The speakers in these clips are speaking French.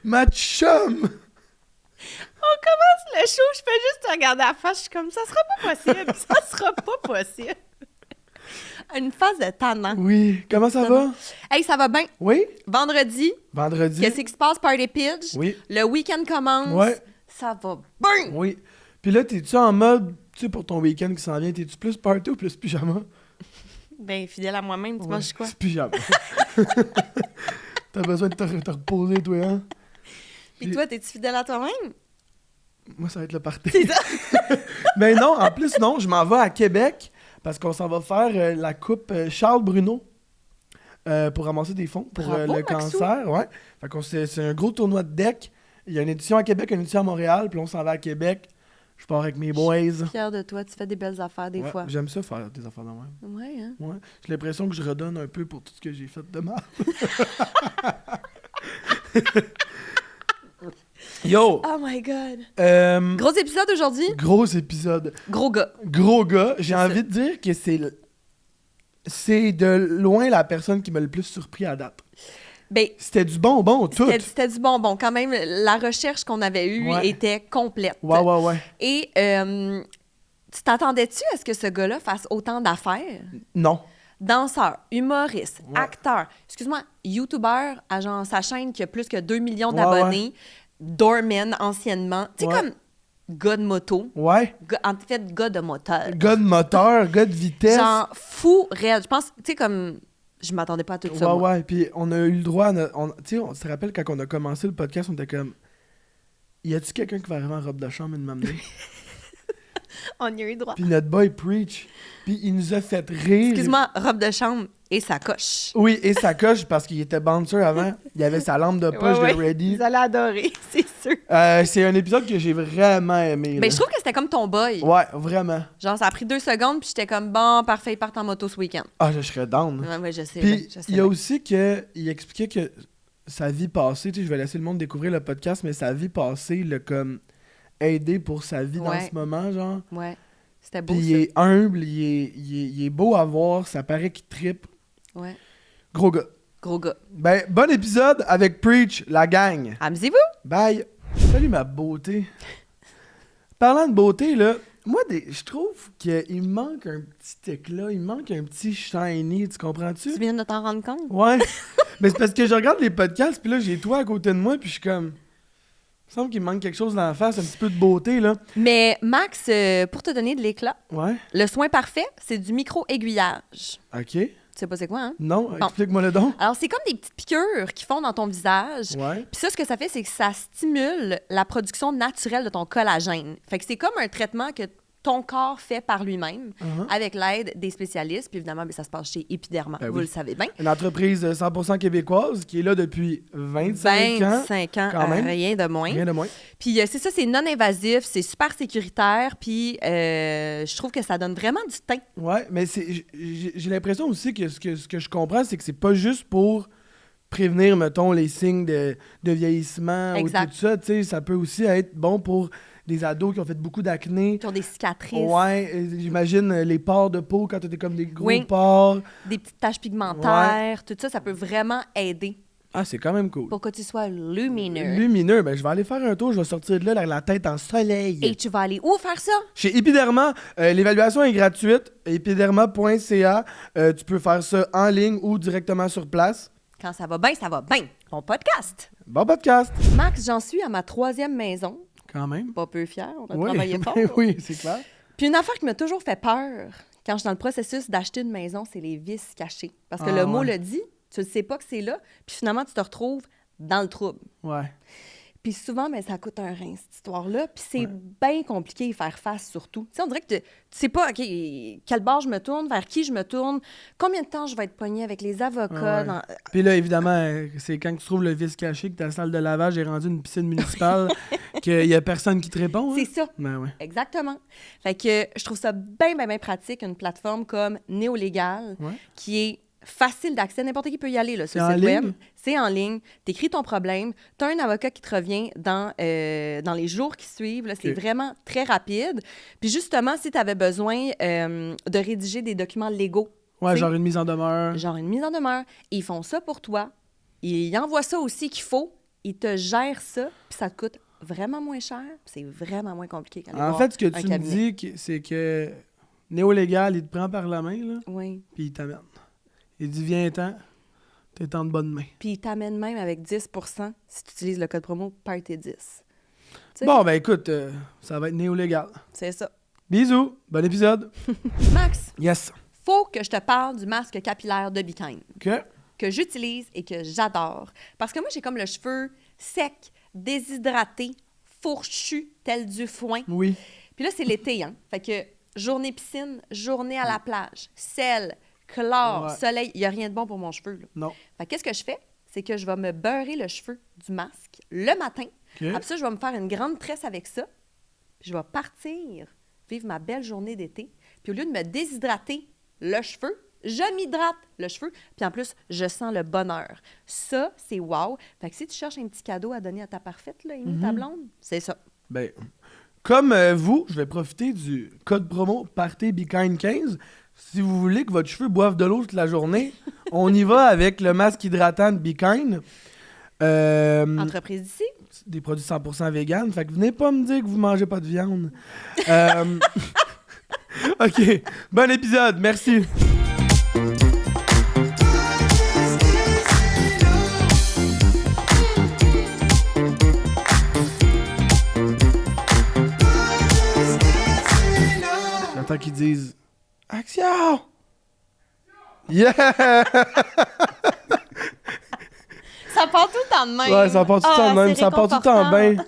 Ma chum! On commence le show, je fais juste te regarder la face, je suis comme, ça sera pas possible, ça sera pas possible. Une phase de tannant. Oui, comment ça va? Hey, ça va bien. Oui? Vendredi, Vendredi? qu'est-ce qui se passe, Party Pidge? Oui. Le week-end commence. Ouais. Ça va bien. Oui. Puis là, t'es-tu en mode, tu sais, pour ton week-end qui s'en vient, t'es-tu plus party ou plus pyjama? Ben, fidèle à moi-même, tu manges quoi? C'est pyjama. T'as besoin de te reposer, toi, hein? Puis toi, t'es-tu fidèle à toi-même? Moi, ça va être le party. C'est ça. Mais non, en plus, non, je m'en vais à Québec parce qu'on s'en va faire la coupe Charles Bruno pour ramasser des fonds pour Bravo, le Maxou. cancer. Ouais. Fait qu'on c'est un gros tournoi de deck. Il y a une édition à Québec, une édition à Montréal, puis on s'en va à Québec. Je pars avec mes boys. Fière de toi, tu fais des belles affaires des Ouais, fois. j'aime ça faire des affaires de même. Ouais, hein? Ouais. J'ai l'impression que je redonne un peu pour tout ce que j'ai fait de mal. Yo! Oh my God. euh, Gros épisode aujourd'hui. Gros épisode. Gros gars. Gros gars. J'ai C'est envie ça. de dire que c'est de loin la personne qui m'a le plus surpris à date. Ben, C'était du bonbon, tout. c'était du bonbon. Quand même, la recherche qu'on avait eue Ouais. était complète. Ouais. Et tu t'attendais-tu à ce que ce gars-là fasse autant d'affaires? Non. Danseur, humoriste, Ouais. acteur, excuse-moi, youtubeur à genre sa chaîne qui a plus que 2 millions Ouais, d'abonnés, doorman anciennement, tu sais, Ouais. comme gars de moto, Ouais. en fait, gars de moteur. Gars de moteur, gars de vitesse. Genre fou, raide. Je pense, tu sais, comme, je m'attendais pas à tout ça. moi. Ouais. Puis on a eu le droit. Tu sais, on se rappelle quand on a commencé le podcast, on était comme. Y a-tu quelqu'un qui va arriver en robe de chambre et de m'amener? On y a eu droit. Puis notre boy preach. Puis il nous a fait rire. Excuse-moi, robe de chambre et sa coche. Oui, et sa coche, parce qu'il était bouncer avant. Il avait sa lampe de poche Ouais, de ouais. ready. Vous allez adorer, c'est sûr. C'est un épisode que j'ai vraiment aimé. Mais là. je trouve que c'était comme ton boy. Ouais, vraiment. Genre, ça a pris 2 secondes, puis j'étais comme, bon, parfait, ils partent en moto ce week-end. Ah, je serais down. Ouais, je sais. Puis je sais il y a bien. aussi que il expliquait que sa vie passée, tu sais, je vais laisser le monde découvrir le podcast, mais sa vie passée l'a comme aidé pour sa vie dans Ouais. ce moment, genre. Ouais, c'était beau, Puis il est humble, il est beau à voir, ça paraît qu'il trippe. ça. Ouais, Gros gars. gros gars. Ben, bon épisode avec Preach, la gang. Amusez-vous! Bye. Salut ma beauté. Parlant de beauté, là, moi, je trouve qu'il me manque un petit éclat, il me manque un petit shiny, tu comprends-tu? Tu viens de t'en rendre compte? Ouais. Mais c'est parce que je regarde les podcasts, puis là, j'ai toi à côté de moi, puis je suis comme... Il me semble qu'il me manque quelque chose dans la face, un petit peu de beauté, là. Mais Max, pour te donner de l'éclat, Ouais. le soin parfait, c'est du micro-aiguillage. OK. Tu sais pas c'est quoi, hein? Non, Bon. explique-moi le don. Alors, c'est comme des petites piqûres qui font dans ton visage. Ouais. Puis ça, ce que ça fait, c'est que ça stimule la production naturelle de ton collagène. Fait que c'est comme un traitement que ton corps fait par lui-même Uh-huh. avec l'aide des spécialistes. Puis évidemment, ben, ça se passe chez Epiderma, Ben vous oui. le savez bien. Une entreprise 100% québécoise qui est là depuis 25 ans. 25 ans, Quand même. rien de moins. Rien de moins. Puis c'est ça, c'est non-invasif, c'est super sécuritaire, puis je trouve que ça donne vraiment du teint. Ouais, mais j'ai l'impression aussi que ce que je comprends, c'est que c'est pas juste pour prévenir, mettons, les signes de vieillissement Exact. ou tout ça. Tu sais, ça peut aussi être bon pour des ados qui ont fait beaucoup d'acné. Qui ont des cicatrices, Ouais, j'imagine les pores de peau quand t'as comme des gros Oui. pores. des petites taches pigmentaires, tout ça, ça peut vraiment aider Ah, c'est quand même cool. pour que tu sois lumineux. Lumineux, ben je vais aller faire un tour, je vais sortir de là la tête en soleil. Et tu vas aller où faire ça? Chez Epiderma, l'évaluation est gratuite. Epiderma.ca. Tu peux faire ça en ligne ou directement sur place. Quand ça va bien, ça va bien. Mon podcast. Bon podcast. Max, j'en suis à ma 3e maison. Quand même. Pas peu fière, on a Oui, travaillé fort. ben oui, c'est clair. Puis une affaire qui m'a toujours fait peur quand je suis dans le processus d'acheter une maison, c'est les vices cachés. Parce que Ah, le mot ouais. le dit, tu ne sais pas que c'est là, puis finalement, tu te retrouves dans le trouble. Ouais. Puis souvent, ben, ça coûte un rein, cette histoire-là. Puis c'est Ouais. bien compliqué y faire face, surtout. Tu sais, on dirait que tu sais pas, OK, quel bord je me tourne, vers qui je me tourne, combien de temps je vais être pognée avec les avocats. Ouais. Puis là, évidemment, c'est quand tu trouves le vice caché que ta salle de lavage est rendue une piscine municipale qu'il y a personne qui te répond. Hein? C'est ça. Ben ouais. Exactement. Fait que je trouve ça bien, bien, bien pratique, une plateforme comme Néolégal, Ouais. qui est facile d'accès. N'importe qui peut y aller là, sur C'est le en site web. ligne? C'est en ligne. Tu écris ton problème. Tu as un avocat qui te revient dans les jours qui suivent. Là. C'est Ok. vraiment très rapide. Puis justement, si tu avais besoin de rédiger des documents légaux, Ouais, tu sais, genre une mise en demeure. genre une mise en demeure, ils font ça pour toi. il envoie ça aussi qu'il faut, il te gère ça, puis ça te coûte vraiment moins cher, puis c'est vraiment moins compliqué qu'aller En voir fait, ce que un tu me cabinet. dis, c'est que Néo-Légal, il te prend par la main, là, Oui. puis il t'amène. Il dit, viens-t'en, t'es en de bonne main. Puis il t'amène même avec 10 si tu utilises le code promo PARTY10. Tu sais, Bon, ben écoute, ça va être Néo-Légal. c'est ça. Bisous, bon épisode. Max, Yes. faut que je te parle du masque capillaire de Be Kind OK. que j'utilise et que j'adore. Parce que moi, j'ai comme le cheveu sec, déshydraté, fourchu, tel du foin. Oui. Puis là, c'est l'été, hein? Fait que journée piscine, journée à la plage, sel, chlore, Ouais. soleil, il n'y a rien de bon pour mon cheveu, là. Non. Fait que qu'est-ce que je fais? C'est que je vais me beurrer le cheveu du masque le matin. OK. Après ça, je vais me faire une grande tresse avec ça. Puis je vais partir vivre ma belle journée d'été. Puis au lieu de me déshydrater le cheveu, je m'hydrate le cheveu. Puis en plus, je sens le bonheur. Ça, c'est wow. Fait que si tu cherches un petit cadeau à donner à ta parfaite, là, Amy, ta blonde, c'est ça. Ben, comme vous, je vais profiter du code promo Partez Be Kind 15. Si vous voulez que votre cheveu boive de l'eau toute la journée, on y va avec le masque hydratant de Be Kind. Entreprise d'ici. Des produits 100% vegan. Fait que venez pas me dire que vous mangez pas de viande. OK. Bon épisode. Merci. J'attends qu'ils disent Action! Yeah! Ça part tout le temps de même. Ouais, ça part tout le temps de même. c'est Ça part tout le temps réconfortant. bien.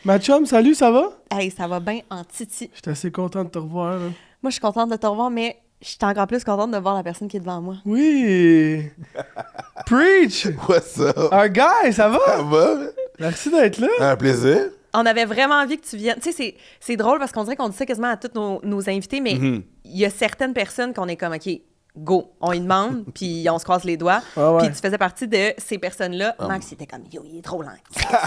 Ma chum, salut, ça va? Hey, ça va bien en titi. J'étais assez content de te revoir. Là. Moi, je suis contente de te revoir, mais je suis encore plus contente de voir la personne qui est devant moi. Oui! Preach! What's up? Our guy, ça va? Ça va? Merci d'être là. Un plaisir. On avait vraiment envie que tu viennes. Tu sais, c'est drôle parce qu'on dirait qu'on dit ça quasiment à tous nos invités, mais il y a certaines personnes qu'on est comme, OK, go, on y demande, puis on se croise les doigts. Ah ouais. Puis tu faisais partie de ces personnes-là. Max, il était comme, yo, il est trop lent.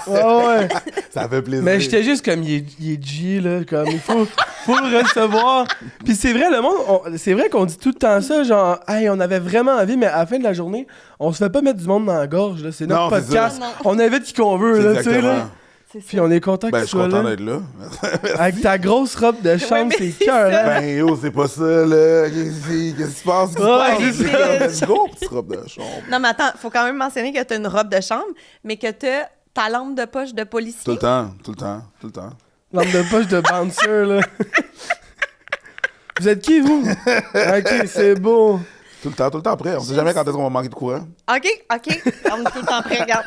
Ouais, ouais. Ça fait plaisir. Mais j'étais juste comme, il est G, là, comme, il faut le recevoir. Puis c'est vrai, le monde, c'est vrai qu'on dit tout le temps ça, genre, hey, on avait vraiment envie, mais à la fin de la journée, on se fait pas mettre du monde dans la gorge, là. C'est notre Non, c'est podcast. ça. Non. On invite qui qu'on veut, là, tu sais, Exactement. là. C'est ça. Puis on est content que Ben, tu je suis sois content là. d'être là. Avec ta grosse robe de chambre, mais c'est c'est cœur, ça. hein? Ben, yo, c'est pas ça, là. Qu'est-ce qui se passe? Ouais, c'est ça. Let's go, petite robe de chambre. Non, mais attends, faut quand même mentionner que tu as une robe de chambre, mais que tu as ta lampe de poche de policier. Tout le temps, tout le temps, tout le temps. Lampe de poche de bouncer, là. Vous êtes qui, vous? Ok, c'est beau. Tout le temps prêt. On sait jamais quand est-ce qu'on va manquer de courant. OK. On est tout le temps prêt, regarde.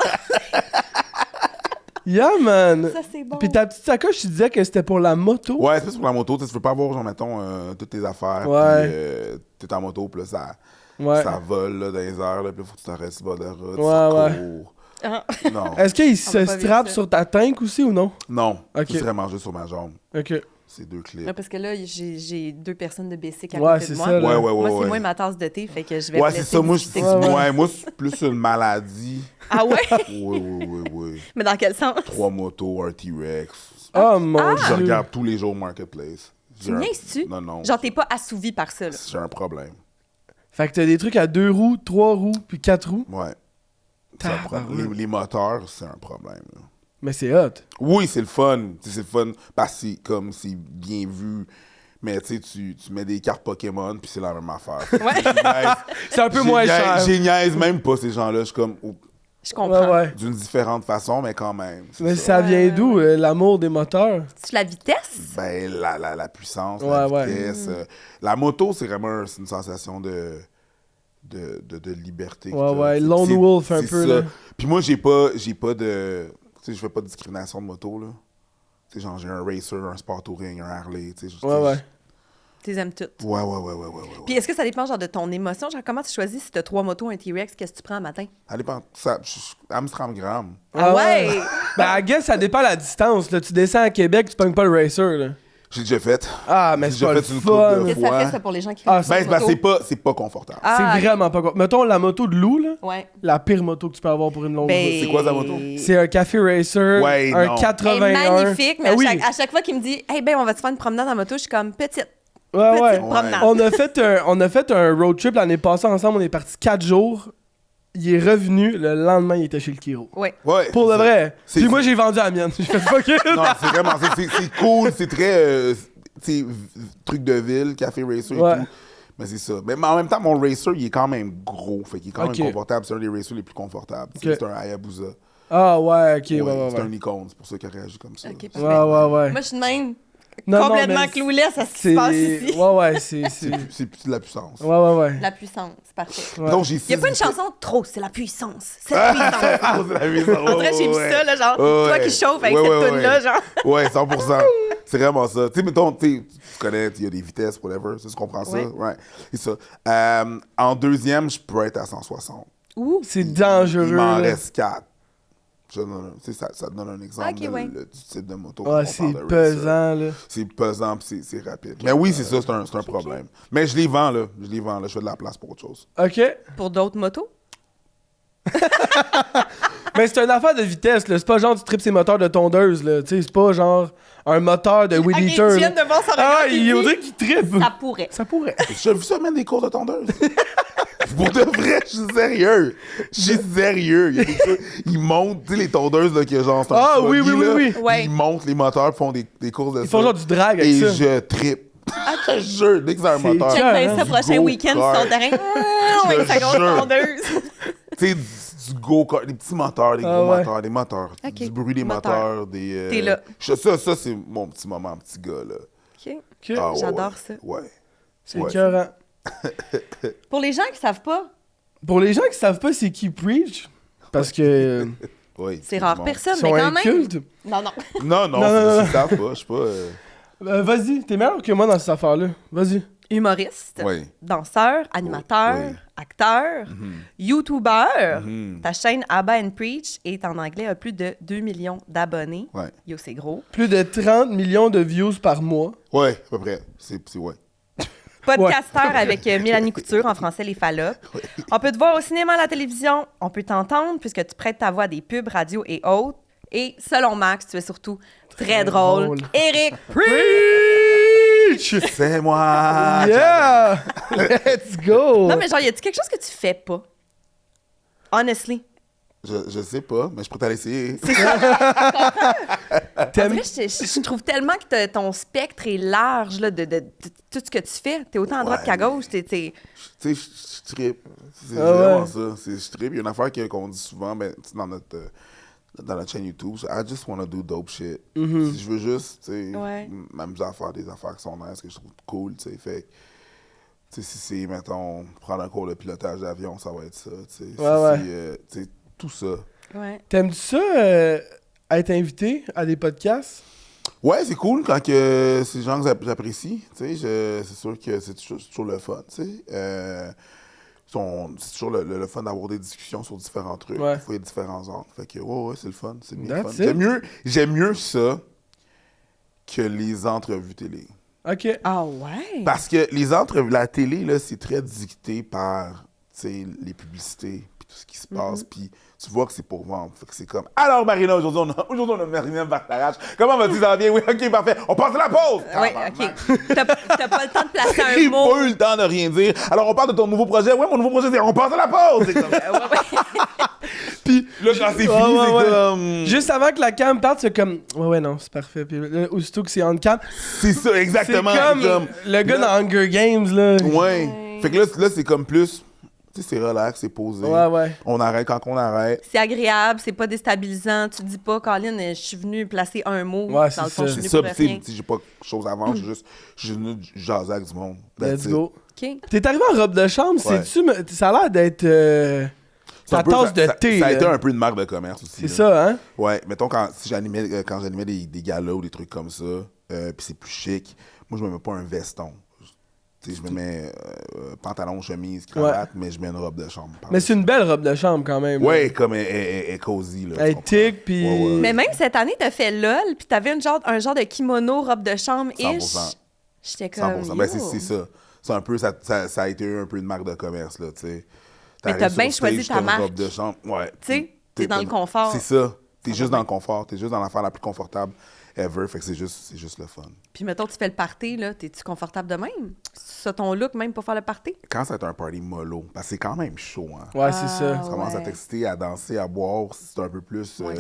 Yeah, man. Ça, c'est bon. Puis ta petite sacoche, tu disais que c'était pour la moto. Ouais, c'est plus pour la moto. Tu sais, tu veux pas avoir, genre, mettons, toutes tes affaires. Ouais. Puis t'es en moto, puis là, Ouais. ça vole là, dans les airs. Là, puis là, faut que tu t'arrêtes sur le bord de la route. Ouais, ça court. Ah. Non. Est-ce qu'il On se va pas vivre strappe ça. sur ta tank aussi ou non? Non. Ok. C'est vraiment juste sur ma jambe. Ok. C'est 2 clips. Ouais, parce que là, j'ai deux personnes de BC à Ouais, côté c'est de moi. ça, là. Ouais. Moi, c'est moi ma tasse de thé, fait que je vais Ouais, vous c'est laisser ça. Moi, discuter. moi, c'est plus une maladie. Ah ouais? Oui. Mais dans quel sens? 3 motos, un T-Rex. Oh mon Je dieu. regarde tous les jours Marketplace. Tu niaises-tu? Non. Genre, t'es pas assouvi par ça, là. J'ai un problème. Fait que t'as des trucs à 2 roues, 3 roues, puis 4 roues. Ouais. C'est un problème. Tabarouette. Les moteurs, c'est un problème. Là. Mais c'est hot. Oui, c'est le fun. C'est le fun parce que c'est bien vu. Mais tu sais, tu mets des cartes Pokémon, puis c'est la même affaire. Ouais. C'est un peu moins cher. J'ai niaise même pas ces gens-là. Je suis comme Je comprends. Ouais. d'une différente façon, mais quand même. c'est Mais ça. ça vient d'où, l'amour des moteurs? Tu la vitesse? Ben, la puissance, Ouais, la ouais. vitesse. La moto, c'est vraiment c'est une sensation de liberté. Ouais, lone wolf un peu, là. Puis moi, j'ai pas de... Tu sais, je fais pas de discrimination de moto, là. Tu sais, genre, j'ai un racer, un sport touring, un Harley, tu sais. Ouais. Tu les aimes toutes. Ouais. Puis est-ce que ça dépend genre de ton émotion? Genre, comment tu choisis si t'as 3 motos, un T-Rex, qu'est-ce que tu prends le matin? Ça dépend. Amsterdam. Ah ouais? Ben, I guess ça dépend de la distance, là. Tu descends à Québec, tu pognes pas le racer, là. J'ai déjà fait. Ah, mais J'ai c'est pas déjà le fait une fun. couple de Qu'est-ce que ça Ouais. fait, ça, pour les gens qui Ah, font c'est- ça? Ben, c'est pas confortable. Ah, C'est vraiment pas quoi. Mettons la moto de Lou, là. Ouais. La pire moto que tu peux avoir pour une longue Ben, route. C'est quoi ta moto? C'est un Café Racer, Ouais, un non. 81. Elle est magnifique, mais Ah oui. à chaque fois qu'il me dit « Hey, ben, on va te faire une promenade en moto », je suis comme « Petite Ouais. promenade ». On a fait un road trip l'année passée ensemble. On est parti 4 jours. il est revenu, le lendemain, il était chez le Kiro. Ouais. Ouais, Pour c'est le ça. vrai. C'est- Puis moi, j'ai vendu la mienne. J'ai fait fuck it. Non, c'est vraiment, c'est cool, c'est très, truc de ville, café racer et Ouais. tout. Mais c'est ça. Mais en même temps, mon racer, il est quand même gros. Fait qu'il est quand Ok. même confortable. C'est un des racers les plus confortables. Ok. C'est un Hayabusa. Ah ouais, ok, Ouais, ouais. c'est un icône. C'est pour ça qu'il a réagi comme ça. Ok, Ouais, parfait. ouais. Moi, je suis de même Non, complètement mais clouless à ce qui c'est... se passe ici. Ouais, C'est plus de la puissance. Ouais. La puissance, parfait. Ouais. Donc, j'ai Il n'y a pas une six- chanson trop, c'est la puissance. C'est la puissance. Ah, c'est la puissance. En vrai, j'ai vu ça, là, genre, toi qui chauffe avec cette toune-là, genre. Ouais, 100%. C'est vraiment ça. Tu sais, mettons, tu connais, il y a des vitesses, whatever. Tu comprends ça? Ouais. Ouais. C'est ça. En deuxième, je pourrais être à 160. Ouh. C'est dangereux. Il m'en là. reste 4. Ça te donne un exemple Ok, ouais. du type de moto. Ouais, qu'on c'est parle de racer. pesant, là. C'est pesant puis c'est rapide. Mais oui, c'est ça, c'est un problème. Mais je les vends, là. Je fais de la place pour autre chose. OK. Pour d'autres motos? Mais c'est une affaire de vitesse, là. C'est pas genre tu tripes ses moteurs de tondeuse, là. Tu sais, c'est pas genre un moteur de Weed Ok, Eater. tu viens là. de voir son Ah, regard qui il dit, dirait qu'il trippe. ça pourrait. Ça pourrait. J'ai vu ça, même des cours de tondeuse. Pour de vrai, je suis sérieux. Je suis sérieux. Il y a des trucs, ils montent, tu sais, les tondeuses, là, que genre, c'est un Ah, petit oui, buggy, oui, là. oui. Ouais. Ils montent les moteurs, font des courses de Ils font genre du drag avec Et ça. je trippe. Je te jure, dès que c'est un C'est moteur. Check bien ça Du prochain go week-end sur kart. ton terrain. Avec sa grosse jure. tondeuse. Tu sais, du go-kart, des petits moteurs, des Ah gros ouais. moteurs, Ok. du bruit des Moteur. moteurs, des... T'es là. Ça, c'est mon petit moment, petit gars, là. OK. OK. Ah, ouais, J'adore ouais. ça. Ouais. C'est Ouais. écœurant. Pour les gens qui savent pas, Pour les gens qui savent pas c'est qui Preach, parce que Oui, c'est tout rare. le monde. Personne, ils mais sont quand même. incultes. Non. Non, Non, non. c'est ça pas, je sais pas... Vas-y, t'es meilleur que moi dans cette affaire-là. Vas-y. Humoriste, Oui. danseur, animateur, Oui. acteur, YouTuber. Mhm. Ta chaîne Abba and Preach est en anglais a plus de 2 millions d'abonnés. Ouais. Yo, c'est gros. Plus de 30 millions de views par mois. Ouais, à peu près. C'est ouais. Podcasteur avec Mélanie Couture, en français Les Fallops. On peut te voir au cinéma, à la télévision. On peut t'entendre puisque tu prêtes ta voix à des pubs, radio et autres. Et selon Max, tu es surtout très drôle. drôle. Eric Preach! C'est moi! Yeah! Let's go! Non, mais genre, y a-tu quelque chose que tu fais pas? Honestly. Je sais pas, mais je pourrais t'aller essayer. En T'aimes- vrai, je trouve tellement que ton spectre est large là, de tout ce que tu fais. T'es autant à droite Ouais, qu'à mais- gauche. Tu sais, je trippe. C'est Ah ouais. vraiment ça. Je trippe. Il y a une affaire qu'on dit souvent dans notre chaîne YouTube. I just wanna do dope shit. Si je veux juste, tu sais, Ouais. m'amuser à faire des affaires qui sont nice, que je trouve cool, tu sais. Fait que, tu sais, si c'est, mettons, prendre un cours de pilotage d'avion, ça va être ça, tu sais. Si Ouais. c'est, tu sais, tout ça. Ouais. T'aimes-tu ça, être invité à des podcasts? Ouais, c'est cool quand que c'est des gens que j'apprécie. Tu sais, c'est sûr que c'est toujours le fun. Tu sais, c'est toujours le fun d'avoir des discussions sur différents trucs. Ouais. Des fois, il y a différents angles. Fait que ouais, c'est le fun. C'est bien le That's fun. it. J'aime mieux ça que les entrevues télé. OK. Ah ouais? Parce que les entrevues, la télé, là, c'est très dicté par, tu sais, les publicités, puis tout ce qui se passe, puis tu vois que c'est pour vendre. Fait que c'est comme, alors Marina, aujourd'hui on a Marina Bartarache. Comment vas-tu, ça va bien? Oui, OK, parfait. On passe à la pause! Oui, Tabarnak. OK. T'as pas le temps de placer J'ai un mot. pas eu le temps de rien dire. Alors, on parle de ton nouveau projet. Ouais, mon nouveau projet, c'est on passe à la pause! C'est comme... Puis Là, quand c'est fini, Ouais, c'est ouais. comme... juste avant que la cam parte, c'est comme ouais, non, c'est parfait. Puis là, aussitôt que c'est on cam, C'est ça, c'est exactement. comme le gars dans Hunger Games, là. Ouais. Fait que là, c'est comme plus... Tu sais, c'est relax, c'est posé. Ouais. On arrête quand on arrête. C'est agréable, c'est pas déstabilisant. Tu dis pas, Colin, je suis venu placer un mot. Ouais, dans le c'est fond, je ça. suis C'est venu ça, pour pis rien. tu sais, j'ai pas chose avant, je suis venu jaser avec du monde. That's Let's it. go. OK. T'es arrivé en robe de chambre, Ouais. ça a l'air d'être C'est ta un peu- tasse de thé. Ça a là. été un peu une marque de commerce aussi. C'est là. ça, hein? Ouais, mettons, quand j'animais des galas ou des trucs comme ça, puis c'est plus chic, moi, je me mets pas un veston. Tu sais, je me mets pantalon, chemise, cravate, mais je mets une robe de chambre. Mais c'est une belle robe de chambre quand même. Ouais, comme elle est cozy, là. Elle tu comprends? tic, puis. Ouais, ouais. Mais même cette année, t'as fait LOL, puis t'avais un genre de kimono, robe de chambre-ish. 100%. J'étais comme. 100%. Ben, yo. c'est ça. C'est un peu, ça a été un peu une marque de commerce, là, tu sais. Mais T'arrives t'as sur bien stage, choisi ta t'as une marque. robe de chambre, ouais. Tu sais, t'es dans le comme- confort. C'est ça. T'es juste dans le confort. T'es juste dans l'affaire la plus confortable ever. Fait que c'est juste le fun. Puis mettons, tu fais le party, là, t'es-tu confortable de même? C'est ça ton look, même, pour faire le party? Quand c'est un party mollo, parce que c'est quand même chaud, hein. Ouais, c'est ça. Ah, Tu commences à ouais. t'exciter, à danser, à boire, c'est un peu plus... Ouais,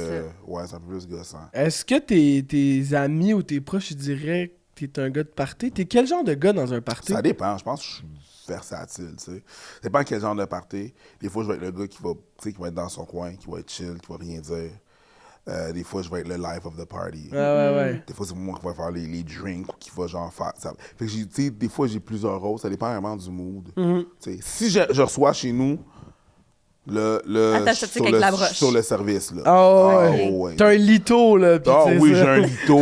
c'est un peu plus gossant. Est-ce que tes amis ou tes proches, ils diraient que t'es un gars de party? T'es quel genre de gars dans un party? Ça dépend. Je pense que je suis versatile, tu sais. Ça dépend quel genre de party. Des fois, je vais être le gars qui va être dans son coin, qui va être chill, qui va rien dire. Des fois, je vais être le life of the party. Ouais. Des fois, c'est moi qui va faire les drinks ou qui va genre faire ça. Fait que tu sais, des fois, j'ai plusieurs rôles. Ça dépend vraiment du mood. Mhm. Tu sais, si je reçois chez nous, Attache je le suis truc avec la broche. sur le service, là. Ah ouais. ouais. T'as un lito, là. Pis Ah tu sais oui, ça. j'ai un lito.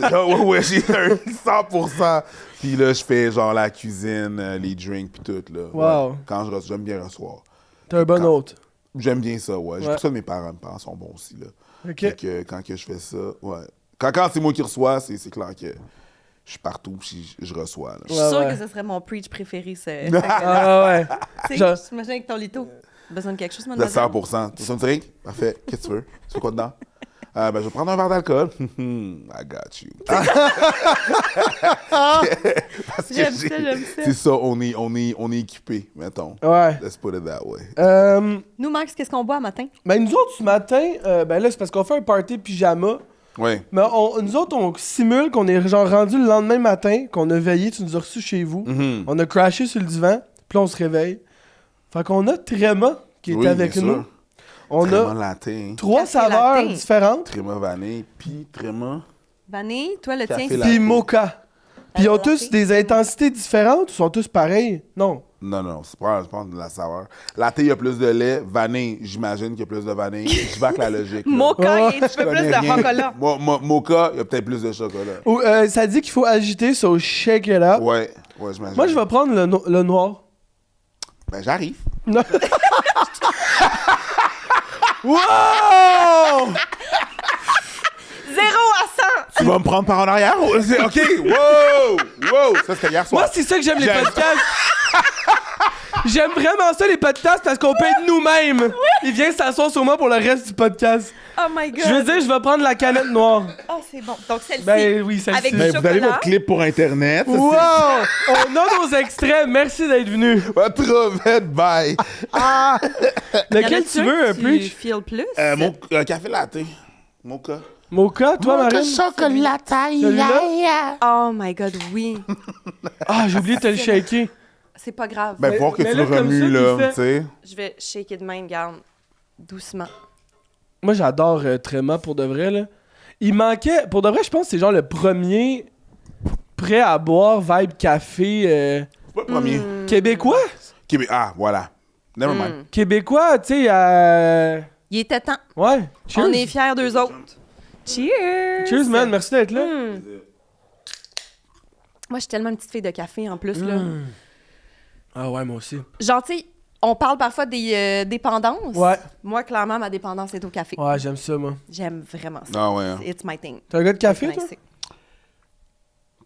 Ah ouais, j'ai un 100%. Puis là, je fais genre la cuisine, les drinks, puis tout, là. Wow. Ouais. Quand j'aime bien recevoir. T'es un bon hôte. J'aime bien ça, ouais. J'ai Ouais. pour ça que mes parents sont bons aussi, là. OK. Fait que quand que je fais ça, ouais. Quand c'est moi qui reçois, c'est clair que je suis partout, puis je reçois, là. Je suis sûre ouais. que ce serait mon preach préféré, Ah ouais. Tu Genre- sais, j'imagine avec ton lito. Besoin de quelque chose, De mademoiselle? 100%. Tu veux un drink? Parfait. Qu'est-ce que tu veux? Tu veux quoi dedans? Ben, je vais prendre un verre d'alcool. I got you. Parce que J'aime ça. C'est ça, on est équipés, mettons. Ouais. Let's put it that way. Nous, Max, qu'est-ce qu'on boit matin? Ben, nous autres, ce matin, ben là, c'est parce qu'on fait un party pyjama. Ouais. Mais nous autres, on simule qu'on est genre rendu le lendemain matin, qu'on a veillé, tu nous as reçus chez vous. Mhm. On a crashé sur le divan, puis là, on se réveille. Fait qu'on a Tréma qui est Oui, avec bien nous. sûr. On Tréma a latte, 3 Café saveurs latte. différentes, tréma vanille, puis tréma. Vanille, toi, le Café tien, latte. puis mocha. Puis ils ont latte. tous des intensités différentes ou sont tous pareils? Non. Non, c'est pas de la saveur. Latte, il y a plus de lait. Vanille, j'imagine qu'il y a plus de vanille. Je vais avec la logique. là. Mocha, Oh, et tu veux plus connais de rien. chocolat. Mocha, il y a peut-être plus de chocolat. Ou, ça dit qu'il faut agiter, so shake it up. Ouais, j'imagine. Moi, je vais prendre le noir. Ben, j'arrive. Non. Wow! 0 à 100! Tu vas me prendre par en arrière? OK, wow! Ça, c'était hier soir. Moi, c'est ça que j'aime les J'aime- podcasts. J'aime vraiment ça, les podcasts, parce qu'on peut être nous-mêmes. Il vient s'asseoir sur moi pour le reste du podcast. Oh my God! Je veux dire, je vais prendre la canette noire. Oh, c'est bon. Donc, celle-ci. Ben oui, celle-ci. Avec Ben, du vous avez chocolat. votre clip pour Internet. ça, Wow! On a nos extraits. Merci d'être venu. c'est- Va trop vite, bye. Lequel tu veux, un Tu preach? feels plus? Mon café latte. Mocha. Mocha, toi, Marine? chocolat. Oh my God, oui. Ah, j'ai oublié de te le shaker. C'est pas grave. Ben, voir que mais tu là, le comme remues, ça, là, tu fais- tu sais. Je vais shaker de même, garde. Doucement. Moi, j'adore Tréma, pour de vrai, là. Il manquait... Pour de vrai, je pense que c'est genre le premier prêt à boire vibe café C'est pas le premier. québécois. Québec. Ah, voilà. Never mind. Québécois, tu sais, Il était temps. ouais. Cheers. On est fiers d'eux autres. Cheers! Cheers, man. Merci d'être là. Moi, je suis tellement une petite fille de café, en plus, là. Ah ouais, moi aussi. Genre, tu sais, on parle parfois des dépendances. Ouais. Moi, clairement, ma dépendance est au café. Ouais, j'aime ça, moi. J'aime vraiment ça. Ah ouais. hein. It's my thing. T'es un gars de café, Ouais, toi? c'est-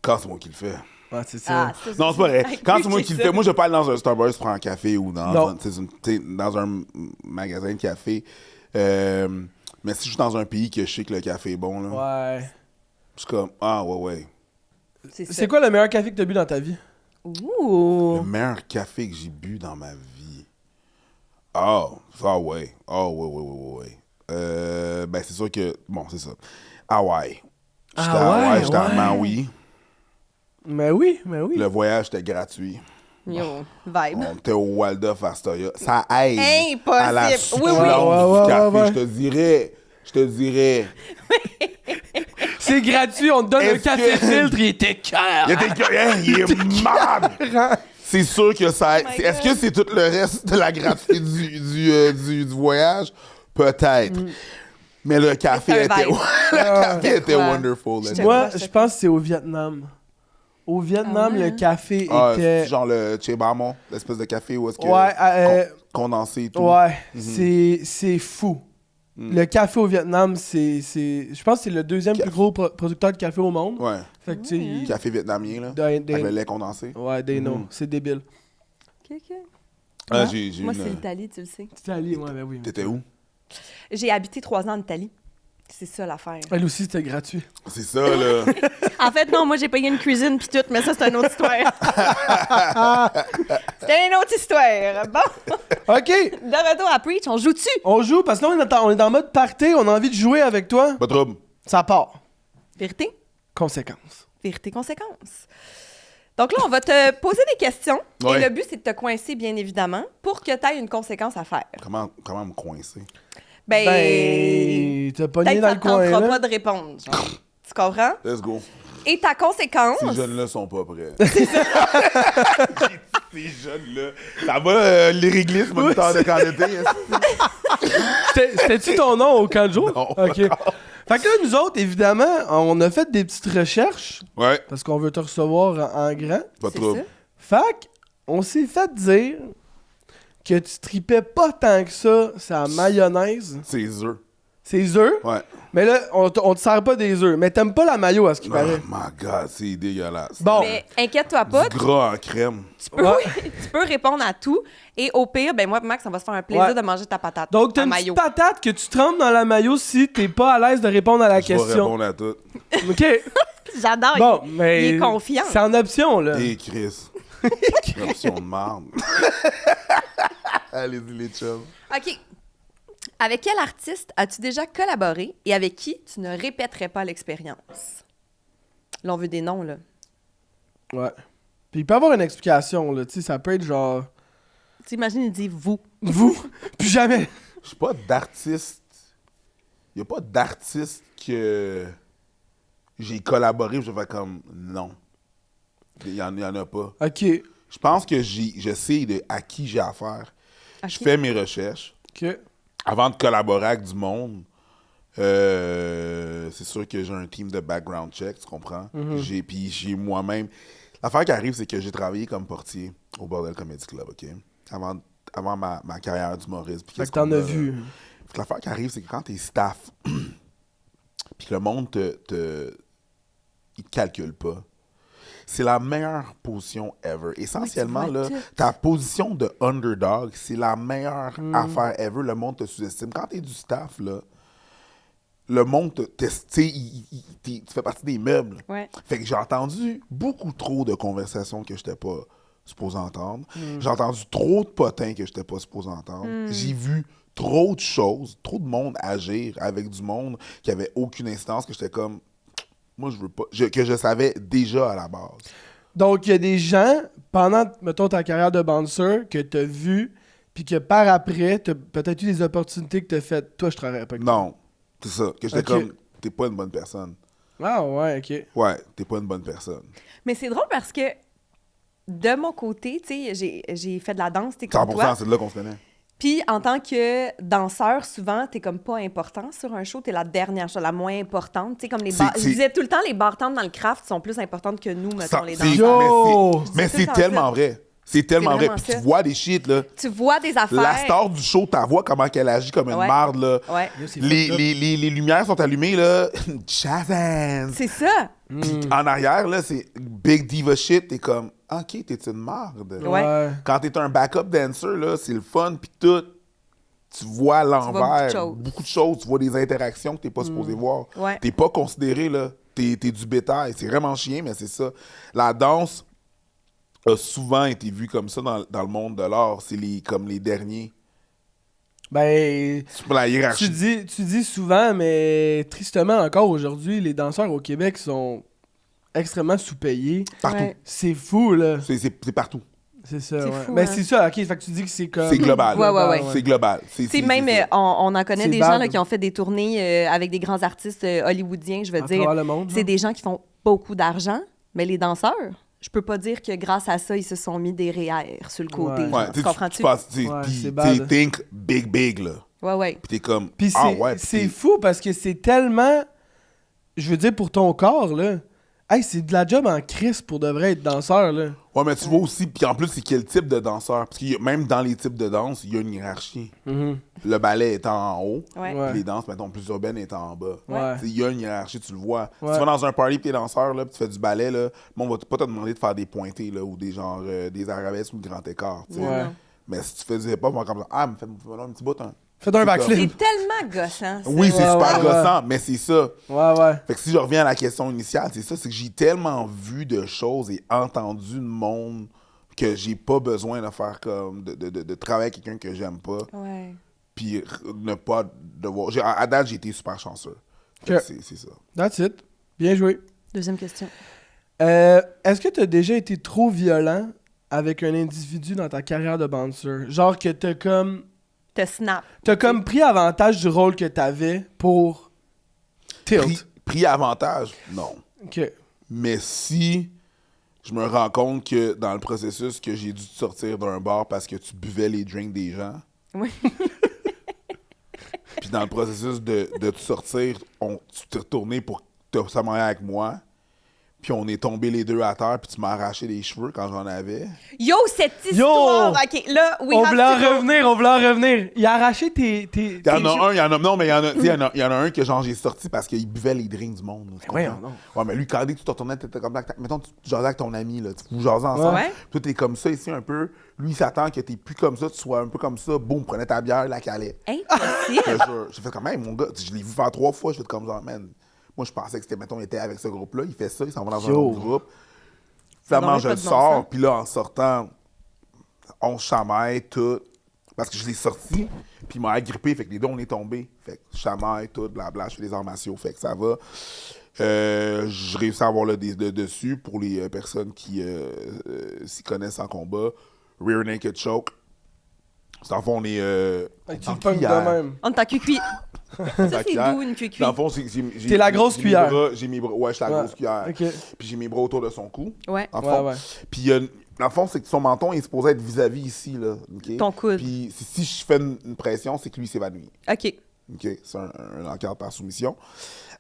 Quand c'est moi qui le fais. Ouais, c'est ça. Ah, ça, Non, c'est pas vrai. Hey, Quand c'est moi preach qui le ça. fais, moi je peux aller dans un Starbucks prendre un café ou Non. dans un magasin de café. Mais si je suis dans un pays que je sais que le café est bon, là, Ouais. je suis comme, ah ouais. C'est ça. C'est quoi le meilleur café que t'as bu dans ta vie? Ouh! Le meilleur café que j'ai bu dans ma vie. Oh, ah ouais. Oh, ouais. Ben, c'est sûr que, bon, c'est ça. Hawaï. J'étais à Hawaï, j'étais à ouais. Maui. Mais oui, mais oui. Le voyage était gratuit. Yo, vibe. On était au Waldorf Astoria. Ça aide Impossible. à la Oui, succulence oui. Ouais, du café. ouais. Je te dirais. C'est gratuit, on te donne un Est-ce café que- filtre, il était cœur. Il est malade. C'est sûr que ça aide. my Est-ce que c'est tout le reste de la gratuité du voyage? Peut-être. Mais le café C'est un était, vibe. le café était Ouais. wonderful. là. Je te Moi, crois, je pense que c'est au Vietnam. Au Vietnam, Ah ouais, le hein? café Ah, était... c'est genre le Chebamon, l'espèce de café où est-ce que Ouais, condensé et tout. ouais, Mhm. c'est fou. Le café au Vietnam, je pense que c'est le deuxième plus gros producteur de café au monde. Ouais. Fait que, tu sais, Café vietnamien, là. They- Avec le lait condensé. ouais, they know. Mhm. C'est débile. Ok, ok. Ah, Ouais. j'ai Moi, une- c'est l'Italie, tu le sais. Italie, ouais, ben oui. T'étais où? J'ai habité 3 ans en Italie. C'est ça l'affaire. Elle aussi, c'était gratuit. C'est ça, là. En fait, non, moi, j'ai payé une cuisine puis tout, mais ça, c'est une autre histoire. C'était une autre histoire. Bon, OK, de retour à Preach, on joue-tu? on joue parce que là, on est dans mode party, on a envie de jouer avec toi. Pas de trouble. Ça part. Vérité? Conséquence. Vérité, conséquence. Donc là, on va te poser des questions. Ouais. Et le but, c'est de te coincer, bien évidemment, pour que tu aies une conséquence à faire. Comment me coincer? Ben, t'as pogné peut-être dans ça le te coin, tentera là. pas de répondre. Genre. Tu comprends? Let's go. Et ta conséquence... Ces jeunes-là sont pas prêts. Ces jeunes-là. Ça va, l'iréglisme, Oui, du temps de camp d'été? C'était-tu ton nom au camp de jour? Non. OK. Fait que là, nous autres, évidemment, on a fait des petites recherches Ouais, parce qu'on veut te recevoir en grand. pas de C'est trouble. ça? Fait qu'on s'est fait dire que tu tripais pas tant que ça sa mayonnaise. C'est eux. C'est œufs. Ouais. Mais là, on te sert pas des œufs. Mais t'aimes pas la mayo à ce qui Oh paraît. my God, c'est dégueulasse. Bon. Mais inquiète-toi pas, Du gras en crème. tu peux, Ouais. tu peux répondre à tout. Et au pire, ben moi et Max, on va se faire un plaisir Ouais. de manger ta patate. Donc, t'as à une mayo. petite patate que tu trempes dans la mayo si t'es pas à l'aise de répondre à la Je vais question. répondre à tout. OK. J'adore. Bon, mais. il est confiant. C'est en option, là. Et Chris. Option de marde. Allez-y, les chums. OK. Avec quel artiste as-tu déjà collaboré et avec qui tu ne répéterais pas l'expérience? Là, on veut des noms, là. Ouais. Puis il peut y avoir une explication, là. Tu sais, ça peut être genre. Tu imagines, il dit « vous Vous. Puis jamais. Je suis pas d'artiste. Il y a pas d'artiste que j'ai collaboré, je fais comme non. Il y en a pas. OK. Je pense que je sais à qui j'ai affaire. Ok. Je fais mes recherches. OK. Avant de collaborer avec du monde, c'est sûr que j'ai un team de background check, tu comprends? Puis j'ai moi-même... L'affaire qui arrive, c'est que j'ai travaillé comme portier au Bordel Comedy Club, OK? Avant ma carrière d'humoriste. Fait que t'en as vu. Fait que l'affaire qui arrive, c'est que quand t'es staff, puis que le monde il te calcule pas, c'est la meilleure position ever. Essentiellement, Oui, tu vois là, tout. ta position de underdog, c'est la meilleure affaire ever. Le monde te sous-estime. Quand t'es du staff, là, le monde tu sais, tu fais partie des meubles. Ouais. Fait que j'ai entendu beaucoup trop de conversations que j'étais pas supposé entendre. J'ai entendu trop de potins que j'étais pas supposé entendre. J'ai vu trop de choses, trop de monde agir avec du monde qui avait aucune instance, que j'étais comme... Moi, je veux pas... que je savais déjà à la base. Donc, il y a des gens, pendant, mettons, ta carrière de bouncer, que t'as vu, puis que par après, t'as peut-être eu des opportunités que t'as faites. Toi, je travaillerais pas avec toi. Non, c'est ça. Que j'étais Ok. comme... T'es pas une bonne personne. Ah, ouais, OK. Ouais, t'es pas une bonne personne. Mais c'est drôle parce que, de mon côté, tu sais, j'ai fait de la danse, t'es comme 100%, toi. c'est de là qu'on se connaît. Puis, en tant que danseur, souvent, t'es comme pas important sur un show. T'es la dernière chose, la moins importante. Tu sais, comme les C'est- je c'est- disais tout le temps, les bartendes dans le craft sont plus importantes que nous, mettons, Ça- les c'est- danseurs. Yo! Mais C'est c'est tout tellement ça. vrai. C'est tellement vrai. vraiment Puis tu ça. vois des shit, là. Tu vois des affaires. La star du show, ta voix, comment qu'elle agit comme une Ouais. marde, là. Ouais, C'est Les, fucked up. les lumières sont allumées, là. Shazam! c'est ça. En arrière, là, c'est big diva shit. T'es comme, OK, t'es une marde. Ouais. Quand t'es un backup dancer, là, c'est le fun, puis tout. Tu vois l'envers. beaucoup de choses. Tu vois des interactions que t'es pas supposé voir. Ouais. T'es pas considéré, là. T'es du bétail. C'est vraiment chien, mais c'est ça. La danse a souvent été vue comme ça dans le monde de l'art. C'est comme les derniers. Ben, C'est la hiérarchie. tu dis souvent, mais tristement encore aujourd'hui, les danseurs au Québec sont extrêmement sous-payés. Partout. Ouais. C'est fou, là. C'est partout. C'est ça, C'est ouais. fou, Mais hein. c'est ça, OK. Fait que tu dis que c'est comme... C'est global. Ouais. C'est global. Tu sais, même, ça. on en connaît C'est des bad. gens là, qui ont fait des tournées avec des grands artistes hollywoodiens, je veux À dire. travers le monde, C'est genre. des gens qui font beaucoup d'argent, mais les danseurs, je peux pas dire que grâce à ça, ils se sont mis des REER sur le côté. Ouais. genre. Ouais, Tu comprends-tu? tu passes, Ouais, puis, c'est tu bad. sais, think big, là. Ouais. Puis t'es comme, Puis ah c'est ouais. puis c'est t'es- fou parce que c'est tellement... Je veux dire, pour ton corps, là... Hey, c'est de la job en crise pour de vrai être danseur, là. Ouais, mais tu vois aussi, puis en plus, c'est quel type de danseur? Parce que même dans les types de danse, il y a une hiérarchie. Le ballet étant en haut, Ouais. Ouais. puis les danses, mettons, plus urbaines étant en bas. Ouais. Tu sais, il y a une hiérarchie, tu le vois. Ouais. Si tu vas dans un party, puis t'es danseur, là, puis tu fais du ballet, là, on va pas te demander de faire des pointés, là, ou des des arabesques ou le grand écart, tu sais. Ouais. Non. Mais si tu fais du hip-hop, on va comme ça, ah, fais-moi un petit bout, hein. Faites un C'est backflip. C'est tellement gossant, ça. Oui, c'est Ouais, super ouais, gossant, mais c'est ça. Ouais. Fait que si je reviens à la question initiale, c'est ça, c'est que j'ai tellement vu de choses et entendu de monde que j'ai pas besoin de faire comme, de travailler avec quelqu'un que j'aime pas, Ouais. puis ne pas devoir... À date, j'ai été super chanceux. Fait que c'est ça. That's it. Bien joué. Deuxième question. Est-ce que tu as déjà été trop violent avec un individu dans ta carrière de bouncer? Genre que t'as comme pris avantage du rôle que t'avais pour tilt. Pris avantage, non. OK. Mais si je me rends compte que dans le processus que j'ai dû te sortir d'un bar parce que tu buvais les drinks des gens, Oui. puis dans le processus de te sortir, tu t'es retourné pour te marier avec moi, puis on est tombés les deux à terre, puis tu m'as arraché les cheveux quand j'en avais. Yo, cette histoire! OK, là, On voulait en revenir. Il a arraché tes Il y en a un, il y en a... Non, mais il y en a, tu sais, il y en a un que genre j'ai sorti parce qu'il buvait les drinks du monde. Là, tu ouais, comprends? non. Ouais, mais lui, quand dès que tu te retournais, t'étais comme... Mettons, tu jasais avec ton ami, là, vous jasez ensemble. Ouais. Toi, t'es comme ça ici un peu. Lui, il s'attend que t'es plus comme ça, tu sois un peu comme ça. Boum, prenais ta bière, la calais. Impossible! Je te jure. J'ai fait comme, hey, mon gars, je l'ai vu faire 3 fois, je fais comme genre, man... Moi, je pensais que c'était, mettons, il était avec ce groupe-là, il fait ça, il s'en va dans un autre groupe. Finalement, n'aurait je pas le de bon sors, sens. puis là, en sortant, on se chamaille, tout. Parce que je l'ai sorti, puis il m'a agrippé, fait que les deux, on est tombés. Fait que je chamaille, tout, blabla, je fais des arts martiaux, fait que ça va. Je réussis à avoir le dessus pour les personnes qui s'y connaissent en combat. Rear Naked Choke. Dans le fond, on est. Tu le punks de même. On t'a cuit. Ça, c'est d'où une cuicui? Dans le fond, T'es la grosse cuillère. J'ai mes bras, ouais, je suis la grosse cuillère. OK. Puis j'ai mes bras autour de son cou. Ouais. En fond. Ouais. Puis dans le fond, c'est que son menton est supposé être vis-à-vis ici, là. OK? Ton coude. Puis si je fais une pression, c'est que lui s'évanouit. OK. OK? C'est un encadre par soumission.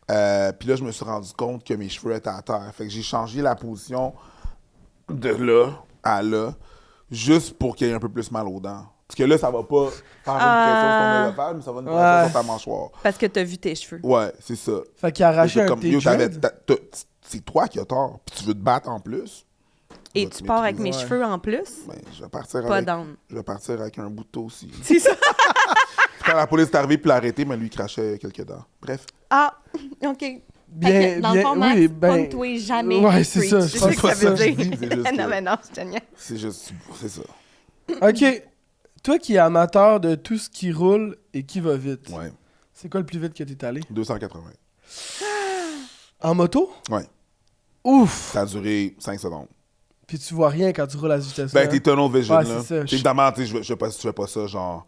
Puis là, je me suis rendu compte que mes cheveux étaient à terre. Fait que j'ai changé la position de là à là, juste pour qu'il y ait un peu plus mal aux dents. Parce que là, ça va pas faire une pression sur ton oesophage, mais ça va une pression sur ta mâchoire. Parce que t'as vu tes cheveux. Ouais, c'est ça. Fait qu'il a arraché un Comme, tes yo, dreads. c'est toi qui as tort, puis tu veux te battre en plus. Et Va tu te pars avec maîtriser. mes cheveux en plus? Ben, je vais partir Pas avec... down. Je vais partir avec un bout de toast aussi. C'est ça? Quand la police est arrivée puis l'a arrêté, mais lui, il crachait quelques dents. Bref. Ah, OK. Bien, Fait que, dans le fond, Max, oui, ben... pogne-toi jamais. Ouais, c'est preach. ça, je C'est pense ça pas que ça veut ça. Je dis, dire. c'est juste Non, que- mais non, je te niaise. C'est juste... C'est ça. OK. Toi qui es amateur de tout ce qui roule et qui va vite, Ouais. c'est quoi le plus vite que t'es allé? 280. En moto? Ouais. Ouf! Ça a duré 5 secondes. Puis tu vois rien quand tu roules à cette vitesse Ben, t'es tunnel vision, Ouais, là. c'est ça. Évidemment, tu sais, je fais pas ça, genre,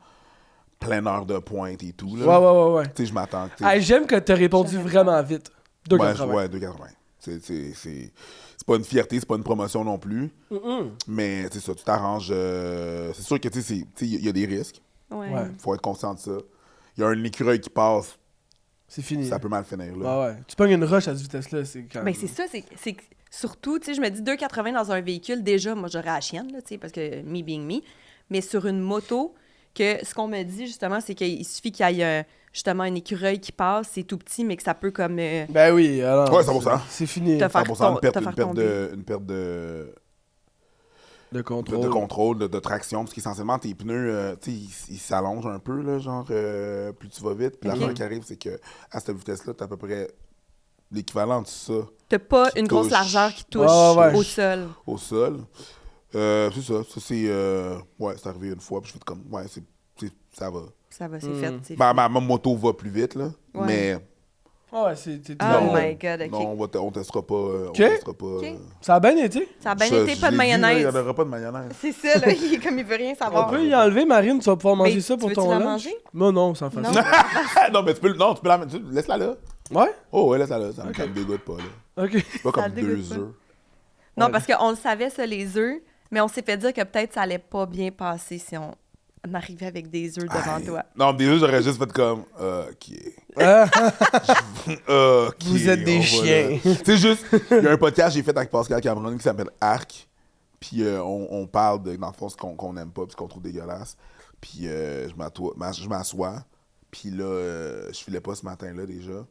plein heure de pointe et tout, là. Ouais. Tu sais, je m'attends. que Hey, j'aime que t'as répondu vraiment vite. 2,80. Ouais, 2,80. C'est pas une fierté, c'est pas une promotion non plus. Mais c'est ça, tu t'arranges. C'est sûr que tu sais, il y a des risques. Ouais. Ouais. Faut être conscient de ça. Il y a un écureuil qui passe, C'est fini. ça peut mal finir. Là. Ouais. Tu pognes une rush à cette vitesse-là, c'est quand même... Ben, c'est ça, c'est que surtout, tu sais, je me dis 2,80 dans un véhicule, déjà, moi, j'aurais la chienne, là, tu sais, parce que me being me. Mais sur une moto, que ce qu'on me dit, justement, c'est qu'il suffit qu'il y ait justement un écureuil qui passe, c'est tout petit, mais que ça peut comme Ben oui, alors... Ouais, 100%. C'est fini. T'as fait- 100%, une perte, te faire tomber. une perte de De contrôle. contrôle, de traction, parce qu'essentiellement, tes pneus, tu sais, ils s'allongent un peu, là, genre, plus tu vas vite. Puis Ok. l'affaire qui arrive, c'est que à cette vitesse-là, t'as à peu près l'équivalent de ça t'as pas Qui une grosse touche. largeur qui touche Ouais. au sol. au sol. C'est ça. Ça, c'est... ouais, c'est arrivé une fois, puis je fais comme... Ouais, ça va. Ça va, c'est fait. c'est Ma fait. moto va plus vite, là. Ouais. Mais Ouais, c'est... Oh non, my God, OK. non, on testera pas... on Ok. testera pas Ok. Ça a bien été. Ça a bien je- été, je pas de l'ai vu, là, mayonnaise. Il n'y en aura pas de mayonnaise. C'est ça, là, il est comme il veut rien On savoir. peut y enlever, Marine, tu vas pouvoir manger Mais ça tu pour veux-tu ton la lunch. manger? Non, ça fait Non. ça. non, mais tu peux la mettre... Laisse-la là. Ouais? Oh, ouais, laisse-la là. Ça me dégoûte pas, là. OK. C'est pas Ça comme dégoûte 2 pas. œufs. Non, Ouais. parce qu'on le savait, ça, les œufs, mais on s'est fait dire que peut-être ça allait pas bien passer si on arrivait avec des œufs devant Aïe. toi. Non, des œufs, j'aurais juste fait comme... OK. Ah, OK, Vous êtes des on va chiens. là. C'est juste, il y a un podcast que j'ai fait avec Pascal Cameron qui s'appelle Arc. Puis on parle de, dans le fond, ce qu'on n'aime pas puis ce qu'on trouve dégueulasse. Puis je m'assois. Puis là, je filais pas ce matin-là déjà.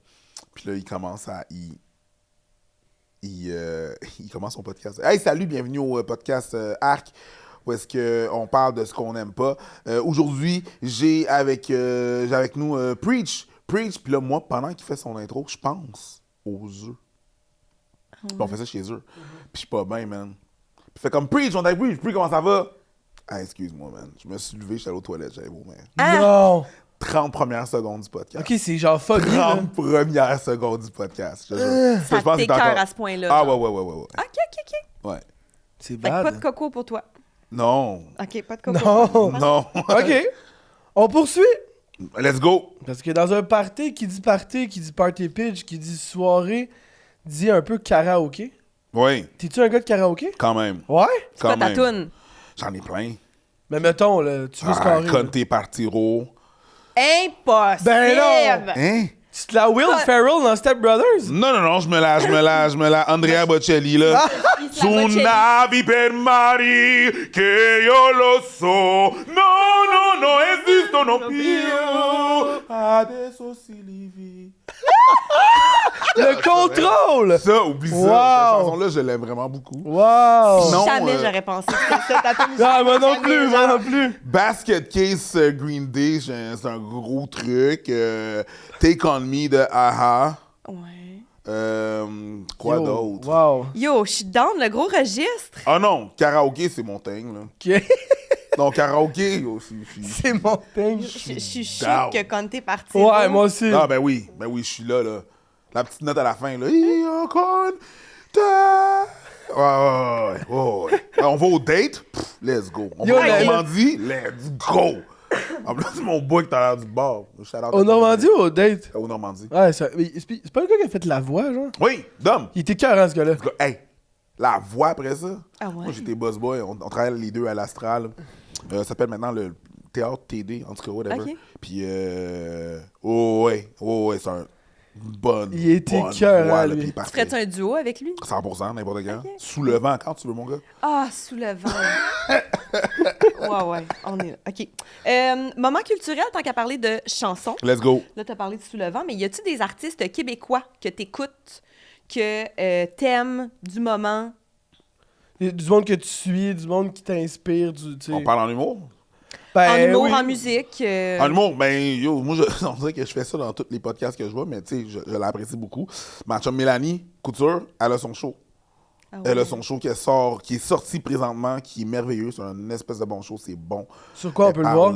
Puis là, il commence à... Il commence son podcast. Hey, salut, bienvenue au podcast Arc. où est-ce qu'on parle de ce qu'on n'aime pas. Aujourd'hui, j'ai avec nous Preach, puis là, moi, pendant qu'il fait son intro, je pense aux œufs. Puis on fait ça chez eux. Puis je suis pas bien, man. Puis il fait comme Preach, on t'a Preach, comment ça va? Ah, excuse-moi, man. Je me suis levé, j'étais allé aux toilettes, j'allais vomir. Non! 30 premières secondes du podcast. Ok, c'est genre funny, là. 30 premières secondes du podcast. Je te jure. Ça Je pense que t'écoeure t'es encore- à ce point-là. Ah, genre. ouais. OK. Ouais. C'est Fait que pas de bad. coco pour toi. Non. OK, pas de coco. Non! Non. Ok. On poursuit. Let's go. Parce que dans un party, qui dit party pitch, qui dit soirée, dit un peu karaoké. Oui, T'es-tu un gars de karaoké? quand même. Ouais? C'est quoi Quand ta même. toune? J'en ai plein. Mais mettons, là, tu veux scorer. là. Conte par tiro. Impossible! Ben non! Hein? C'est la Will Ferrell dans Step Brothers? Non, je me la. Andrea Bocelli, là. Tu Bocelli. navi per mari che io lo so. No, esisto non più. Adesso si livi. Le contrôle! Ça, oublie ça. Wow. Cette chanson-là, je l'aime vraiment beaucoup. Wow! Non, Jamais j'aurais pensé que c'était ça ta toune. Ah, moi non Jamais, plus, moi non plus. Basket Case Green Day, c'est un gros truc. Take On Me de AHA. Ouais. Quoi Yo, d'autre? Wow. Yo, je suis down, le gros registre. Ah non, karaoké, c'est mon thing, là. Ok. Non, karaoké, C'est mon thing. Je suis choc down. que quand t'es parti. Ouais, moi aussi. Ah, ben oui, je suis là. La petite note à la fin, là. Io con te. Ouais. On va au date? Pff, let's go. On Yo, va la- en Normandie? Let's go. En plus, c'est mon boy qui t'a l'air du bar. Shout out Au à Normandie ou au date? Au Normandie. Ouais, c'est pas le gars qui a fait la voix, genre? Oui, Dom. Il était cœur, ce gars-là. Hey, la voix après ça. Ah ouais? Moi, j'étais boss boy. On travaillait les deux à l'Astral. Ça s'appelle maintenant le Théâtre TD, en tout cas, whatever. Ok. Puis, ouais, c'est un bonne. Il était bonne cœur, voix, hein, là, lui. puis Tu parfait. ferais-tu un duo avec lui? 100%, n'importe quand. Ok. Sous le vent, quand tu veux, mon gars. Ah, sous le vent. ouais, on est là. OK. Moment culturel, tant qu'à parler de chansons. Let's go. Là, tu as parlé de Sous le vent, mais y a-tu des artistes québécois que t'écoutes, que t'aimes du moment? Il y a du monde que tu suis, du monde qui t'inspire, tu sais. On parle en humour? Ben, En humour, oui. en musique? En humour, ben, yo, moi, on dirait que je fais ça dans tous les podcasts que je vois, mais tu sais, je l'apprécie beaucoup. Ma chum Mélanie Couture, elle a son show. Ah ouais. Elle a son show qui est sorti présentement, qui est merveilleux. C'est un espèce de bon show, c'est bon. Sur quoi on peut le voir?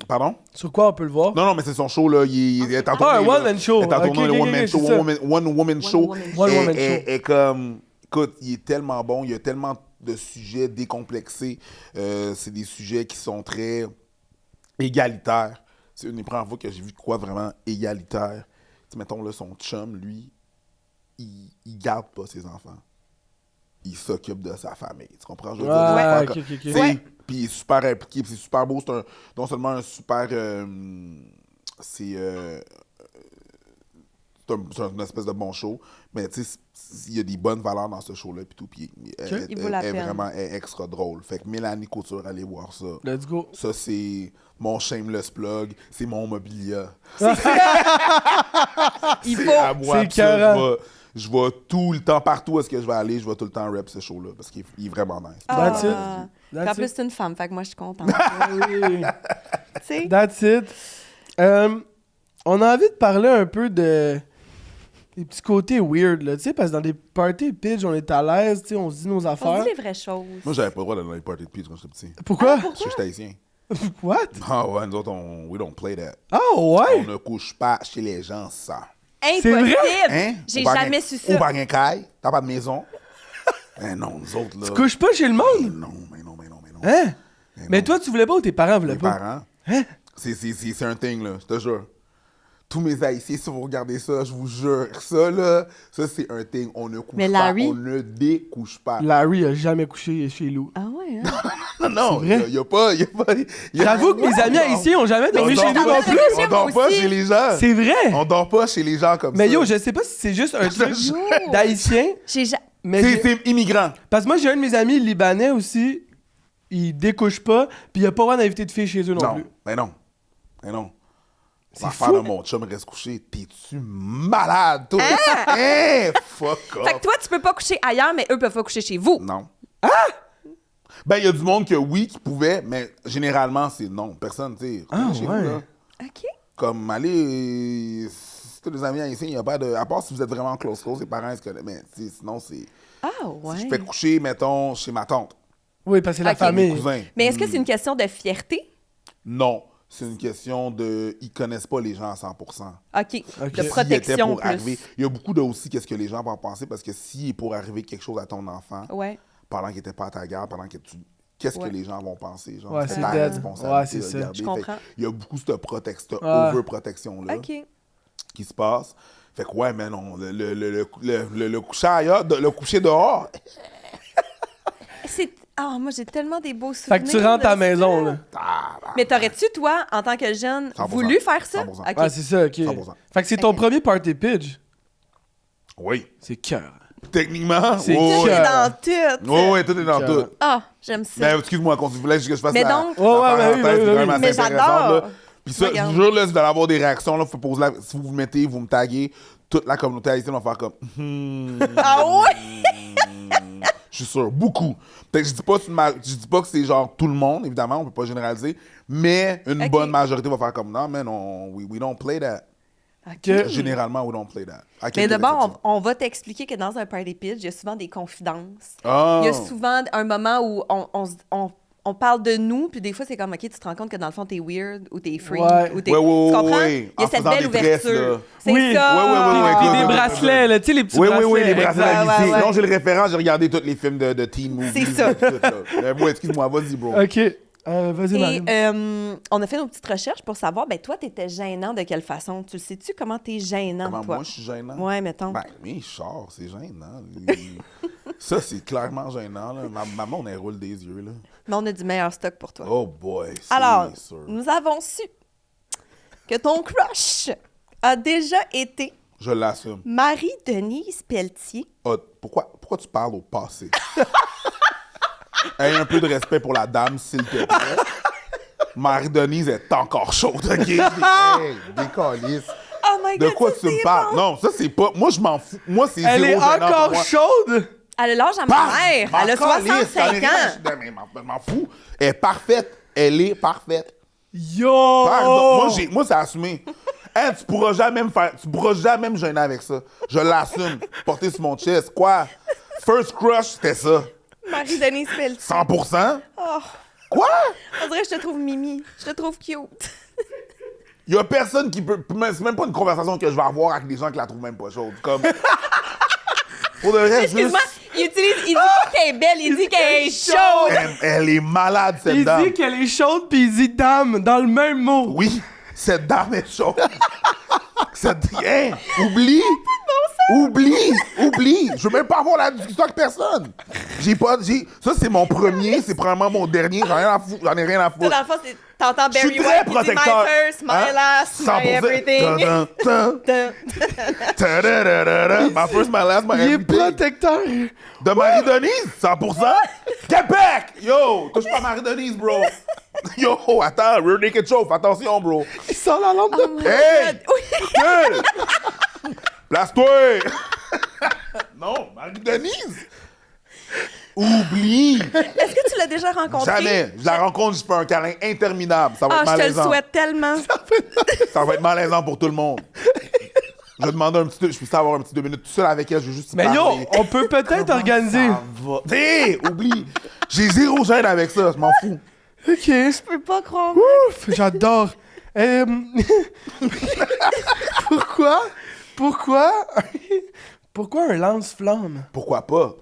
Pardon? Sur quoi on peut le voir? Non, mais c'est son show, là. Il est en tournée, un là. one-man show. Il est en tournée, Ok, un ok, one-man ok, show, c'est ça. one woman show. woman show. One woman Et- show. et comme, écoute, il est tellement bon, il y a tellement de sujets décomplexés. C'est des sujets qui sont très égalitaires. C'est une des premières fois que j'ai vu de quoi vraiment égalitaire. Tu sais, mettons, là, son chum, lui, il garde pas ses enfants. Il s'occupe de sa famille. Tu comprends? Je veux dire, des Ouais, affaires ok, comme- ok, ok. tu sais, Ouais. puis il est super impliqué, puis c'est super beau. C'est non seulement un super... c'est une espèce de bon show, mais tu sais, il y a des bonnes valeurs dans ce show-là, puis tout, puis Il vaut la elle est peine. vraiment extra drôle. Fait que Mélanie Couture, allez voir ça. Let's go. Ça, c'est mon shameless plug, c'est mon mobilia. Il C'est faut. à moi, C'est puis ça, écœurant. je vais tout le temps, partout où est-ce que je vais aller, je vais tout le temps rep ce show-là, parce qu'il est vraiment nice. That's it. Ah. That's Puis en plus, it. c'est une femme, fait que moi, je suis contente. Oui. Tu sais? That's it. On a envie de parler un peu de des petits côtés weird, là, tu sais, parce que dans des parties pitch, on est à l'aise, tu sais, on se dit nos On affaires. dit les vraies choses. Moi, j'avais pas le droit d'aller dans les parties de pitch quand j'étais petit. Pourquoi? Parce que j'étais haïtien. What? Ah ouais, nous autres, we don't play that. Ah ouais? On ne couche pas chez les gens, ça. Impossible! vrai? Hein? J'ai Au bar jamais rien- su ça. Au bar rien caille, t'as pas de maison. Eh non, nous autres, là. Tu couches pas chez le Mais monde? non. Hein? Mais non. toi, tu voulais pas ou tes parents voulaient Mes pas? parents, Hein? c'est un thing, là, je te jure. Tous mes haïtiens, si vous regardez ça, je vous jure, ça, là, ça, c'est un thing. On ne couche Mais pas, Larry? on ne découche pas. Larry a jamais couché chez Lou. Ah ouais, hein? Non, C'est vrai? il y a pas... J'avoue que mes amis haïtiens ont jamais dormi chez nous non plus. On dort pas aussi. chez les gens. C'est vrai! On dort pas chez les gens comme Mais ça. yo, je sais pas si c'est juste un truc d'haïtien, J'ai ja- mais C'est immigrant. parce que moi, j'ai un de mes amis libanais aussi, il découche pas, puis il a pas le droit d'inviter de filles chez eux non, Non, plus. mais non. Mais non. C'est L'affaire fou. de mon chum reste couché. T'es-tu malade, toi? Ah! Hein? Fuck Fait que off. toi, tu peux pas coucher ailleurs, mais eux peuvent pas coucher chez vous. Non. Ben, il y a du monde que oui, qui pouvait, mais généralement, c'est non. Personne, tu sais. Ah, chez ouais. vous, là. OK. Comme, allez, si t'as des amis haïtiens, il n'y a pas de... À part si vous êtes vraiment close, les parents, se connaissent. Mais, tu sais, sinon, c'est... Ah, ouais. Si je fais coucher, mettons, chez ma tante, Oui, parce que c'est la Ok. mes famille. cousins. Mais est-ce que c'est une question de fierté? Non. C'est une question de... Ils connaissent pas les gens à 100%. OK. Ok. De S'il S'il protection était pour plus. arriver... Il y a beaucoup de aussi qu'est-ce que les gens vont penser, parce que s'il est pour arriver quelque chose à ton enfant, Ouais. pendant qu'il n'était pas à ta garde, pendant que tu... Qu'est-ce Ouais. que les gens vont penser? Genre, Ouais, c'est c'est ta dead. responsabilité Ouais, c'est de ça. le garder. Je comprends. Fait que il y a beaucoup cette Ouais. overprotection-là OK. qui se passe. Fait que ouais, mais non, le coucher ailleurs, le coucher dehors, Ah, moi, j'ai tellement des beaux souvenirs. Fait que tu rentres à la de maison, ça. là. Mais t'aurais-tu, toi, en tant que jeune, 100%. voulu faire ça? 100%. OK. Ah, c'est ça, ok. 100%. Fait que c'est ton Ok. premier party pitch. oui. C'est cœur. Techniquement, C'est oui, Tout oui. est dans tout. Oui, tout est dans Cœur. tout. Ah, j'aime ça. Mais excuse-moi, quand tu voulais que je fasse Mais la, donc- la Ouais, ouais, parenthèse, oui, qui est quand oui, même oui. assez Mais intéressante, j'adore. là. Puis ça, je Regarde. vous jure, là, vous allez avoir des réactions, là, si vous vous mettez, vous me taguez, toute la communauté haïtienne va faire comme... Ah ouais? Je suis sûr, beaucoup. Peut-être que je dis pas que c'est genre tout le monde, évidemment, on peut pas généraliser, mais une Ok. bonne majorité va faire comme non, man, we don't play that. OK. Généralement, we don't play that. À Mais quelques d'abord, exceptions. on va t'expliquer que dans un party pitch, il y a souvent des confidences. Ah. Il y a souvent un moment où on parle de nous, puis des fois, c'est comme, OK, tu te rends compte que dans le fond, t'es weird ou t'es freak. Ouais. Ou t'es... Ouais, ouais, tu comprends? ouais. Il y a En cette faisant belle des tresses, ouverture. là. C'est Oui. ça. Ouais, ouais, ouais, Puis ouais, des ouais. bracelets, là, tu sais, les petits Oui, bracelets. oui, les bracelets Ouais, à ouais, ouais. Non, j'ai le référent, j'ai regardé tous les films de teen movies. C'est ça. tout, là. Mais bon, excuse-moi, vas-y, bro. Ok. Vas-y, Et Marie. on a fait nos petites recherches pour savoir, ben toi, t'étais gênant de quelle façon? Tu le sais-tu comment t'es gênant, Comment toi? moi, je suis gênant? Ouais, mettons. Ben oui, Char, c'est gênant. Ça, c'est clairement gênant. Là. Maman, on elle roule des yeux. Là. Mais on a du meilleur stock pour toi. Oh boy, c'est Alors, sûr. nous avons su que ton crush a déjà été Je l'assume. Marie-Denise Pelletier. Ah, pourquoi tu parles au passé? Aie un peu de respect pour la dame, s'il te plaît. Marie-Denise est encore chaude, OK? Hey, décalisse. Oh my De God, quoi ça, tu me c'est parles? bon. Non, ça, c'est pas... Moi, je m'en fous. Moi, c'est Elle est zéro gênant pour encore moi. chaude? Elle a l'âge à ma Bam! mère. Elle a M'en calisse, 65 j'en ai rien ans. à- mais m'en fous. Elle est parfaite. Elle est parfaite. Yo! Pardon. Moi, c'est assumé. Hein, tu pourras jamais me gêner avec ça. Je l'assume. Porter sur mon chest. Quoi? First crush, c'était ça. Marie-Denise Pelletier. 100%? Oh, Quoi? on dirait que je te trouve mimi. Je te trouve cute. Il y a personne qui peut... C'est même pas une conversation que je vais avoir avec des gens qui la trouvent même pas chaude. Comme... Pour de vrai, Excuse-moi, il dit pas qu'elle est belle, il dit qu'elle est chaude. Elle est malade, cette Il dame. dit qu'elle est chaude, puis il dit dame dans le même mot. Oui, cette dame est chaude. Hein, oublie. Oublie. Je veux même pas avoir la discussion avec personne. Ça, c'est mon premier, c'est probablement mon dernier. J'en ai rien à Ça, foutre. dans le fond, t'entends Je suis Barry très White qui dit my protecteur. first, my Hein? last, my 100%. everything. Dun, ta-da-da-da-da. My first, my last, my Il est everything. protecteur. De Marie-Denise, 100%. Québec! Yo, touche pas Marie-Denise, bro. Yo, attends, Rear Naked Chauffe, attention, bro. Il sort la lampe Oh de... my Hey! God. Oui. Hey! Place-toi! Non, Marie-Denise! Oublie! Est-ce que tu l'as déjà rencontrée? Jamais. Je la rencontre, je fais un câlin interminable. Ça va Ah, être je te le malaisant. souhaite tellement. Ça va être malaisant pour tout le monde. Je vais demander je peux avoir un petit 2 minutes tout seul avec elle, je veux juste y Mais yo, parler. on peut peut-être organiser. Ça va. Hé, oublie! J'ai zéro gêne avec ça, je m'en fous. Ok. Je peux pas croire. Ouf, j'adore. Pourquoi un lance-flamme? Pourquoi pas?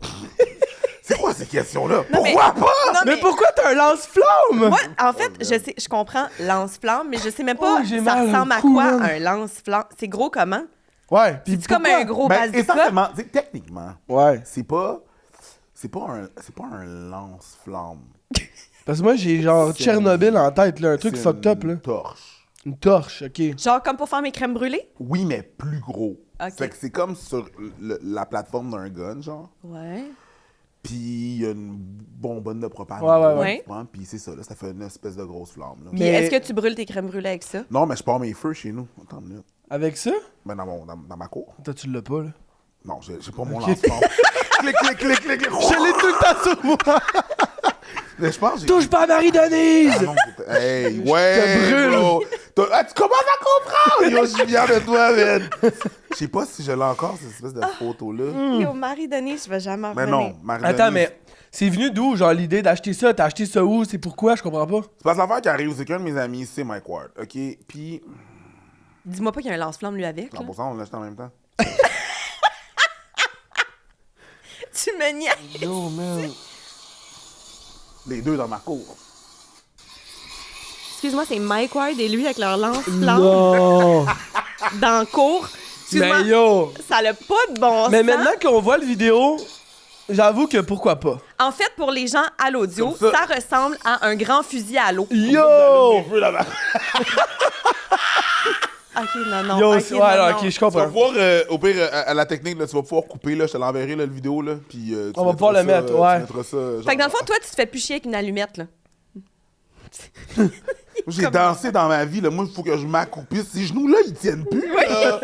C'est quoi ces questions-là? Non, mais- Pourquoi pas? Non, Mais pourquoi t'as un lance-flamme? Moi, en fait, je comprends lance-flamme, mais je sais même pas Oh, j'ai ça mal au ressemble à cou, quoi man. un lance-flamme. C'est gros comment? Ouais. Puis C'est comme pourquoi? un gros Ben, bazooka. essentiellement, tu sais, techniquement, Ouais. c'est pas un lance-flamme. Parce que moi, j'ai genre C'est Tchernobyl en tête, là. Un truc C'est fucked up, là. une torche. Une torche, ok. Genre comme pour faire mes crèmes brûlées? Oui, mais plus gros. Ok. Fait que c'est comme sur la plateforme d'un gun, genre. Ouais. Puis il y a une bonbonne de propane. Ouais. Puis c'est ça, là, ça fait une espèce de grosse flamme. Là. Puis Mais- est-ce que tu brûles tes crèmes brûlées avec ça? Non, mais je pars mes feux chez nous. Attends une minute. Avec ça? Ben, dans ma cour. Toi, tu l'as pas, là. Non, j'ai pas mon Ok. lance-flamme. Clic. Je l'ai tout le temps sur moi. Mais je pense que Touche pas à Marie-Denise! Ah non, hey, ouais! te brûle. Bro. Tu commences à comprendre! Yo, je suis fier de toi, man! Je sais pas si je l'ai encore, cette espèce de photo-là. Yo, Marie-Denise, je vais jamais en Mais revenir. non, Marie Attends, mais c'est venu d'où, genre, l'idée d'acheter ça? T'as acheté ça où? C'est pourquoi? Je comprends pas. C'est parce que l'affaire qui arrive, c'est qu'un de mes amis, c'est Mike Ward, OK? Puis, Dis-moi pas qu'il y a un lance-flamme, lui, avec. Là. 100%, on l'achète en même temps. Tu me niaises. Yo, man. Les deux dans ma cour. Excuse-moi, c'est Mike Ward et lui avec leur lance-flamme Non! dans le cours. Excuse-moi, Mais yo! ça n'a pas de bon Mais sens. maintenant qu'on voit le vidéo, j'avoue que pourquoi pas. En fait, pour les gens à l'audio, Comme ça. ça ressemble à un grand fusil à l'eau. Yo! Les feux là-bas. OK, non. Yo, ok, ouais, non, alors, non. ok, je Tu vas comprends. pouvoir, au pire, à la technique, là, tu vas pouvoir couper, là, je te l'enverrai, là, le vidéo, là, puis tu On va mettras pouvoir le ça, mettre, ouais. Tu mettras ça, genre, Fait que dans le fond, toi, tu te fais plus chier avec une allumette, là. Moi, j'ai dansé dans ma vie, là. Moi, il faut que je m'accroupisse. Ces genoux-là, ils tiennent plus, là.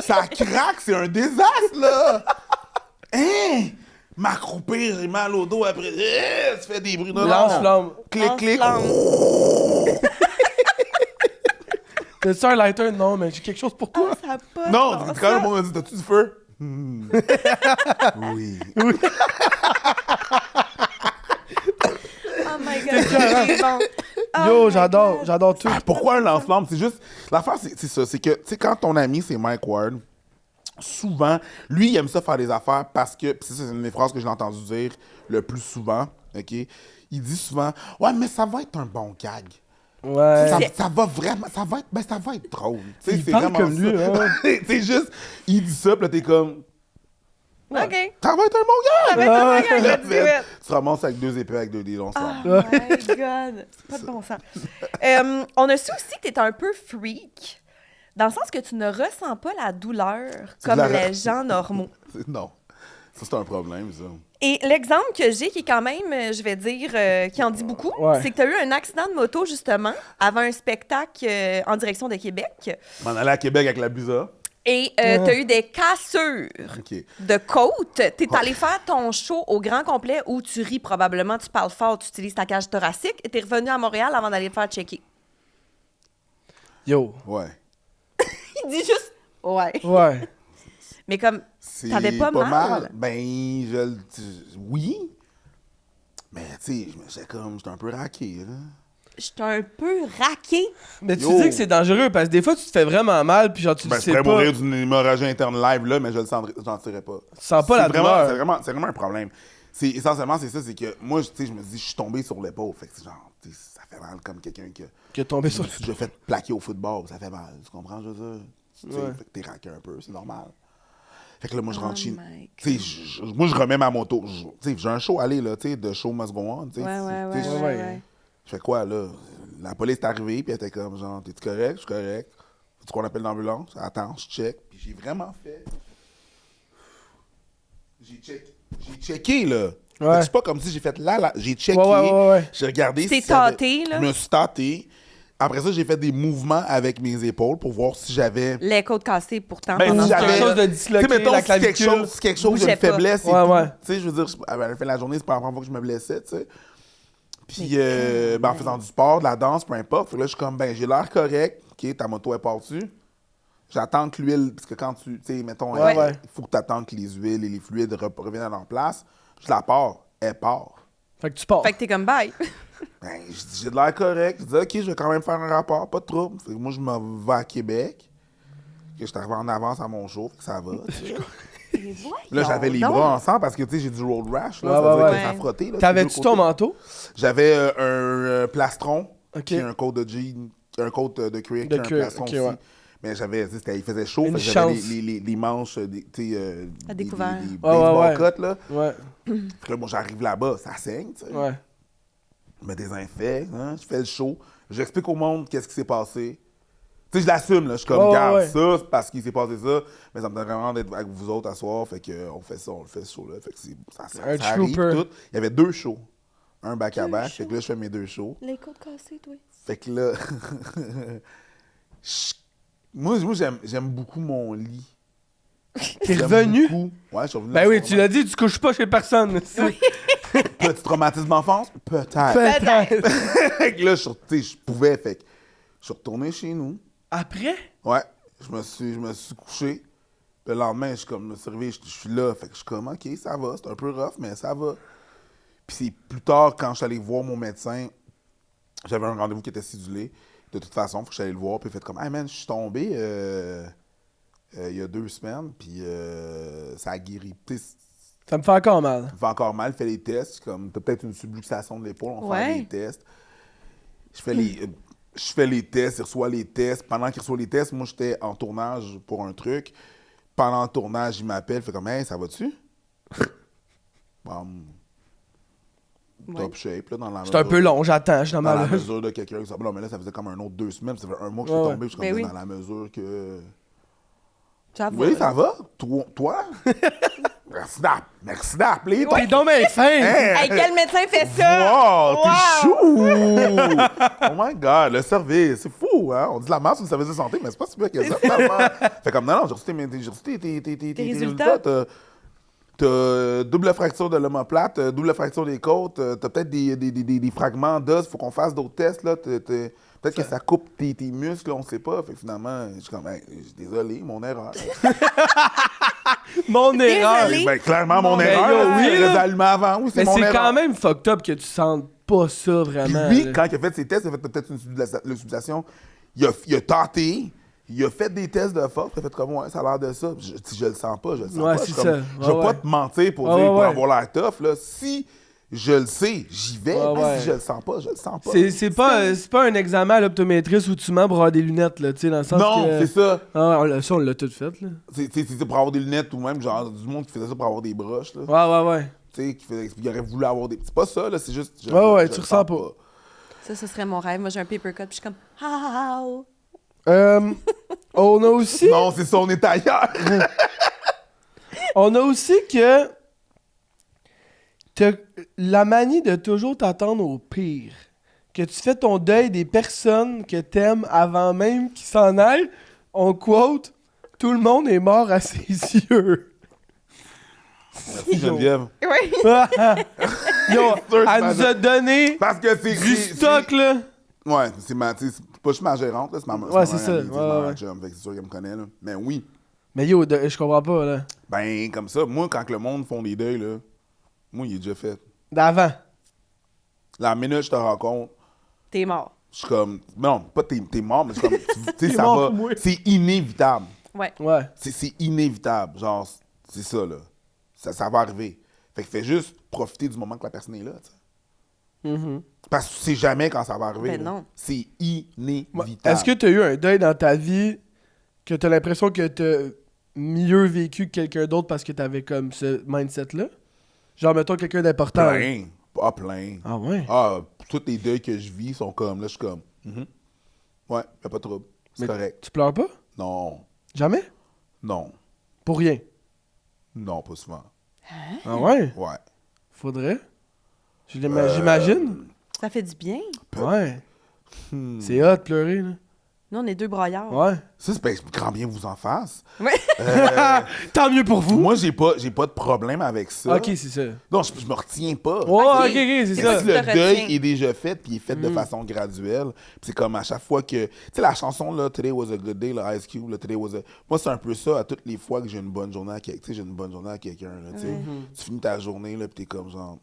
Ça craque, c'est un désastre, là. Hein? M'accroupir, j'ai mal au dos après. Tu fais des bruits de Lance-flamme. Clic, clic. Lance-flamme. T'as-tu un lighter? Non, mais j'ai quelque chose pour toi. Ah, ça a pas de Non, bon quand le sens. monde m'a dit, t'as-tu du feu? Oui. Oh my God, c'est bon. Oh Yo, my God. j'adore tout. Ah, pourquoi un lance-flamme? C'est juste. L'affaire, c'est ça. C'est que, tu sais, quand ton ami, c'est Mike Ward, souvent, lui, il aime ça faire des affaires parce que. Puis ça, c'est une des phrases que j'ai entendu dire le plus souvent. OK? Il dit souvent, ouais, mais ça va être un bon gag. Ouais. Ça va vraiment. Ça va être drôle. Tu sais, Il c'est parle vraiment comme lui, ça. hein. C'est juste. Il dit ça, puis là, t'es comme. OK. Ça va être un bon gag! Ça va être un bon gag, Là, let's do it. tu te ramasses avec 2 épées avec 2 dés longs. Oh my God. C'est pas de bon sens. On a su aussi que t'es un peu freak, dans le sens que tu ne ressens pas la douleur comme la- les gens normaux. Non. Ça, c'est un problème, ça. Et l'exemple que j'ai, qui est quand même, je vais dire, qui en dit beaucoup, Ouais. c'est que tu as eu un accident de moto, justement, avant un spectacle en direction de Québec. Je m'en allais à Québec avec la Busa. Et tu as eu des cassures OK. de côte. Tu es allé faire ton show au grand complet où tu ris probablement, tu parles fort, tu utilises ta cage thoracique et tu es revenu à Montréal avant d'aller le faire checker. Yo. Ouais. Il dit juste « ouais Ouais. ». Mais comme, C'est t'avais pas mal? Ben, oui. Mais, tu sais, j'étais un peu raqué, là. j'étais un peu raqué. Mais tu Yo. dis que c'est dangereux parce que des fois, tu te fais vraiment mal puis genre, tu Ben, le je sais pourrais pas. mourir d'une hémorragie interne live, là, mais je le sentirais pas. Tu sens pas la douleur. C'est vraiment un problème. Essentiellement, c'est ça, c'est que moi, tu sais, je me dis, je suis tombé sur l'épaule. Fait que c'est genre, tu sais, ça fait mal comme quelqu'un Qui est tombé sur. je fait plaquer au football, ça fait mal. Tu comprends, je veux dire? Tu sais, Ouais. fait que t'es raqué un peu, c'est normal. Fait que là, moi, je rentre chez. my Tu sais, moi, je remets ma moto. Tu sais, j'ai un show à aller, là, tu sais, de show must go on. Tu sais, Ouais. tu sais, ouais. je fais quoi, là? La police est arrivée, puis elle était comme, genre, t'es-tu correct? Je suis correct. Faut-tu qu'on appelle l'ambulance? Attends, je check. Puis j'ai vraiment fait. J'ai checké, là. Fait que c'est pas comme si j'ai fait là. J'ai checké. Ouais. J'ai regardé T'es si ça avait- tâté, là? Je me suis tâté. Après ça, j'ai fait des mouvements avec mes épaules pour voir si j'avais. Les côtes cassées, pourtant, Ben, pendant si ce j'avais- temps-là. Quelque chose de Tu disloqué, sais, mettons, la si quelque clavicule. chose Bougeait d'une pas. faiblesse et Ouais, tout. ouais. Tu sais, je veux dire, à la fin de la journée, c'est pas la première fois que je me blessais, tu sais. Puis, en faisant du sport, de la danse, peu importe. Fait que là, je suis comme, ben, j'ai l'air correct. OK, ta moto est partie. J'attends que l'huile, parce que quand tu sais, mettons, Ouais. il faut que tu attends que les huiles et les fluides reviennent à leur place. Je la pars, elle part. Fait que tu pars. Fait que t'es comme bye. Ben, je dis, j'ai de l'air correct. Je dis, OK, je vais quand même faire un rapport, pas de trouble. Fait que moi, je me vais à Québec. Que je suis arrivé en avance à mon show, fait que ça va. tu sais. Là, j'avais les bras ensemble parce que, tu sais, j'ai du road rash. Là, Ouais, ça veut dire ouais. que ça frottait. là, sur les T'avais-tu deux ton côtés. manteau? J'avais un plastron, Ok. puis un coat de jean, un coat de cuir, De puis un cuir, plastron ok, aussi. ouais. Mais j'avais, tu sais, il faisait chaud, Une fait que j'avais chance. les manches, tu sais, À découvert. des Ouais, baseball ouais. cuts, là. Ouais. Fait que là, bon, j'arrive là-bas, ça saigne, tu sais. Ouais. Je me désinfecte, hein, je fais le show. J'explique au monde qu'est-ce qui s'est passé. Tu sais, je l'assume, là. Je suis comme, Ouais, garde ouais. ça, c'est parce qu'il s'est passé ça. Mais ça me donne vraiment d'être avec vous autres à soir. Fait que on fait ça, on le fait ce show-là. Fait que ça Un arrive trooper. tout. Il y avait 2 shows. Un back-à-back. shows. Fait que là, je fais mes 2 shows. Les côtes cassées, toi. Fait que là, moi j'aime beaucoup mon lit. T'es J'aime revenu? beaucoup. Ouais, je suis revenu. Ben la oui, soirée. tu l'as dit, tu couches pas chez personne. Petit traumatisme d'enfance? Peut-être. Peut-être. Fait que là, je pouvais, fait que je suis retourné chez nous. Après? Ouais, je me suis couché. Le lendemain, je me suis réveillé, je suis là. Fait que je suis comme, OK, ça va, c'est un peu rough, mais ça va. Puis c'est plus tard, quand je suis allé voir mon médecin, j'avais un rendez-vous qui était cédulé. De toute façon, faut que j'aille le voir. Puis il fait comme, hey man, je suis tombé il y a 2 semaines, puis ça a guéri. Ça me fait encore mal. Ça me fait encore mal, fait les tests. Comme, t'as peut-être une subluxation de l'épaule, on fait les tests. Je fais les tests, il reçoit les tests. Pendant qu'il reçoit les tests, moi, j'étais en tournage pour un truc. Pendant le tournage, il m'appelle, il fait comme, hey, ça va-tu? Top shape, là, dans la C'est un peu long, j'attends, je suis dans Dans ma la loge. mesure de quelqu'un qui non, mais là, ça faisait comme un autre 2 semaines, ça fait un mois que je suis tombé, je suis comme dans la mesure que. Ça va. Oui, ça va? Toi? Merci d'appeler. T'es donc bien fin! Hey, quel médecin fait ça? Wow, t'es chou! Oh my God, le service, c'est fou, hein? On dit la masse sur le service de santé, mais c'est pas si bien que ça, finalement. Fait comme, non, j'ai reçu tes résultats. T'as double fracture de l'omoplate, double fracture des côtes, t'as peut-être des fragments d'os, faut qu'on fasse d'autres tests, là. Peut-être que ça coupe tes muscles, on sait pas. Fait que finalement, je suis comme, hey, désolé, mon erreur. Mon erreur! Désolé. Ben, clairement, mon Ben, erreur. yo, oui, Oui, là. les allumé avant, oui, c'est Mais mon c'est erreur. quand même fucked up que tu sentes pas ça vraiment. Lui, là. quand il a fait ses tests, il a fait peut-être une subluxation. Il a tenté, il a fait des tests de force, il a fait comme, ouais, ça a l'air de ça. Je le sens pas, je le sens Ouais, pas. c'est Je suis comme, ça. je vais Ouais, pas ouais. te mentir pour Ouais, dire, pour ouais. avoir l'air tough, là. Si je le sais, j'y vais. Ouais, Puis ouais. si je le sens pas, je le sens pas. C'est pas un examen à l'optométriste où tu mens pour avoir des lunettes, là, tu sais, dans le sens Non, que... c'est ça. Ah, ça, on l'a tout fait, là. C'est pour avoir des lunettes ou même, genre, du monde qui faisait ça pour avoir des broches, là. Ouais. Tu sais, qui aurait voulu avoir des. C'est pas ça, là, c'est juste. Tu je ressens le pas. sens Ça, ce serait mon rêve. Moi, j'ai un paper cut, puis je suis comme, how? On a aussi... Non, c'est ça, on est ailleurs. On a aussi que... t'as la manie de toujours t'attendre au pire. Que tu fais ton deuil des personnes que t'aimes avant même qu'ils s'en aillent. On quote, tout le monde est mort à ses yeux. Merci, Geneviève. Oui. Yo, sûr que elle nous a donné Parce que c'est. du stock, là. Ouais, c'est pas juste ma gérante, là, c'est ma Ouais, c'est ça. amie, c'est ma Ouais. chum, fait que c'est sûr qu'elle me connaît, là. Mais oui, Mais yo, je comprends pas, là. ben, comme ça, moi, quand que le monde font des deuils, là, moi, il est déjà fait. D'avant. La minute que je te rencontre, T'es mort. je suis comme. Non, pas t'es mort, mais je suis comme. Tu sais, T'es ça mort va. pour moi. C'est inévitable. Ouais. Ouais. C'est inévitable. Genre, c'est ça, là. Ça va arriver. Fait que fais juste profiter du moment que la personne est là, tu sais. Mhm. Parce que tu sais jamais quand ça va arriver. Ben là. non. C'est inévitable. Est-ce que t'as eu un deuil dans ta vie que t'as l'impression que t'as mieux vécu que quelqu'un d'autre parce que t'avais comme ce mindset-là? Genre, mettons quelqu'un d'important. là. Plein. Pas plein. Ah ouais? Ah, tous les deuils que je vis sont comme, là, je suis comme, ouais, y'a pas de trouble. C'est Mais correct. Tu pleures pas? Non, Jamais? non, Pour rien. non, pas souvent. Ah ouais? Ouais. Faudrait. J'imagine. Ça fait du bien. Ouais. C'est hot de pleurer, là. Nous, on est 2 broyards. Ouais. Ça, c'est grand bien vous en fasse. Ouais. Tant mieux pour vous. Moi, j'ai pas de problème avec ça. Ok, c'est ça. Non, je me retiens pas. Ouais, Ok. ok, c'est C'est ça. que le Tu te deuil retiens. est déjà fait, puis il est fait de façon graduelle. Puis c'est comme à chaque fois que... Tu sais, la chanson, là, Today was a good day, le Ice Cube, là, Today was a... Moi, c'est un peu ça à toutes les fois que j'ai une bonne journée à quelqu'un. Tu sais, j'ai une bonne journée à quelqu'un, là, tu sais. Tu finis ta journée, là, puis t'es comme genre...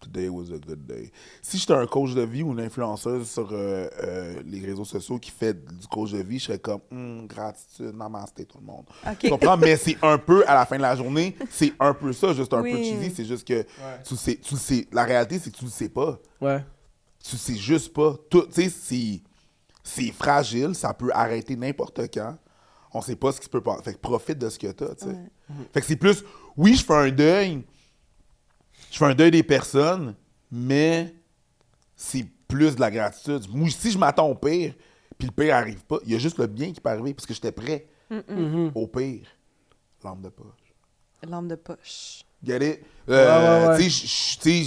Today was a good day. Si j'étais un coach de vie ou une influenceuse sur les réseaux sociaux qui fait du coach de vie, je serais comme gratitude, namasté tout le monde. OK. Tu comprends? Mais c'est un peu, à la fin de la journée, c'est un peu ça, juste un Oui. peu cheesy. C'est juste que tu le sais. La réalité, c'est que tu le sais pas. Ouais. Tu sais juste pas. Tu sais, c'est fragile, ça peut arrêter n'importe quand. On sait pas ce qui se peut passer. Fait que profite de ce que t'as, tu sais. Fait que c'est plus, oui, je fais un deuil. Je fais un deuil des personnes, mais c'est plus de la gratitude. Moi, si je m'attends au pire, puis le pire arrive pas, il y a juste le bien qui peut arriver, parce que j'étais prêt au pire. Lampe de poche. Lampe de poche. Get it? Ouais. Tu sais,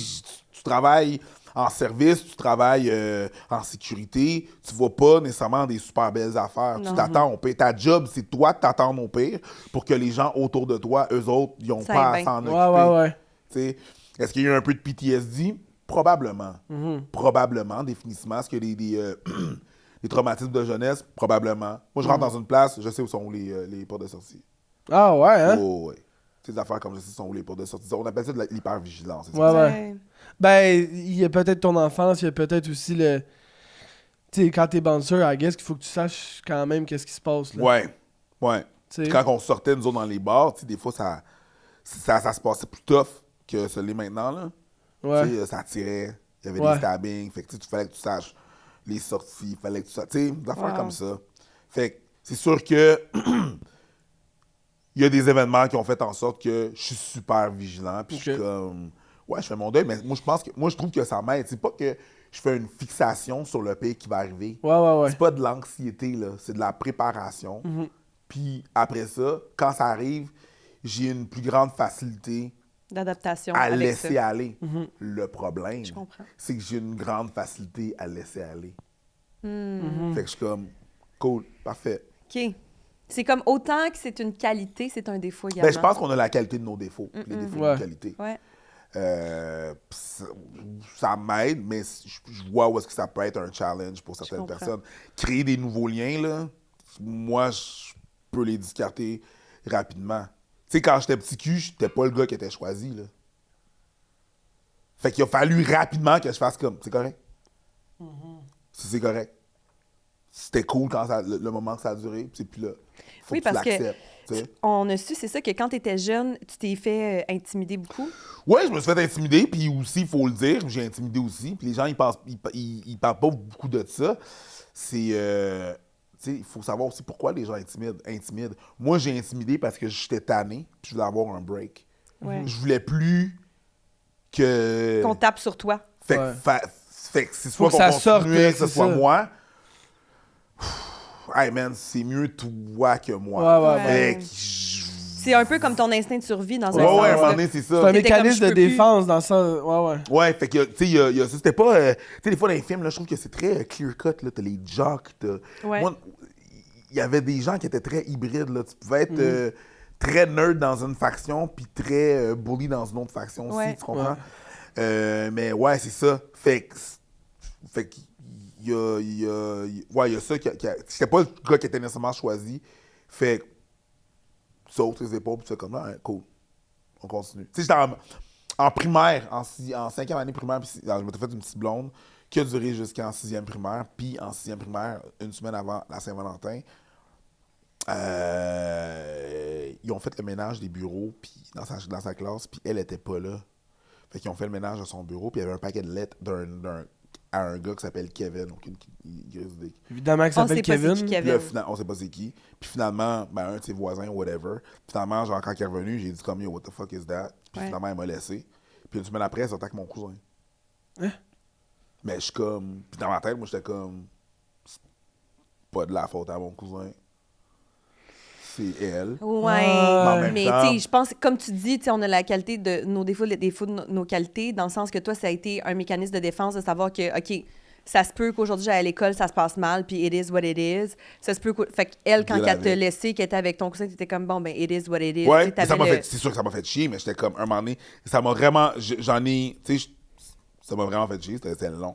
tu travailles en service, tu travailles en sécurité, tu vois pas nécessairement des super belles affaires. Non. Tu t'attends au pire. Ta job, c'est toi de t'attendre au pire pour que les gens autour de toi, eux autres, ils n'ont Ça pas aille à bien. s'en occuper. Ouais. Tu sais, Est-ce qu'il y a eu un peu de PTSD? Probablement. Probablement, définitivement. Est-ce qu'il y a des traumatismes de jeunesse? Probablement. Moi, je rentre dans une place, je sais où sont les portes de sortie. Ah ouais, hein? Oh, ouais. Des affaires comme je sais où sont les portes de sortie. On appelle ça de l'hypervigilance. c'est Ouais, ça. ouais. Ben, il y a peut-être ton enfance, il y a peut-être aussi le... Tu sais, quand t'es bouncer, I guess qu'il faut que tu saches quand même qu'est-ce qui se passe, là. Ouais. Tu sais. Puis quand on sortait, nous autres, dans les bars, tu sais, des fois, ça se passait plus tough que ce l'est maintenant, là. Ouais. Tu sais, ça tirait, il y avait Ouais. des stabbings, fait que tu fallait que tu saches les sorties, il fallait que tu saches, tu sais, des affaires comme ça. Fait que c'est sûr que il y a des événements qui ont fait en sorte que je suis super vigilant, puis je suis comme, ouais, je fais mon deuil, mais moi, je trouve que ça m'aide. C'est pas que je fais une fixation sur le pire qui va arriver. Ouais. C'est pas de l'anxiété, là, c'est de la préparation. Puis après ça, quand ça arrive, j'ai une plus grande facilité D'adaptation à avec laisser ça. aller. Le problème, Je comprends. c'est que j'ai une grande facilité à laisser aller. Fait que je suis comme, cool, parfait. OK. C'est comme autant que c'est une qualité, c'est un défaut également. Ben, je pense qu'on a la qualité de nos défauts, puis les défauts de Ouais. nos qualités. Ouais. Ça m'aide, mais je vois où est-ce que ça peut être un challenge pour certaines comprends. personnes. Créer des nouveaux liens, là, moi, je peux les discarter rapidement. Tu sais, quand j'étais petit cul, j'étais pas le gars qui était choisi, là. Fait qu'il a fallu rapidement que je fasse comme, c'est correct? C'est correct. C'était cool quand le moment que ça a duré, puis c'est plus là. Faut Oui, que tu parce que l'acceptes, tu sais. on a su, c'est ça, que quand tu étais jeune, tu t'es fait intimider beaucoup. Ouais, je me suis fait intimider, puis aussi, il faut le dire, j'ai intimidé aussi. Puis les gens, ils parlent pas beaucoup de ça. C'est, tu sais, il faut savoir aussi pourquoi les gens intimident. Moi, j'ai intimidé parce que j'étais tanné, puis je voulais avoir un break. Ouais. Je voulais plus que... Qu'on tape sur toi. Fait, Ouais. fait que c'est Faut soit que qu'on ça sorte, continuait, que ce c'est soit ça. moi. Hey man, c'est mieux toi que moi. Ouais. Fait que C'est un peu comme ton instinct de survie dans un Ouais, sens. à un là. moment donné, c'est C'est ça. un T'étais mécanisme comme, de je peux plus. défense dans ça. Ouais. Ouais, fait que, tu sais, il y a ça. C'était pas. Tu sais, des fois, dans les films, là, je trouve que c'est très clear-cut, là. T'as les jocks, Ouais. Moi, il y avait des gens qui étaient très hybrides, là. Tu pouvais être très nerd dans une faction, puis très bully dans une autre faction aussi, Ouais. tu comprends? Mais ouais, c'est ça. Fait que. Il y a ça qui c'était pas le gars qui était nécessairement choisi. Fait que. Saute les épaules, puis tu fais comme, ah, cool. On continue. Tu sais, j'étais en primaire, en 5e année primaire, puis je m'étais fait une petite blonde qui a duré jusqu'en 6e primaire. Puis en 6e primaire, une semaine avant la Saint-Valentin, ils ont fait le ménage des bureaux puis dans sa classe, puis elle était pas là. Fait qu'ils ont fait le ménage de son bureau, puis il y avait un paquet de lettres à un gars qui s'appelle Kevin. Donc, une grise idée. Évidemment que ça On sait s'appelle pas c'est Kevin. qui Puis Kevin. là, on sait pas c'est qui. Puis finalement, ben, un de ses voisins, whatever. Finalement, genre, quand il est revenu, j'ai dit comme, yo, what the fuck is that? Puis Ouais. finalement, il m'a laissé. Puis une semaine après, elle sortait avec mon cousin. Hein? Mais je suis comme... Puis dans ma tête, moi, j'étais comme... C'est pas de la faute à mon cousin. C'est elle. Ouais, Mais en même mais temps- tu sais, je pense, comme tu dis, tu sais, on a la qualité de nos défauts, les défauts de nos qualités, dans le sens que toi, ça a été un mécanisme de défense de savoir que, OK, ça se peut qu'aujourd'hui, j'aille à l'école, ça se passe mal, puis it is what it is. Ça se peut fait qu'elle, quand Deal elle t'a avec. laissé, qu'elle était avec ton cousin, t'étais comme, bon, ben, it is what it is. Ouais, Tu sais, mais ça t'avais m'a le- fait... C'est sûr que ça m'a fait chier, mais j'étais comme, un moment donné, ça m'a vraiment... J'en ai... Tu sais, ça m'a vraiment fait chier, c'était long.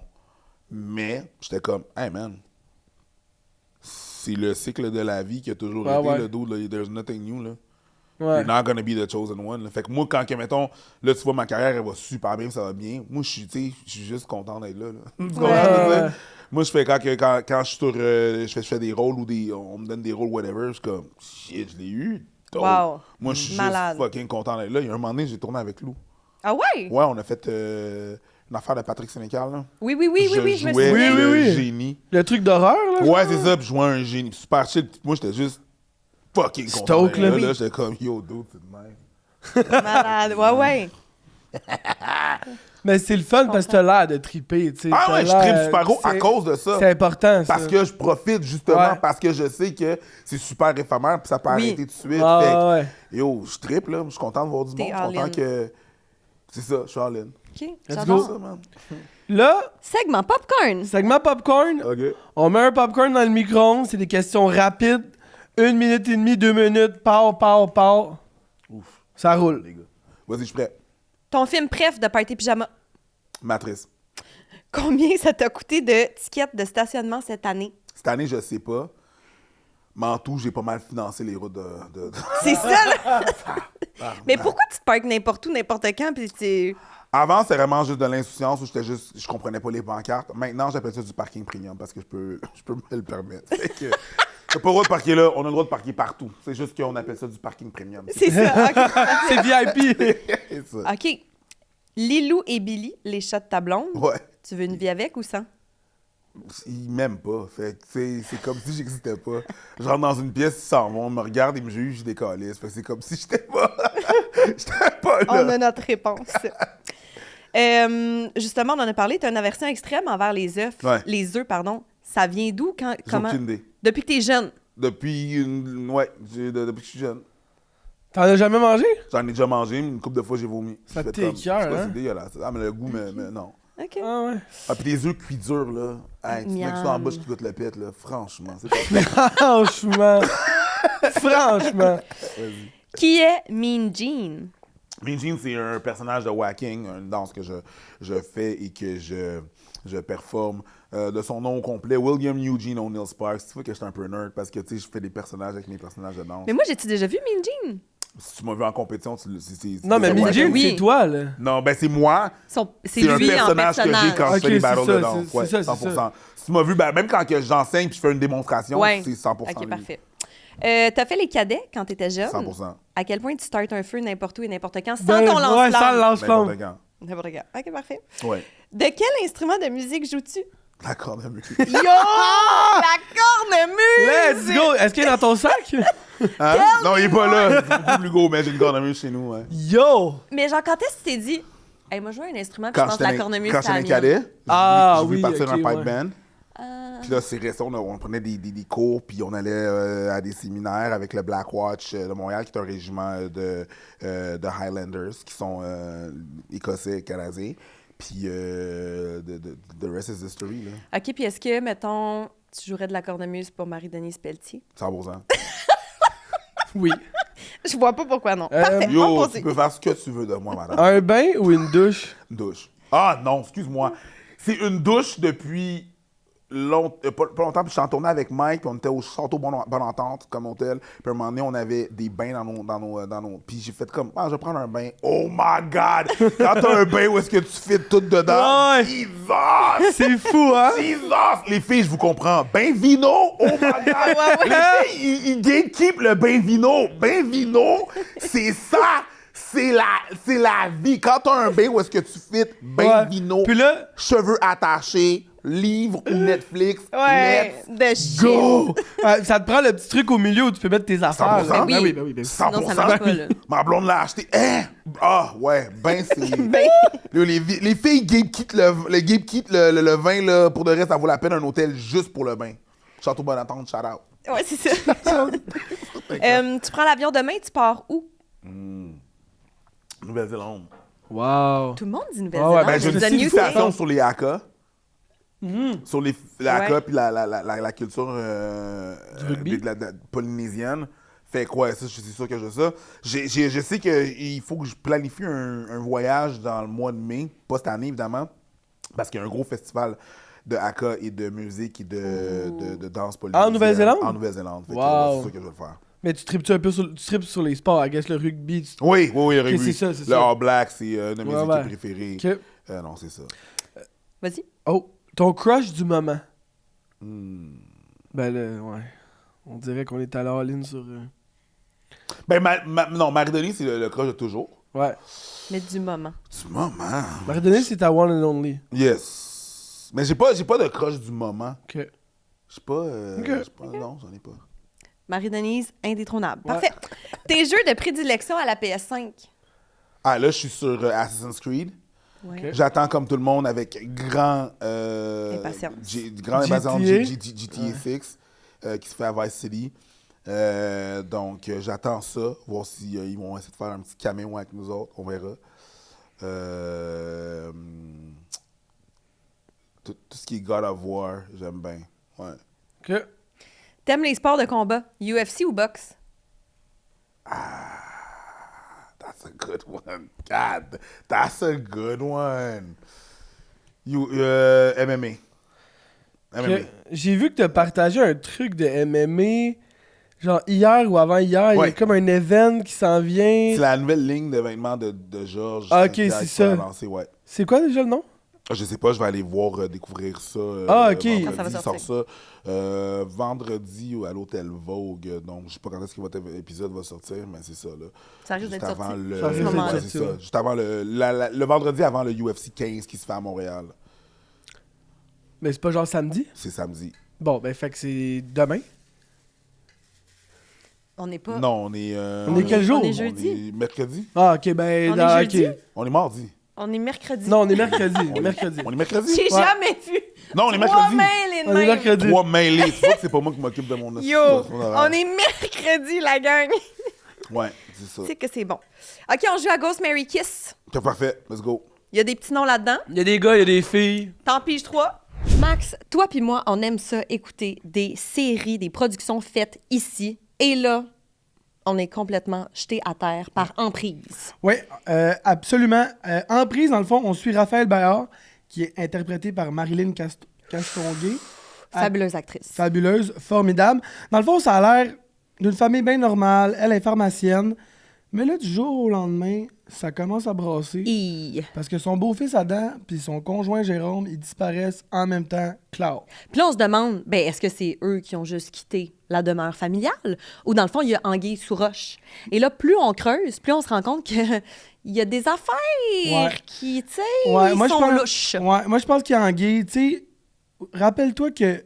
Mais j'étais comme, hey man, c'est le cycle de la vie qui a toujours Ah été, ouais. le dude, là, there's nothing new, là. Ouais. You're not gonna be the chosen one. Là. Fait que moi, quand, que, mettons, là, tu vois, ma carrière, elle va super bien, ça va bien. Moi, je suis, tu sais, je suis juste content d'être là. Tu comprends, Ouais, je veux ouais. dire? Moi, je fais quand je suis sur, je fais des rôles ou on me donne des rôles, whatever, je suis comme, shit, je l'ai eu. Dope. Wow. Moi, je suis Malade. juste fucking content d'être là. Il y a un moment donné, j'ai tourné avec Lou. Ah ouais? Ouais, on a fait une affaire de Patrick Sénécal, là. Oui, je me jouais souviens. le Oui. génie. Le truc d'horreur, là? Ouais, c'est ça, puis je jouais un génie. Super chill. Puis moi, j'étais juste fucking content. Stoke, d'être là. là. J'étais comme, yo, dude, c'est de même. Malade. Ouais. Mais c'est le fun parce que t'as l'air de triper, tu sais. Ah T'as ouais, je l'air- tripe super gros à c'est- cause de ça. C'est important, ça. Parce que je profite justement, Ouais. parce que je sais que c'est super éphémère, puis ça peut Oui. arrêter tout de suite. Ah, Fait que, ouais. yo, je tripe, là. Je suis content de voir du T'es monde. Je suis all-in. content que. C'est ça, je suis all in. OK, Let's j'adore go. C'est ça, man. Là, Segment popcorn. segment popcorn. OK. On met un popcorn dans le micro-ondes. C'est des questions rapides. 1 minute et demie, 2 minutes. Pow. Ouf. Ça roule. Les gars. Vas-y, je suis prêt. Ton film préf de Party Pyjama. Matrice. Combien ça t'a coûté de tickets de stationnement cette année? Cette année, je sais pas. Mais en tout, j'ai pas mal financé les routes de... C'est ça, là! Mais pourquoi tu te parques n'importe où, n'importe quand, puis tu... Avant, c'était vraiment juste de l'insouciance où je comprenais pas les pancartes. Maintenant, j'appelle ça du parking premium parce que je peux me le permettre. Fait que t'as pas le droit de parquer là, on a le droit de parquer partout. C'est juste qu'on appelle ça du parking premium. C'est ça, OK. C'est VIP. C'est ça. OK. Lilou et Billy, les chats de ta blonde. Ouais. Tu veux une vie avec ou sans? Ils m'aiment pas. Fait que c'est comme si j'existais pas. Je rentre dans une pièce, ils s'en vont, ils me regardent, ils me jugent, je décalisse. Fait que c'est comme si j'étais pas... j'étais pas là. On a notre réponse. Justement, on en a parlé, tu as une aversion extrême envers les œufs. Ouais. Les œufs, pardon. Ça vient d'où? J'ai Comment? aucune idée. Depuis que t'es jeune. Depuis depuis que je suis jeune. T'en as jamais mangé? J'en ai déjà mangé, une couple de fois j'ai vomi. Ça J'ai fait t'écoeure, comme, hein? C'est dégueulasse. Ah, mais le goût, mais non. OK. Ah ouais. Ah, puis les œufs cuits durs, là. Hey, tu mets ça dans la Miam. bouche qui goûte le pète, là. Franchement, c'est pas... Franchement. Franchement. Qui est Mean Gene? Mean Gene, c'est un personnage de whacking, une danse que je fais et que je performe. De son nom complet, William Eugene O'Neill Sparks. Tu vois que je suis un peu nerd parce que, tu sais, je fais des personnages avec mes personnages de danse. Mais moi, j'ai-tu déjà vu Mean Gene? Si tu m'as vu en compétition, Non, mais Ça Mean doit Gene, être oui. c'est toi, là. Non, ben c'est moi. C'est un lui en personnage que j'ai quand je Ok, fais des battles c'est ça, de danse. c'est Ouais, ça, c'est 100%. ça. Si tu m'as vu, ben, même quand que j'enseigne puis je fais une démonstration, Ouais. c'est 100% OK, lui. parfait. T'as fait les cadets quand t'étais jeune? 100%. À quel point tu startes un feu n'importe où et n'importe quand sans Ben, ton ouais, lance-flamme? sans le lance-flamme. N'importe quand. N'importe quand. OK, parfait. Ouais. De quel instrument de musique joues-tu? La cornemuse. Yo! La cornemuse! Let's go! Est-ce qu'il est dans ton sac? Hein? Non, il est pas là. C'est beaucoup plus gros, mais j'ai une cornemuse chez nous. Ouais. Yo! Mais genre, quand est-ce que tu t'es dit, hey, moi, je joue un instrument, puis je Quand pense que la cornemuse, quand c'est la j'étais un mienne. cadet, Ah, j'ai voulu oui, partir ok, un pipe ouais. band. Puis là, c'est récent, on prenait des cours, puis on allait à des séminaires avec le Black Watch de Montréal, qui est un régiment de Highlanders, qui sont écossais et canadiens. Puis the rest is history, là. OK, puis est-ce que, mettons, tu jouerais de la cornemuse pour Marie-Denise Pelletier? 100%. Oui. Je vois pas pourquoi non. Parfait, on Yo, pose. tu peux faire ce que tu veux de moi, madame. Un bain ou une douche? Une douche. Ah non, excuse-moi. C'est une douche depuis pas longtemps, puis je suis en tournée avec Mike, puis on était au Château Bonne Entente comme hôtel. Puis à un moment donné, on avait des bains dans nos... Puis j'ai fait comme, je vais prendre un bain. Oh my God! Quand t'as un bain où est-ce que tu fais tout dedans? Ouais. Jesus! C'est fou, hein? Jesus! Les filles, je vous comprends. Bain vino! Oh my God! Les filles, ils gatekeep le bain vino. Bain vino, c'est ça! C'est la vie. Quand t'as un bain où est-ce que tu fais bain Ouais. vino, Puis là, cheveux attachés, livre ou Netflix, Ouais, let's de go! ça te prend le petit truc au milieu où tu peux mettre tes affaires. 100%. là. Oui. Ben oui, ben oui, ben oui. 100%. Sinon, ça marche pas, là. Ma blonde l'a acheté. Hein? Ah, ouais, ben c'est... Ben, Là, les filles gatekeep le vin, là, pour de reste, ça vaut la peine un hôtel juste pour le bain. Château Bonne-Entente, shout out. ouais, c'est ça. Tu prends l'avion demain, tu pars où? Nouvelle-Zélande. Wow. Tout le monde dit Ouais, Nouvelle-Zélande. Ben, j'ai c'est une the new civilisation thing. sur les haka. Sur les haka Ouais. puis la culture rugby? de la polynésienne. Fait quoi, ça, c'est sûr que je veux ça. Je sais qu'il faut que je planifie un voyage dans le mois de mai, pas cette année évidemment, parce qu'il y a un gros festival de haka et de musique et de danse polynésienne. En Nouvelle-Zélande? En Nouvelle-Zélande. Fait que, Wow. ouais, c'est sûr que je vais le faire. Mais tu tripes-tu un peu sur les sports, I guess, le rugby. Oui, le rugby. c'est ça, c'est le ça. All Black, c'est une de mes Ouais, équipes ouais. préférées. Ok. Non, c'est ça. Vas-y. Oh, ton crush du moment. Ben là, ouais. On dirait qu'on est allé all-in sur... Ben, non, Marie-Denis, c'est le crush de toujours. Ouais. Mais du moment. Du moment. Marie-Denise, c'est ta one and only. Yes. Mais j'ai pas de crush du moment. OK. Je sais pas, Ok. non, j'en ai pas. Marie-Denise, indétrônable. Ouais. Parfait. Tes jeux de prédilection à la PS5? Ah, là, je suis sur Assassin's Creed. Ouais. Ok. J'attends comme tout le monde avec grand... Impatience. Grand impatience GTA. GTA 6 qui se fait à Vice City. Donc, j'attends ça, voir si ils vont essayer de faire un petit caméo avec nous autres. On verra. Tout ce qui est God of War, j'aime bien. Ouais. OK. T'aimes les sports de combat? UFC ou boxe? That's That's a good one. God, that's a good one. MMA. MMA. J'ai vu que t'as partagé un truc de MMA, genre hier ou avant-hier, il y Ouais. a comme un event qui s'en vient. C'est la nouvelle ligne de vêtements de Georges. Ah, ok, Saint-Pierre c'est qui va ça. lancer, ouais. C'est quoi déjà le nom? Je sais pas, je vais aller voir, découvrir ça. Ah, ok. Vendredi, Quand ça va il sortir. sort ça vendredi à l'hôtel Vogue. Donc, je sais pas quand est-ce que votre épisode va sortir, mais c'est ça, là. Ça risque Juste d'être avant sorti. le... Ça risque d'être ouais, sorti, c'est ça. ouais. Juste avant le vendredi avant le UFC 15 qui se fait à Montréal. Mais c'est pas genre samedi? C'est samedi. Bon, ben fait que c'est demain. On n'est pas... Non, on est... On est quel jour? On est jeudi. On est mercredi. Ah, ok, ben... On est jeudi? ok. On est mardi. On est mercredi. Non, on est mercredi. mercredi. On est mercredi? J'ai Ouais. jamais vu. Non, on est Trois mercredi. mails et On est même. mercredi. 3 mailés. Tu vois que c'est pas moi qui m'occupe de mon Yo, horaire. on est mercredi, la gang. Ouais, c'est ça. Tu sais que c'est bon. OK, on joue à Ghost, Mary Kiss. C'est parfait. Let's go. Il y a des petits noms là-dedans. Il y a des gars, il y a des filles. T'en piges 3. Max, toi puis moi, on aime ça écouter des séries, des productions faites ici. Et là, on est complètement jeté à terre par emprise. Oui, absolument. En prise, dans le fond, on suit Raphaël Bayard, qui est interprété par Marilyn Castonguay. Fabuleuse actrice. Fabuleuse, formidable. Dans le fond, ça a l'air d'une famille bien normale. Elle est pharmacienne. Mais là, du jour au lendemain, ça commence à brasser. Parce que son beau-fils Adam puis son conjoint Jérôme, ils disparaissent en même temps. Claude. Puis là, on se demande, ben, est-ce que c'est eux qui ont juste quitté la demeure familiale? Ou dans le fond, il y a anguille sous roche? Et là, plus on creuse, plus on se rend compte qu'il y a des affaires Ouais. qui, tu sais, Ouais, sont pense, louches. ouais, moi, je pense qu'il y a anguille. Tu sais, rappelle-toi que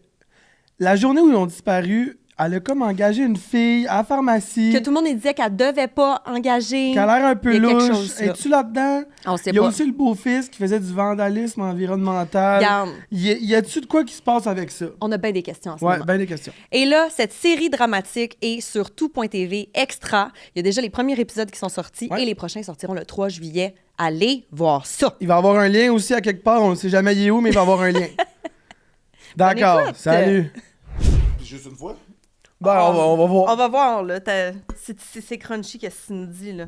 la journée où ils ont disparu, elle a comme engagé une fille à la pharmacie. Que tout le monde disait qu'elle devait pas engager. Qui a l'air un peu Il y a quelque louche. chose, là. Es-tu là-dedans? On sait Il y a pas. aussi le beau-fils qui faisait du vandalisme environnemental. Regarde, Y a-tu de quoi qui se passe avec ça? on a bien des questions en ce Ouais, moment. ben des questions. Et là, cette série dramatique est sur tout.tv extra. Il y a déjà les premiers épisodes qui sont sortis Ouais. et les prochains sortiront le 3 juillet. Allez voir ça. Il va y avoir un lien aussi à quelque part. On ne sait jamais il est où, mais il va y avoir un lien. D'accord. écoute. Salut. Puis juste une fois? Ben, on va voir. On va voir, là. C'est crunchy qu'est-ce que tu nous dis, là.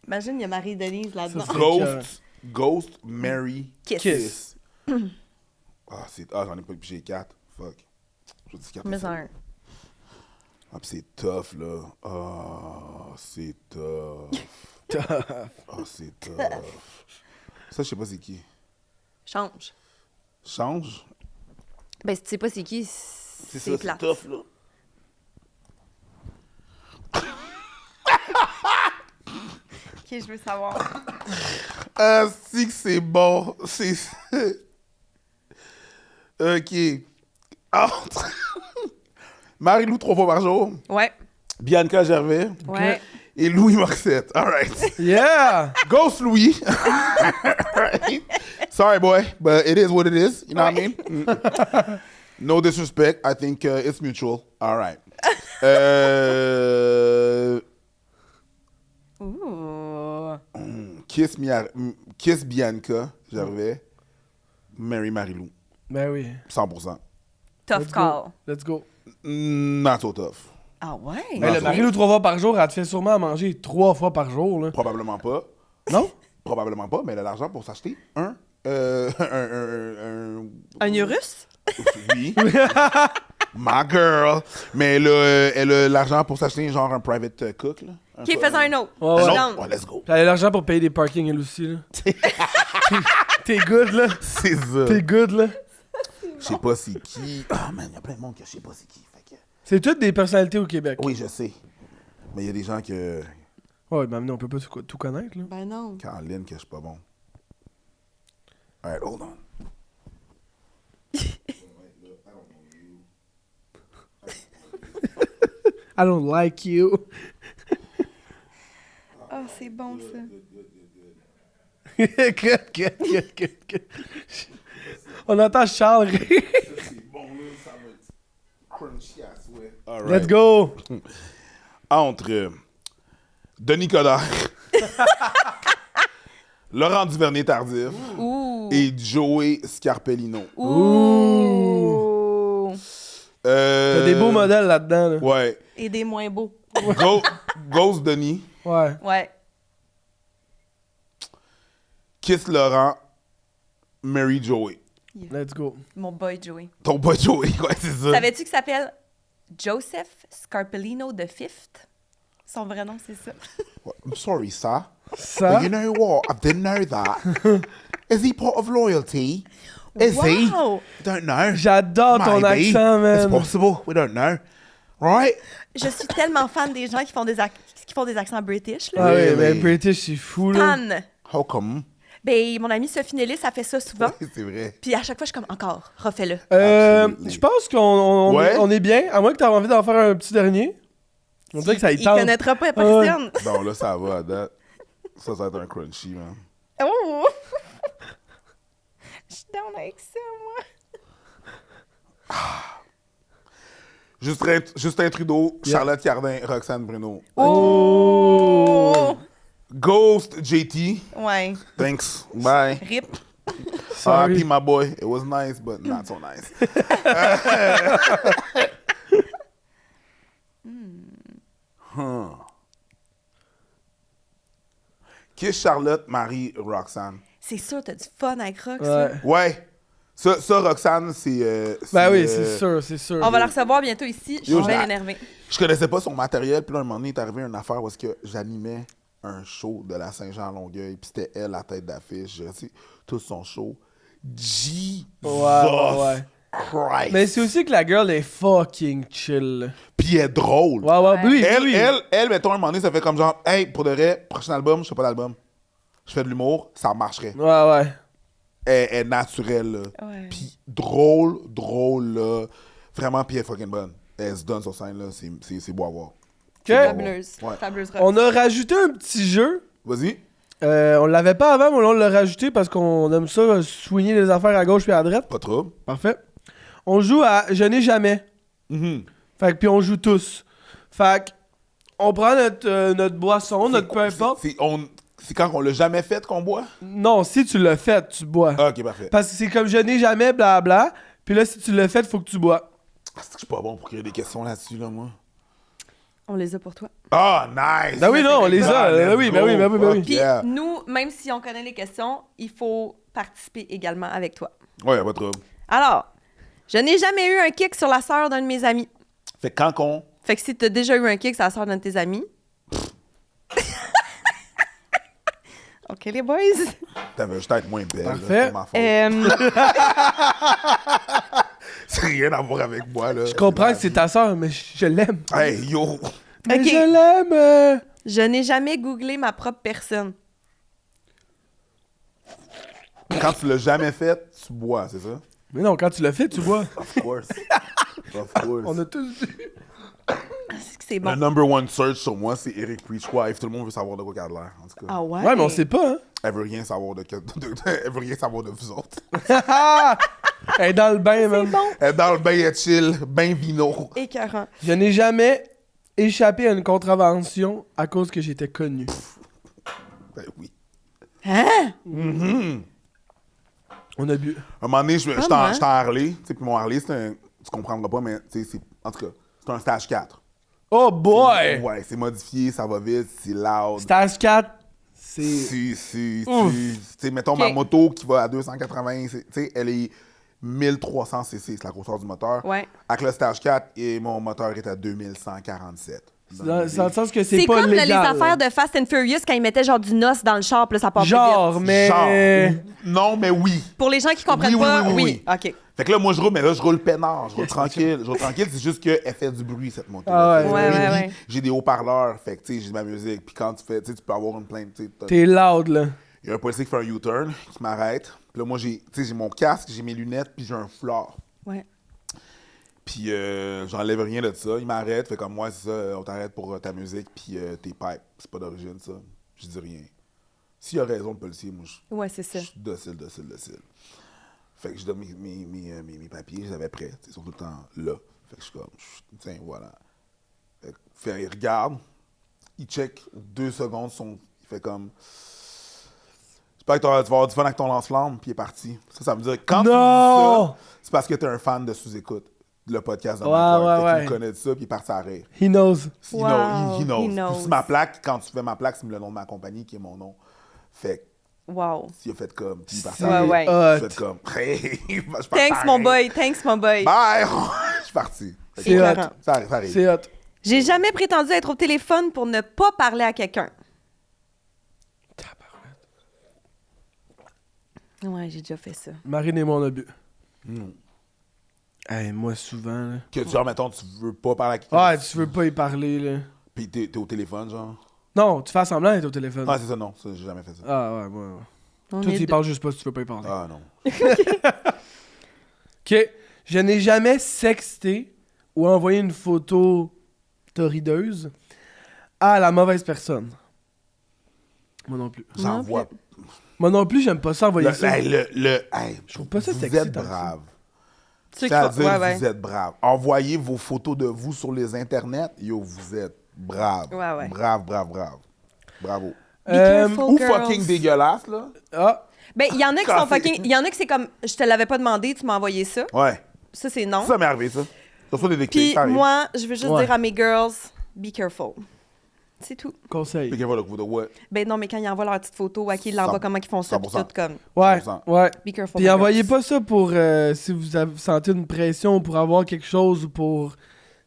Imagine, il y a Marie-Denise là-dedans. Ça, Ghost, Mary, Kiss. j'en ai pas pigé 4. Fuck. Je dis 4. Mais un. Ah, pis c'est tough, là. Ah, c'est tough. Ah, c'est tough. Ça, je sais pas c'est qui. Change. Change? Ben, si tu sais pas c'est qui, C'est c'est ça, plate. c'est tough, là. OK, je veux savoir. Ah, si que c'est bon. C'est... OK. Entre Marie-Lou 3 fois par jour, Ouais. Bianca Gervais Ouais. et Louis Morissette. All right. Yeah! Ghost Louis. Alright. Sorry, boy, but it is what it is. You know what I mean? Mm. No disrespect. I think it's mutual. All right. Ouh. Kiss Bianca Gervais, Mary Marilou. Ben oui. 100%. Tough Let's call. go. Let's go. Not so tough. Ah ouais? Mais le ça. Marie-Lou 3 fois par jour, elle te fait sûrement à manger 3 fois par jour, là. Probablement pas. Non? Probablement pas, mais elle a l'argent pour s'acheter un Un Urus? Oui. My girl. Mais elle a l'argent pour s'acheter genre un private cook, là. OK, fais-en un autre. Ouais, ouais. Je Non? donne. Ouais, let's go. Elle a l'argent pour payer des parkings, elle aussi, là. T'es good, là. C'est ça. T'es good, là. Je sais pas c'est qui. Ah, man, il y a plein de monde que je sais pas c'est qui. Fait que... C'est toutes des personnalités au Québec. Oui, je sais. Mais il y a des gens que... Ouais, mais amenez, on peut pas tout connaître, là. Ben non. en ligne que je suis pas bon. Alright, hold on. I don't like you. Ah, c'est bon, ça. Good. On entend Charles rire. C'est bon, là, ça va être crunchy à souhait. All Let's go. Entre Denis Coderre, Laurent Duvernay-Tardif Ouh. et Joey Scarpellino. Ouh. T'as des beaux modèles là-dedans, là. Ouais. Et des moins beaux. Ghost Denis, Ouais. Ouais. Kiss Laurent, Mary Joey. Let's go. Mon boy Joey. Ton boy Joey, ouais, c'est ça. Savais-tu qu'il s'appelle Joseph Scarpellino the Fifth? Son vrai nom, c'est ça. I'm sorry, sir. Ça? But you know what? I didn't know that. Is he part of loyalty? Is he? Wow! I don't know. J'adore ton Maybe. accent, It's man. possible. We don't know. Right? Je suis tellement fan des gens qui font des accents british. Là. Ah oui, Really? mais British, c'est fou, là. Fan! How come? Ben, mon amie Sophie Nellis, ça fait ça souvent. Ouais, c'est vrai. Puis à chaque fois, je suis comme, encore, refais-le. Absolutely. Je pense qu'on Ouais. on est bien, à moins que tu aies envie d'en faire un petit dernier. On dirait que ça y Il tente. connaîtra pas Ouais. personne. Non, là, ça va à date. Ça va être un crunchy, man. Oh! Je suis down avec ça, moi. Justin Trudeau, Yeah. Charlotte Cardin, Roxane Bruno. Oh! Ghost JT. Ouais. Thanks. Bye. Rip. Sorry. R.I.P. my boy. It was nice, but not so nice. Kiss Charlotte, Marie, Roxane. C'est sûr, t'as du fun avec Rox. Ouais. là. Ouais. Ça Roxane, c'est. Ben oui, c'est sûr, c'est sûr. On va la recevoir bientôt ici. Je suis Yo, bien j'ai- énervée. Je connaissais pas son matériel, puis là, un moment donné, il est arrivé une affaire où est-ce que j'animais un show de la Saint-Jean à Longueuil, puis c'était elle, la tête d'affiche. J'ai resté tout son show. Jesus Ouais. Christ! Mais c'est aussi que la girl est fucking chill. Puis elle est drôle. Ouais, ouais, oui, Elle, oui. elle, mettons, un moment donné, ça fait comme genre, hey, pour de vrai, prochain album, je fais pas d'album. Je fais de l'humour, ça marcherait. Ouais, ouais. Elle est naturelle, là. Ouais. Puis drôle, là. Vraiment, puis elle est fucking bonne. Elle se donne sur scène, là. C'est beau à voir. OK. Fabuleuse. Ouais. Fabuleuse Rox. On a rajouté un petit jeu. Vas-y. On l'avait pas avant, mais là, on l'a rajouté parce qu'on aime ça, soigner les affaires à gauche puis à droite. Pas trop. Parfait. On joue à Je n'ai jamais. Fait que puis on joue tous. Fait que on prend notre boisson, notre peu importe. C'est quand on l'a jamais fait qu'on boit? Non, si tu l'as fait, tu bois. Ah, ok, parfait. Parce que c'est comme Je n'ai jamais, blabla. Puis là, si tu l'as fait, faut que tu bois. Ah, c'est que je suis pas bon pour créer des questions là-dessus, là, moi. On les a pour toi. Ah, nice! Ben oui, non, on les a. let's Ben oui, ben go. oui, ben oui, ben oui. Fuck Puis yeah. nous, même si on connaît les questions, il faut participer également avec toi. Ouais, y'a pas de trouble. Alors, je n'ai jamais eu un kick sur la sœur d'un de mes amis. Fait que quand qu'on... Fait que si t'as déjà eu un kick sur la sœur d'un de tes amis... OK, les boys. T'avais juste à être moins belle. là, Parfait. c'est pas ma faute. Euh, C'est rien à voir avec moi, là. Je comprends que c'est ta soeur, mais je l'aime. Hey, yo! Mais Ok. je l'aime. je n'ai jamais googlé ma propre personne. Quand tu l'as jamais fait, tu bois, c'est ça? Mais non, quand tu l'as fait, tu bois. Of course. Of course. On a tous vu. Est-ce que c'est Le bon? number one search sur moi, c'est Eric Preachwife. Tout le monde veut savoir de quoi qu'elle a l'air, en tout cas. Ah ouais? Ouais, mais on sait pas, hein. Elle veut rien savoir elle veut rien savoir de vous autres. Elle est dans le bain, C'est man. bon. Elle est dans le bain, elle est chill, bain vino. Écœurant. Je n'ai jamais échappé à une contravention à cause que j'étais connu. Ben oui. Hein? On a bu. Un moment donné, j'étais moi. en Harley. Tu sais, puis mon Harley, c'est un... Tu comprendras pas, mais tu sais, en tout cas, c'est un stage 4. Oh boy! Ouais, c'est modifié, ça va vite, c'est loud. Stage 4, c'est... Si. Ouf. Tu sais, mettons Ok. ma moto qui va à 280, tu sais, elle est 1300 cc, c'est la grosseur du moteur. Ouais. Avec le stage 4, et mon moteur est à 2147. Dans le sens que c'est C'est pas comme là, légal. les affaires de Fast and Furious quand ils mettaient genre du noce dans le char, puis là, ça part plus Genre, vite. mais... Genre, non, mais oui. Pour les gens qui comprennent Oui, pas, oui. OK. Fait que là, moi, je roule, mais là, je roule peinard, je roule tranquille. C'est juste qu'elle fait du bruit, cette moto. Ah ouais. Elle fait du Ouais, bruit, ouais, puis ouais. j'ai des haut-parleurs, fait que, tu sais, j'ai de ma musique. Puis quand tu fais, tu sais, tu peux avoir une plainte, tu sais. T'es loud, là. Il y a un policier qui fait un U-turn, qui m'arrête. Puis là, moi, j'ai mon casque, j'ai mes lunettes, puis j'ai un flare. Ouais. Puis j'enlève rien de ça. Il m'arrête, fait comme moi, c'est ça, on t'arrête pour ta musique, puis tes pipes. C'est pas d'origine, ça. Je dis rien. S'il a raison, le policier, moi, Ouais, c'est ça. je suis docile. Fait que je donne mes papiers, je les avais prêts. Ils sont tout le temps là. Fait que je suis comme, tiens, voilà. Fait il regarde, il check 2 secondes, il fait comme, j'espère que tu vas avoir du fun avec ton lance-flamme, puis il est parti. Ça veut dire que quand tu dis Non! ça, c'est parce que t'es un fan de sous-écoute, le podcast de Ouais, Mike Ward. ouais, Fait ouais. qu'il connaît de ça, puis il est parti à rire. He knows. He Wow, knows. he knows. Puis sur ma plaque, quand tu fais ma plaque, c'est le nom de ma compagnie qui est mon nom. Fait que Wow. S'il a fait comme, puis il partit. Ouais, ouais. J'ai fait comme, hey, je pars. Thanks, mon boy. Thanks, mon boy. Bye! Je suis parti. C'est hot. Ça arrive. C'est hot. J'ai jamais prétendu être au téléphone pour ne pas parler à quelqu'un. Ouais, j'ai déjà fait ça. Marine et moi, on a bu. Mm. Hey, moi, souvent, là. Que genre, mettons, tu veux pas parler à quelqu'un. Ah, tu veux pas y parler, là. Puis t'es au téléphone, genre. Non, tu fais semblant d'être au téléphone. Ah, c'est ça, non. Ça, j'ai jamais fait ça. Ah, ouais, ouais. On Toi, est tu y deux. parles juste pas si tu veux pas y parler. Ah, non. OK. Je n'ai jamais sexté ou envoyé une photo torrideuse à la mauvaise personne. Moi non plus. J'en Non, vois. Moi non plus, j'aime pas ça envoyer ça. Hey, Je trouve pas ça vous sexy, êtes tant que ça. brave. Ceux qui C'est-à-dire, font- ouais, vous êtes brave. Envoyez vos photos de vous sur les internets. Yo, vous êtes brave. Ouais, ouais. Brave. Bravo. Be careful, Ou girls. fucking dégueulasse, là. Ah, Ben, il y en a qui Quand sont fucking. Il y en a qui c'est comme, je te l'avais pas demandé, tu m'as envoyé ça. Ouais. Ça, c'est non. Ça m'est arrivé, ça. Ça soit des Puis déclics, ça arrive. moi, je veux juste Ouais. dire à mes girls, be careful. C'est tout. conseil. Puis voilà, ouais. Ben non, mais quand ils envoient leur petite photo, à qui ils l'envoient, 100%. comment ils font ça, puis 100%. tout comme, Ouais, 100%. ouais. be careful. Puis my envoyez girls. pas ça pour si vous sentez une pression pour avoir quelque chose ou pour.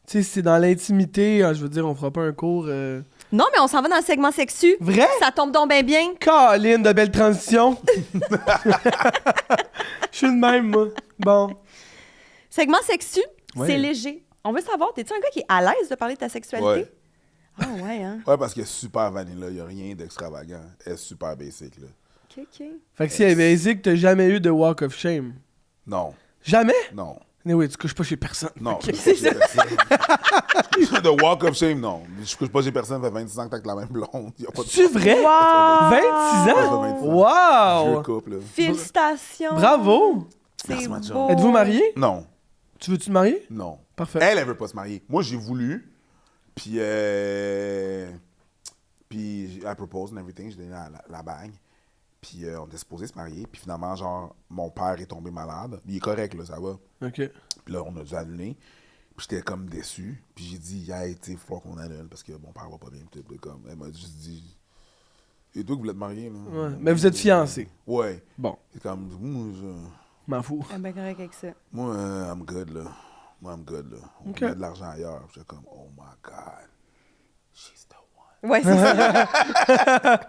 Tu sais, si c'est dans l'intimité, je veux dire, on fera pas un cours. Non, mais on s'en va dans le segment sexu. Vrai? Ça tombe donc bien. Caline de belle transition. Je suis de même, moi. Bon. Segment sexu, Ouais. c'est léger. On veut savoir, t'es-tu un gars qui est à l'aise de parler de ta sexualité? Ouais. Ah ouais, hein? Ouais, parce qu'elle est super vanilla. Il n'y a rien d'extravagant. Elle est super basic, là. OK, OK. Fait que si elle est basic, t'as jamais eu de walk of shame. Non. Jamais? Non. Mais oui, tu couches pas chez personne. Non. Je couche pas chez personne. De walk of shame, non. Je couche pas chez personne, ça fait 26 ans que t'as avec la même blonde. Y a pas de C'est vrai? Wow! 26 Ouais, ans? 26 ans. Vieux Wow! couple, là. Félicitations! Bravo! C'est Merci, ma chum. beau! Êtes-vous mariés? Non. Tu veux-tu te marier? Non. Parfait. Elle veut pas se marier. Moi, j'ai voulu. Puis, I propose and everything. J'ai donné la bague. Puis, on était supposé se marier. Puis, finalement, genre, mon père est tombé malade. Il est correct, là, ça va. OK. Puis là, on a dû annuler. Puis, j'étais comme déçu. Puis, j'ai dit, hey, tu sais, il faut qu'on annule parce que mon père va pas bien. Puis, comme, elle m'a juste dit, et toi que vous êtes mariés, là? Ouais. Mais vous êtes fiancés. Ouais. Bon, C'est comme, m'en fous. Ah ben correct avec ça. moi, I'm good, là. Moi, I'm good, là. On Ok. met de l'argent ailleurs. Puis, j'étais comme, oh my God. She's the one. Ouais, c'est ça.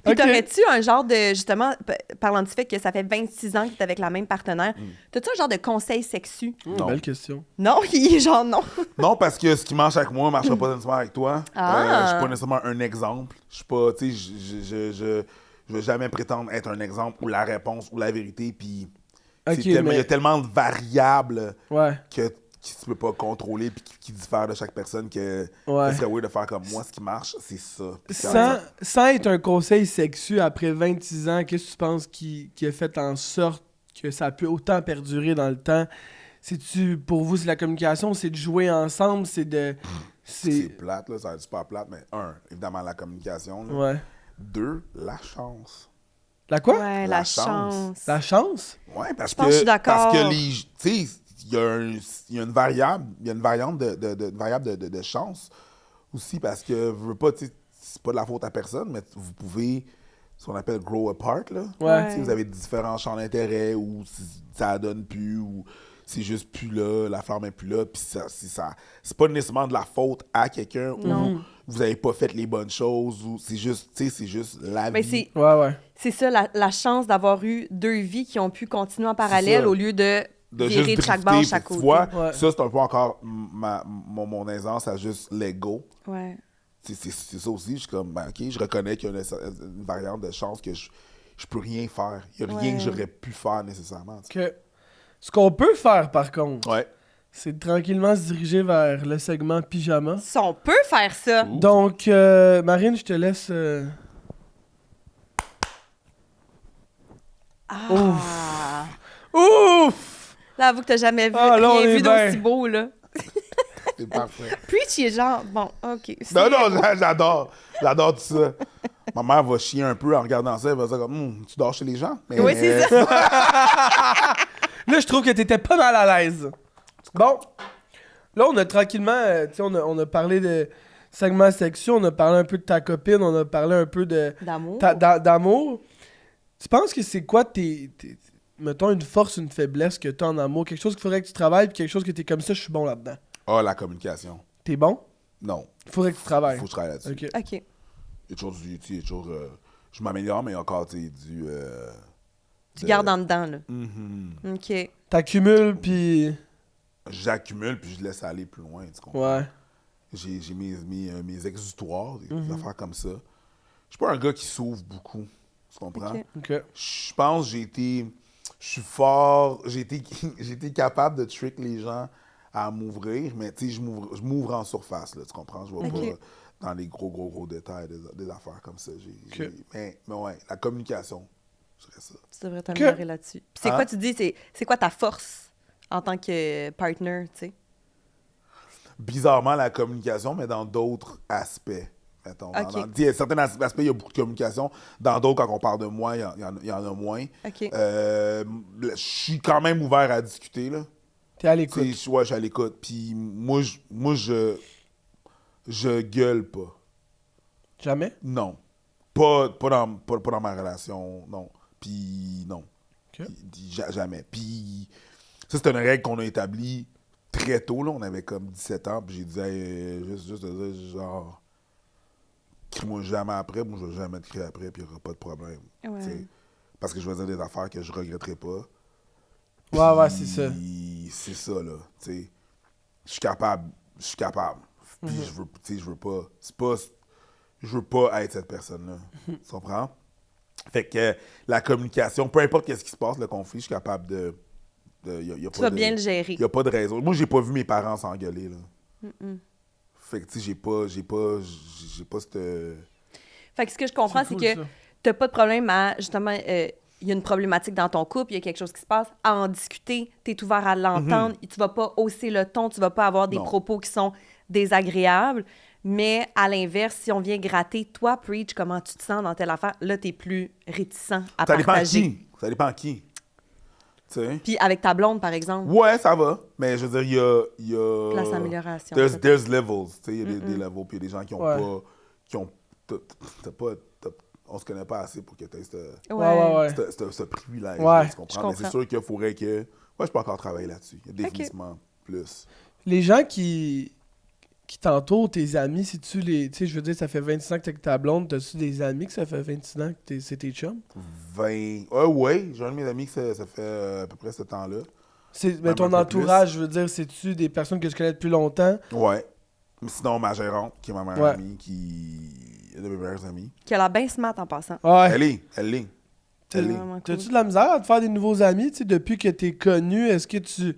Puis Ok. t'aurais-tu un genre de, justement, parlant du fait que ça fait 26 ans que t'es avec la même partenaire, t'as-tu un genre de conseil sexu? Non. Belle question. Non? Genre non. Non, parce que ce qui marche avec moi ne marchera pas nécessairement avec toi. Ah. Je suis pas nécessairement un exemple. Je suis pas, tu sais, je vais jamais prétendre être un exemple ou la réponse ou la vérité. Puis, Ok, c'est tellement- mais- il y a tellement de variables Ouais. que tu peux pas contrôler puis qui diffèrent de chaque personne que Ouais. ce serait weird de faire comme moi. Ce qui marche, c'est ça. Puis Sans être un conseil sexu après 26 ans, qu'est-ce que tu penses qui a fait en sorte que ça a pu autant perdurer dans le temps? C'est-tu, pour vous, c'est la communication, c'est de jouer ensemble, c'est de... c'est plate, là, ça va être super plate, mais évidemment, la communication. Là. Ouais. 2, la chance. La quoi? Ouais, La la chance. chance. La chance? Ouais, parce pense que je suis que, d'accord. parce que les. Tu sais, il y a une variable, une variante de chance aussi, parce que, je veux pas, tu sais, c'est pas de la faute à personne, mais vous pouvez, ce qu'on appelle grow apart, là. Ouais. Tu sais, vous avez différents champs d'intérêt, ou si ça donne plus, ou c'est juste plus là, la flamme est plus là, puis c'est pas nécessairement de la faute à quelqu'un, ou vous avez pas fait les bonnes choses, ou c'est juste, tu sais, c'est juste la Mais vie. c'est ça, la chance d'avoir eu deux vies qui ont pu continuer en parallèle ça. au lieu de virer de chaque drifter, bord, puis chaque tu côté. vois, Ouais. ça, c'est un peu encore mon aisance à juste let go. Ouais. C'est ça aussi. Je suis comme, ben, OK, je reconnais qu'il y a une variante de chance que je peux rien faire. Il n'y a rien Ouais. que j'aurais pu faire nécessairement. tu sais. Que ce qu'on peut faire, par contre, Ouais. c'est de tranquillement se diriger vers le segment pyjama. Si on peut faire ça. Donc, Marine, je te laisse... Ah. Ouf! Là, avoue que t'as jamais vu, Ah, là, on rien est vu bien. d'aussi beau, là. C'est parfait. Preach est genre, bon, OK. Non, j'adore. J'adore tout ça. Ma mère va chier un peu en regardant ça. Elle va dire comme, tu dors chez les gens? Mais, Oui, c'est ça. Là, je trouve que t'étais pas mal à l'aise. Bon. Là, on a tranquillement... tu sais, on a parlé de segment sexuel, on a parlé un peu de ta copine, on a parlé un peu de... D'amour. D'amour. Tu penses que c'est quoi mettons, une force, une faiblesse que t'as en amour? Quelque chose qu'il faudrait que tu travailles, puis quelque chose que t'es comme ça, je suis bon là-dedans. Ah, la communication. T'es bon? Non. Il faudrait que tu travailles. Faut que je travaille là-dessus. OK. OK. Il y a toujours je m'améliore, mais il y a encore, Tu gardes en dedans, là. Mm-hmm. OK. T'accumules, puis... J'accumule, puis je laisse aller plus loin, tu comprends? Ouais. J'ai mes exutoires, des affaires comme ça. Je suis pas un gars qui s'ouvre beaucoup, tu comprends? OK. OK. Je pense que je suis fort, j'ai été capable de trick les gens à m'ouvrir, mais tu sais, je m'ouvre en surface, là, tu comprends? Je vais OK. pas dans les gros détails des affaires comme ça. OK. Mais ouais, la communication, je dirais ça. Tu devrais t'améliorer là-dessus. Puis c'est Hein? quoi, tu dis, c'est quoi ta force en tant que partner, tu sais? Bizarrement, la communication, mais dans d'autres aspects. Mettons, OK. il y a certains aspects, il y a beaucoup de communication. Dans d'autres, quand on parle de moi, il y en a moins. OK. Je suis quand même ouvert à discuter, là. T'es à l'écoute. Ouais, je suis à l'écoute. Puis moi, je gueule pas. Jamais? Non. Pas dans ma relation, non. Puis non. OK. Jamais. Puis ça, c'est une règle qu'on a établie très tôt, là. On avait comme 17 ans, puis j'ai dit, hey, juste de dire, genre, crie-moi jamais après, moi je vais jamais te crier après, puis il n'y aura pas de problème. Ouais. T'sais. Parce que je vais dire des affaires que je regretterai pas. Ouais, c'est ça. Puis c'est ça, là. T'sais. Je suis capable. Puis je veux pas. Je veux pas être cette personne-là. Tu comprends? Fait que la communication, peu importe qu'est-ce qui se passe, le conflit, je suis capable de Tu vas bien le gérer. Il n'y a pas de raison. Moi, j'ai pas vu mes parents s'engueuler, là. Fait que, tu sais, j'ai pas cette... Fait que ce que je comprends, C'est c'est cool, que ça. t'as pas de problème à, justement, il y a une problématique dans ton couple, il y a quelque chose qui se passe, à en discuter, t'es ouvert à l'entendre, tu vas pas hausser le ton, tu vas pas avoir des Non. propos qui sont désagréables, mais à l'inverse, si on vient gratter, toi, Preach, comment tu te sens dans telle affaire, là, t'es plus réticent à Ça dépend partager. Ça dépend qui. Tu sais? Puis avec ta blonde, par exemple, Ouais, ça va. Mais je veux dire, il y a... place d'amélioration. There's levels. Tu sais, il y a des levels, puis il y a des gens qui ont Ouais. pas... On se connaît pas assez pour que tu aies Ouais. ce privilège. Ouais. Tu comprends? Je Mais c'est comprends. sûr qu'il faudrait que... Ouais, je peux encore travailler là-dessus. Il y a Ok. définitivement plus. Les gens qui t'entourent, tes amis, si tu les... Tu sais, je veux dire, ça fait 26 ans que t'es avec ta blonde, t'as-tu des amis que ça fait 26 ans que c'est tes chums? 20... ouais, j'ai un de mes amis que ça fait à peu près ce temps-là. Mais Même ton un peu entourage, je veux dire, c'est-tu des personnes que tu connais depuis longtemps? Ouais. Mais sinon, ma gérante, qui est ma meilleure Ouais. amie, qui est de mes meilleures amies. Qui a l'air bien smart en passant. Ouais. Elle est. Vraiment cool. T'as-tu de la misère à te faire des nouveaux amis, tu sais, depuis que t'es connu? Est-ce que tu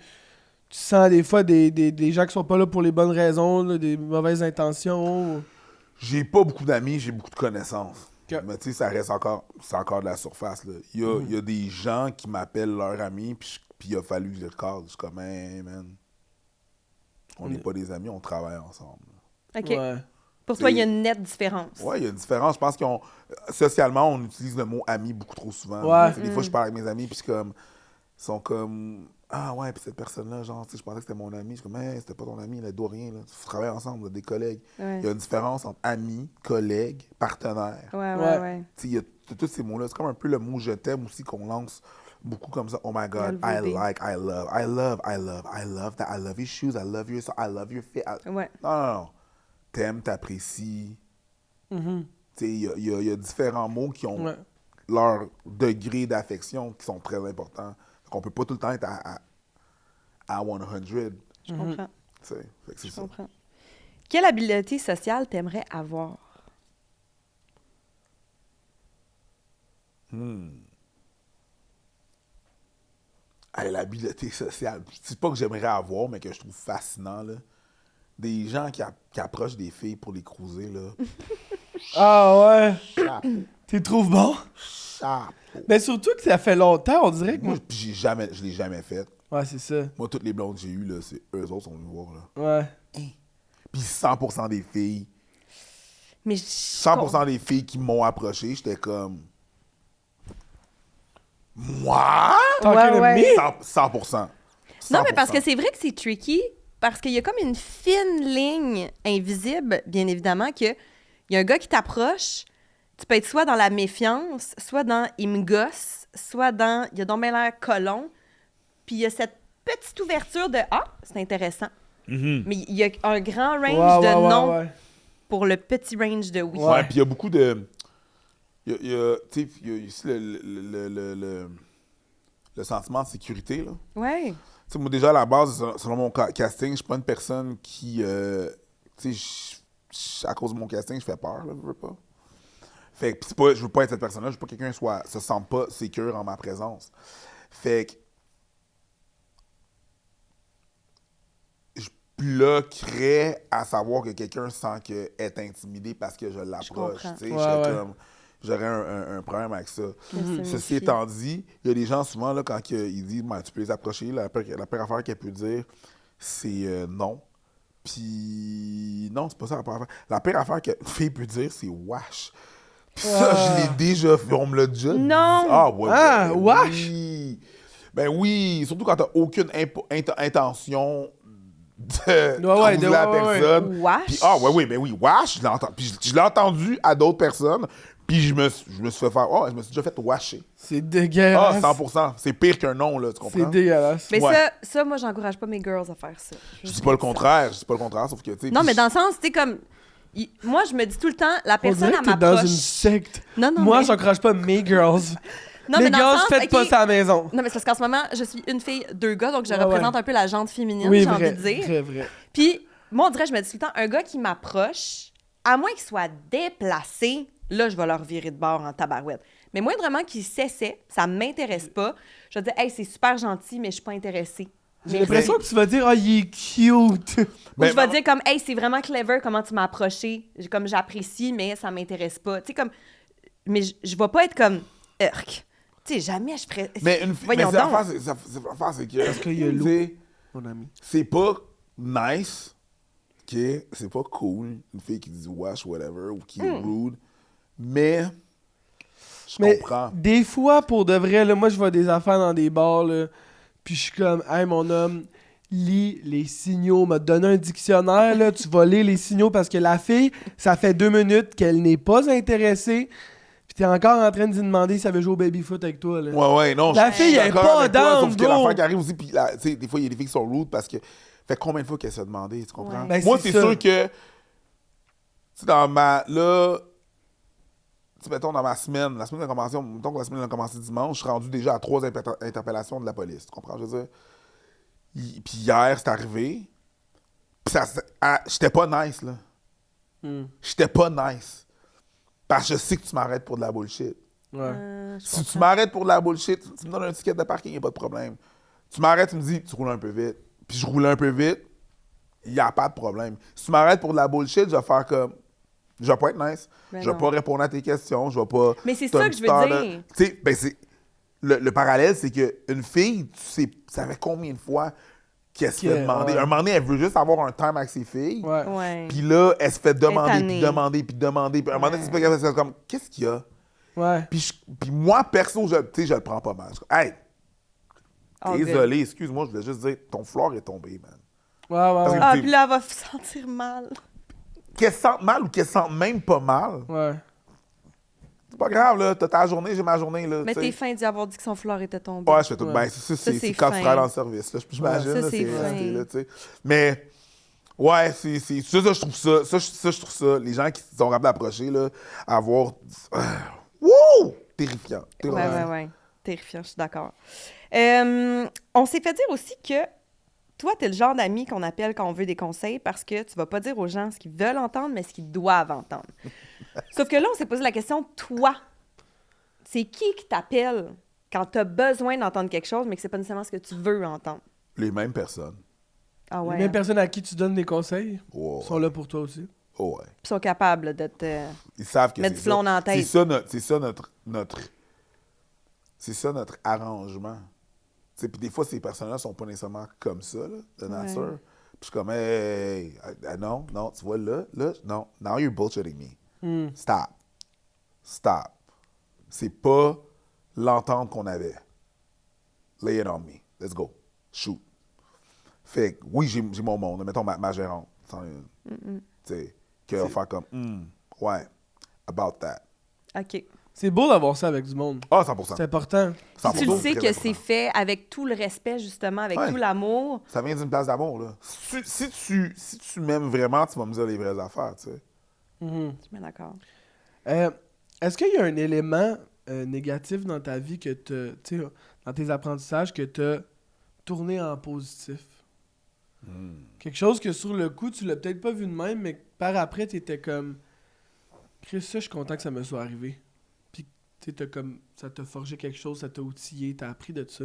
sens des fois des gens qui sont pas là pour les bonnes raisons, là, des mauvaises intentions? J'ai pas beaucoup d'amis, j'ai beaucoup de connaissances. Ok. Mais tu sais, ça reste encore... C'est encore de la surface, là. Il y a des gens qui m'appellent leur ami, puis il a fallu que je les recadre. Je suis comme, hey, man, on n'est pas des amis, on travaille ensemble. OK. Ouais. Pour toi, il y a une nette différence. Ouais, il y a une différence. Je pense qu'on socialement, on utilise le mot ami beaucoup trop souvent. Ouais. Des fois, je parle avec mes amis, puis ils sont comme, ah ouais, puis cette personne-là, genre, tu sais, je pensais que c'était mon ami. Je suis comme, hey, c'était pas ton ami, il doit rien. Là. Tu travailles ensemble, là, des collègues. Ouais. Il y a une différence entre amis, collègues, partenaires. Ouais. Tu sais, il y a tous ces mots-là. C'est comme un peu le mot je t'aime aussi qu'on lance beaucoup comme ça. Oh my God, I LVD. like, I love that. I love your shoes, I love your fit. Ouais. Non. T'aimes, t'apprécies. Mhm. Tu sais, il y a différents mots qui ont Ouais. leur degré d'affection qui sont très importants. On peut pas tout le temps être à 100. Je comprends. Tu sais, fait que c'est Je ça. comprends. Quelle habileté sociale t'aimerais avoir? Hey, l'habileté sociale, c'est pas que j'aimerais avoir, mais que je trouve fascinant, là. Des gens qui approchent des filles pour les cruiser, là. Ah ouais? Chapeau. Tu trouves bon? Chapeau. Mais surtout que ça fait longtemps, on dirait que Moi, moi... je l'ai jamais fait. Ouais, c'est ça. Moi, toutes les blondes que j'ai eues, là, c'est eux autres sont venus me voir, là. Ouais. Puis 100% des filles, Mais 100% des filles qui m'ont approché, j'étais comme... Moi? Talking to Ouais. me? 100%. Non, mais parce que c'est vrai que c'est tricky, parce qu'il y a comme une fine ligne invisible, bien évidemment, que il y a un gars qui t'approche, tu peux être soit dans la méfiance, soit dans « il me gosse », soit dans « il a donc bien l'air colon », puis il y a cette petite ouverture de « ah, c'est intéressant ». Mais il y a un grand range de non pour le petit range de oui. Ouais, puis il y a beaucoup de... Il y a aussi le sentiment de sécurité, là. Ouais. Tu sais, moi, déjà, à la base, selon mon casting, je suis pas une personne qui... tu sais, à cause de mon casting, je fais peur, là, je veux pas. Fait que, je veux pas être cette personne-là, je veux pas que quelqu'un se sente pas sécure en ma présence. Fait que... je bloquerais à savoir que quelqu'un sent qu'elle est intimidé parce que je l'approche. Tu sais, j'aurais un problème avec ça. Ceci étant dit, il y a des gens souvent, là, quand ils disent tu peux les approcher, la pire affaire qu'elle peut dire, c'est non. Puis non, c'est pas ça la pire affaire. La pire affaire qu'une fille peut dire, c'est wesh. Puis ça, je l'ai déjà fait. On me l'a déjà dit. Non! Ah, ouais. Wesh! Oui. Ben oui, surtout quand t'as aucune intention de trouver la personne. Wesh. Puis, ben oui, wesh, je l'ai entendu. Puis je l'ai entendu à d'autres personnes, puis je me suis fait faire, je me suis déjà fait washer. C'est dégueulasse. 100%. C'est pire qu'un nom, là, tu comprends? C'est dégueulasse. Mais ça, moi, j'encourage pas mes girls à faire ça. Je dis pas le contraire, sauf que, tu sais... Non, mais dans le sens, tu sais, comme... Moi, je me dis tout le temps, la personne, elle t'es dans m'approche... une secte. Non, Moi, mais... j'encourage pas mes girls. Non, les mais dans le girls, sens, faites pas ça à la maison. Non, mais c'est parce qu'en ce moment, je suis une fille, 2 gars, donc je représente un peu la jante féminine, Oui, j'ai envie de dire. Vrai, vrai. Puis, moi, on dirait, je me dis tout le temps, un gars qui m'approche, à moins qu'il soit déplacé, là, je vais leur virer de bord en tabarouette. Mais moindrement qu'il s'essaie, ça m'intéresse pas, je vais dire, hey, c'est super gentil, mais je suis pas intéressée. J'ai l'impression que tu vas dire, il est cute. Ou je vais dire comme, hey, c'est vraiment clever comment tu m'as approché. Comme j'apprécie, mais ça m'intéresse pas. Tu sais, comme. Mais je vais pas être comme, urk. Tu sais, jamais je ferais. Mais une Voyons mais donc. l'affaire, c'est que. Parce qu'il y a l'eau, mon ami. C'est pas nice, OK? C'est pas cool, une fille qui dit wesh, whatever, ou qui est rude. Mais. Je comprends. Des fois, pour de vrai, là, moi, je vois des affaires dans des bars, là. Puis je suis comme, hey, mon homme, lis les signaux. M'a donné un dictionnaire, là. Tu vas lire les signaux parce que la fille, ça fait 2 minutes qu'elle n'est pas intéressée. Puis t'es encore en train de lui demander si elle veut jouer au baby-foot avec toi, là. Ouais, non. La fille, elle est pas down, sauf que l'affaire qui arrive aussi, puis tu sais, des fois, il y a des filles qui sont rudes parce que. Fait combien de fois qu'elle s'est demandé, tu comprends? Ouais. Ben, Moi, c'est c'est ça. sûr que. Tu sais, dans ma. Là. Tu sais, mettons, dans ma semaine, la semaine a commencé, mettons que la semaine a commencé dimanche, je suis rendu déjà à 3 interpellations de la police. Tu comprends? Je veux dire. Puis hier, c'est arrivé. Puis j'étais pas nice, là. J'étais pas nice. Parce que je sais que tu m'arrêtes pour de la bullshit. Ouais. Si tu m'arrêtes pour de la bullshit, tu me donnes un ticket de parking, il a pas de problème. Tu m'arrêtes, tu me dis, tu roules un peu vite. Puis je roule un peu vite, il n'y a pas de problème. Si tu m'arrêtes pour de la bullshit, je vais faire comme. Je vais pas être nice. Ben je vais non. pas répondre à tes questions. Je vais pas. Mais c'est t'as ça une que je petite veux heure dire. Tu sais, ben c'est. Le parallèle, c'est qu'une fille, tu sais, ça fait combien de fois qu'elle se fait demander. Ouais. Un moment donné, elle veut juste avoir un time avec ses filles. Ouais. Ouais. Puis là, elle se fait demander, tannée. puis demander, puis demander. Puis à un moment donné, c'est pas qu'elle fait comme, qu'est-ce qu'il y a? Ouais. Puis moi, perso, je le prends pas mal. Je suis comme, hey, Oh, good. désolé, excuse-moi, je voulais juste dire, ton fleur est tombé, man. Ouais. Ah, puis là, elle va se sentir mal. Qu'elle se sente mal ou qu'elle se sente même pas mal, Ouais. c'est pas grave, là. T'as ta journée, j'ai ma journée, là. Mais tu sais. t'es fin d'y avoir dit que son fleur était tombé. Ouais, je fais tout. Ouais. Ben, ça, Ça, c'est c'est quand fin. tu travailles dans le service, là. J'imagine, Ça, là, c'est fin. resté, là, tu sais. Mais, ouais, c'est ça, je trouve ça. Ça, je trouve ça. Les gens qui se sont rappelés d'approcher, là, avoir. Wouh! Terrifiant. Ouais. Terrifiant, je suis d'accord. On s'est fait dire aussi que toi, t'es le genre d'ami qu'on appelle quand on veut des conseils parce que tu vas pas dire aux gens ce qu'ils veulent entendre, mais ce qu'ils doivent entendre. Sauf que là, on s'est posé la question, toi, c'est qui t'appelle quand t'as besoin d'entendre quelque chose, mais que c'est pas nécessairement ce que tu veux entendre? Les mêmes personnes. Ah ouais. Les mêmes personnes à qui tu donnes des conseils Oh, sont là pour toi aussi. oh, ouais. Ils sont capables de te... Ils savent que Mettre c'est du plomb ça. dans la tête. C'est ça notre arrangement. Tu sais, puis des fois, ces personnes-là sont pas nécessairement comme ça, là, de nature. Ouais. Puis je suis comme, hey, non, tu vois, là, non, now you're bullshitting me. Stop. C'est pas l'entente qu'on avait. Lay it on me. Let's go. Shoot. Fait que, oui, j'ai mon monde. Mettons ma gérante. Tu sais, qui va faire comme, ouais, about that. OK. C'est beau d'avoir ça avec du monde. Ah, 100%. C'est important. 100%. Tu le sais Très que important. c'est fait avec tout le respect, justement, avec Ouais. tout l'amour. Ça vient d'une place d'amour, là. Si tu m'aimes vraiment, tu vas me dire les vraies affaires, tu sais. Mhm. Je suis bien d'accord. Est-ce qu'il y a un élément négatif dans ta vie que tu sais, dans tes apprentissages que tu as tourné en positif? Quelque chose que sur le coup, tu l'as peut-être pas vu de même, mais que par après, tu étais comme Chris, ça, je suis content que ça me soit arrivé. Puis, tu sais, comme ça t'a forgé quelque chose, ça t'a outillé, t'as appris de ça.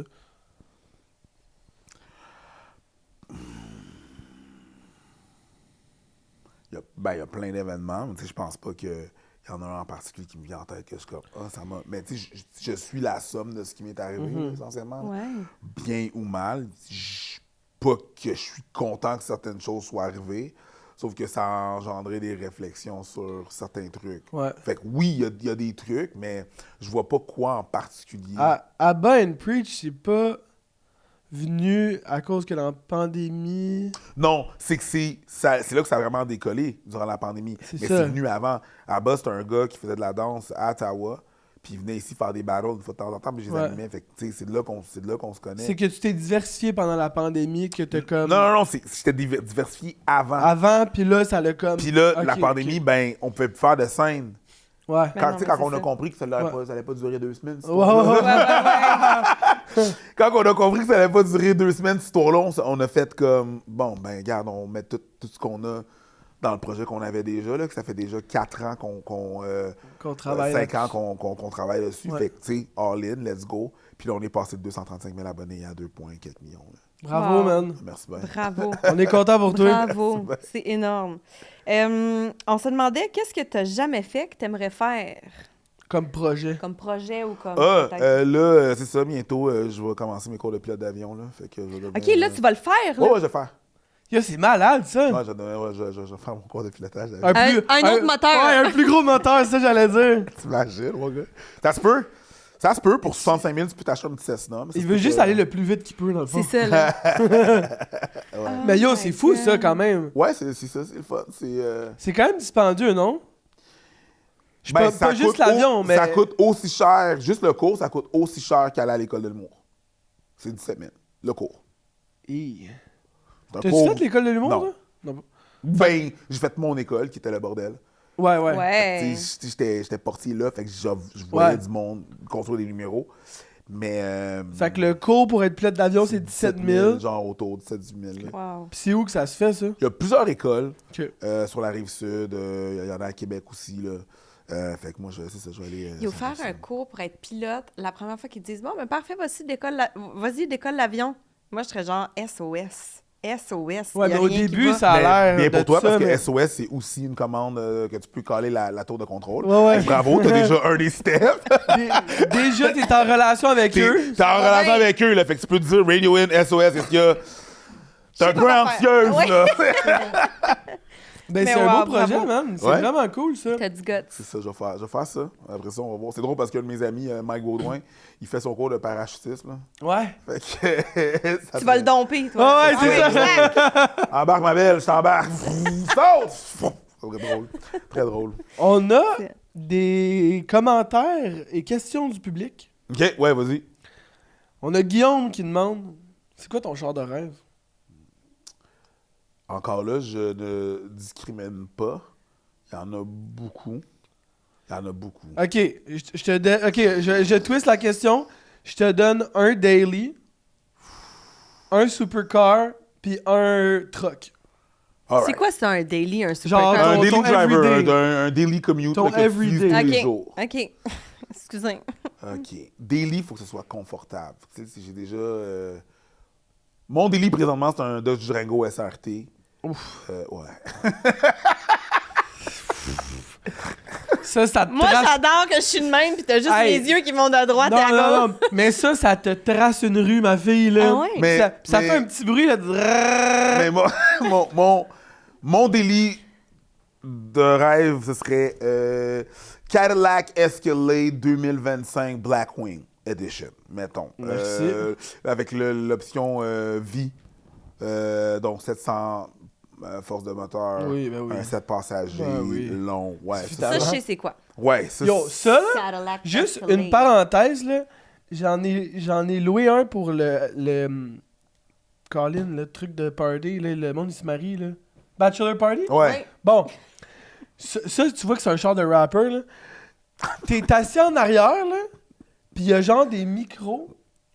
Il y a plein d'événements, mais tu sais, je pense pas qu'il y en a un en particulier qui me vient en tête que je suis comme, ah, ça m'a. Mais tu sais, je suis la somme de ce qui m'est arrivé, là, essentiellement. Ouais. Bien ou mal. Pas que je suis content que certaines choses soient arrivées, sauf que ça a engendré des réflexions sur certains trucs. Ouais. Fait que oui, il y a des trucs, mais je vois pas quoi en particulier. Abba and Preach, c'est pas venu à cause que dans la pandémie. Non, c'est là que ça a vraiment décollé durant la pandémie. C'est Mais ça. c'est venu avant. Abba, c'est un gars qui faisait de la danse à Ottawa, puis il venait ici faire des battles une fois de temps en temps, puis je les Ouais. animais. Fait que, tu sais, c'est de là qu'on se connaît. C'est que tu t'es diversifié pendant la pandémie, que t'as comme. Non, j'étais diversifié avant. Avant, puis là, ça l'a comme. Puis là, Ok, la pandémie, ok. ben, on pouvait plus faire de scène. Ouais. Ben Quand, non, tu sais, quand mais on c'est a ça. compris que ça allait Ouais. ça allait pas durer 2 semaines, cette Ouais, histoire-là. ouais, ouais. Quand on a compris que ça allait pas durer 2 semaines, cette histoire-là, on a fait comme, bon, ben, regarde, on met tout ce qu'on a dans le projet qu'on avait déjà, là, que ça fait déjà 4 ans Qu'on travaille 5 ans là-dessus. qu'on travaille dessus. Ouais. Fait que, tu sais, all in, let's go. Puis là, on est passé de 235 000 abonnés à 2,4 millions. Là. Bravo, Wow. man. Merci bien. Bravo. On est content pour toi. Bravo. C'est énorme. On se demandait qu'est-ce que tu n'as jamais fait que tu aimerais faire Comme projet. comme projet ou comme. Ah, peut-être- là, c'est ça, bientôt, je vais commencer mes cours de pilote d'avion, là. Fait que je vais OK, devenir, là, tu vas le faire. Là. Ouais, je vais faire. Yo, c'est malade, ça. Ouais, je vais faire mon cours de pilotage d'avion. Un autre moteur. Ouais, un plus gros moteur, ça, j'allais dire. T'imagines, mon gars? Ça se peut, pour 65 000, tu peux t'acheter un petit Cessna. mais ça Il se veut peut juste que- aller le plus vite qu'il peut, dans le fond. C'est ça, là. Mais yo, Oh c'est my fou, God. ça, quand même. Ouais, c'est ça, c'est le fun. C'est quand même dispendieux, non? Ben, pas juste l'avion, mais. Ça coûte aussi cher, juste le cours, ça coûte aussi cher qu'aller à l'école de l'humour. C'est 17 000, le cours. Hi. C'est un T'as-tu cours- fait l'école de l'humour, Non. là? Non. Ben, j'ai fait mon école, qui était le bordel. Ouais, ouais. Ouais. Tu sais, j'étais portier là, fait que je voyais Ouais. du monde construire des numéros. Mais. Fait que le cours pour être pilote d'avion, c'est 17 000. Genre autour de 17 000. là. Wow. Puis c'est où que ça se fait, ça? Il y a plusieurs écoles Ok. sur la rive sud. Il y en a à Québec aussi. Là. Fait que moi, c'est ça, je vais aller. Il faut sur faire la rive un sud. cours pour être pilote. La première fois qu'ils te disent bon, ben parfait, vas-y, décolle l'avion. Moi, je serais genre SOS. SOS. Ouais, Il y a mais au rien qui début, va. ça a l'air. Bien pour de toi, ça, parce que mais- SOS, c'est aussi une commande que tu peux coller la tour de contrôle. Ouais, ouais. Bravo, t'as déjà un des steps. Déjà, t'es en relation avec eux. T'es en relation Ouais. avec eux, là. Fait que tu peux te dire Radio In, SOS, est-ce qu'il y a. T'es sais un pas peu quoi faire. anxieuse, Ouais. là. Ben, Mais c'est un wow, beau projet, bravo. man. C'est Ouais. vraiment cool, ça. T'as du guts. C'est ça, je vais faire ça. Après ça, on va voir. C'est drôle parce qu'un de mes amis, Mike Baudouin, il fait son cours de parachutisme. Là. Ouais. Fait que. ça Tu vas fait- le domper, toi. Ah ouais, c'est Ah ça. exact. Embarque, ma belle, je t'embarque. Saute! Ça serait drôle. Très drôle. On a C'est- des commentaires et questions du public. OK, ouais, vas-y. On a Guillaume qui demande c'est quoi ton char de rêve? Encore là, je ne discrimine pas. Il y en a beaucoup. Ok, je twist la question. Je te donne un daily, un supercar, puis un truck. All C'est right. quoi ça, un daily, un Genre, supercar? Un ton daily driver, everyday. un daily commute Ton là, que tu everyday. utilises tous les OK. jours. OK. Excusez. OK. Daily, il faut que ce soit confortable. Tu sais, si j'ai déjà... Mon daily, présentement, c'est un Dodge Durango SRT. Ouf. Ouais. Ça te Moi, trace... j'adore que je suis de même, puis t'as juste Hey. les yeux qui vont de droite Non, et à non, gauche. non. Mais ça te trace une rue, ma fille, là. Ah ouais? Mais- ça mais- fait un petit bruit, là. Mais mon daily de rêve, ce serait Cadillac Escalade 2025 Blackwing Edition, mettons. Merci. Avec l'option vie. Donc 700 forces de moteur. Oui, ben oui. Un 7 passagers Ben oui. long. Ouais, C'est ça, Ça, je sais c'est quoi. Ouais, ça, Yo, ça, là, Cadillac juste Escalade. une parenthèse, là, j'en ai loué un pour le Colin, le truc de party, là, le monde il se marie, là. Bachelor party? Ouais. Bon, ça, tu vois que c'est un char de rapper, là. T'es assis en arrière, là, pis y a genre des micros,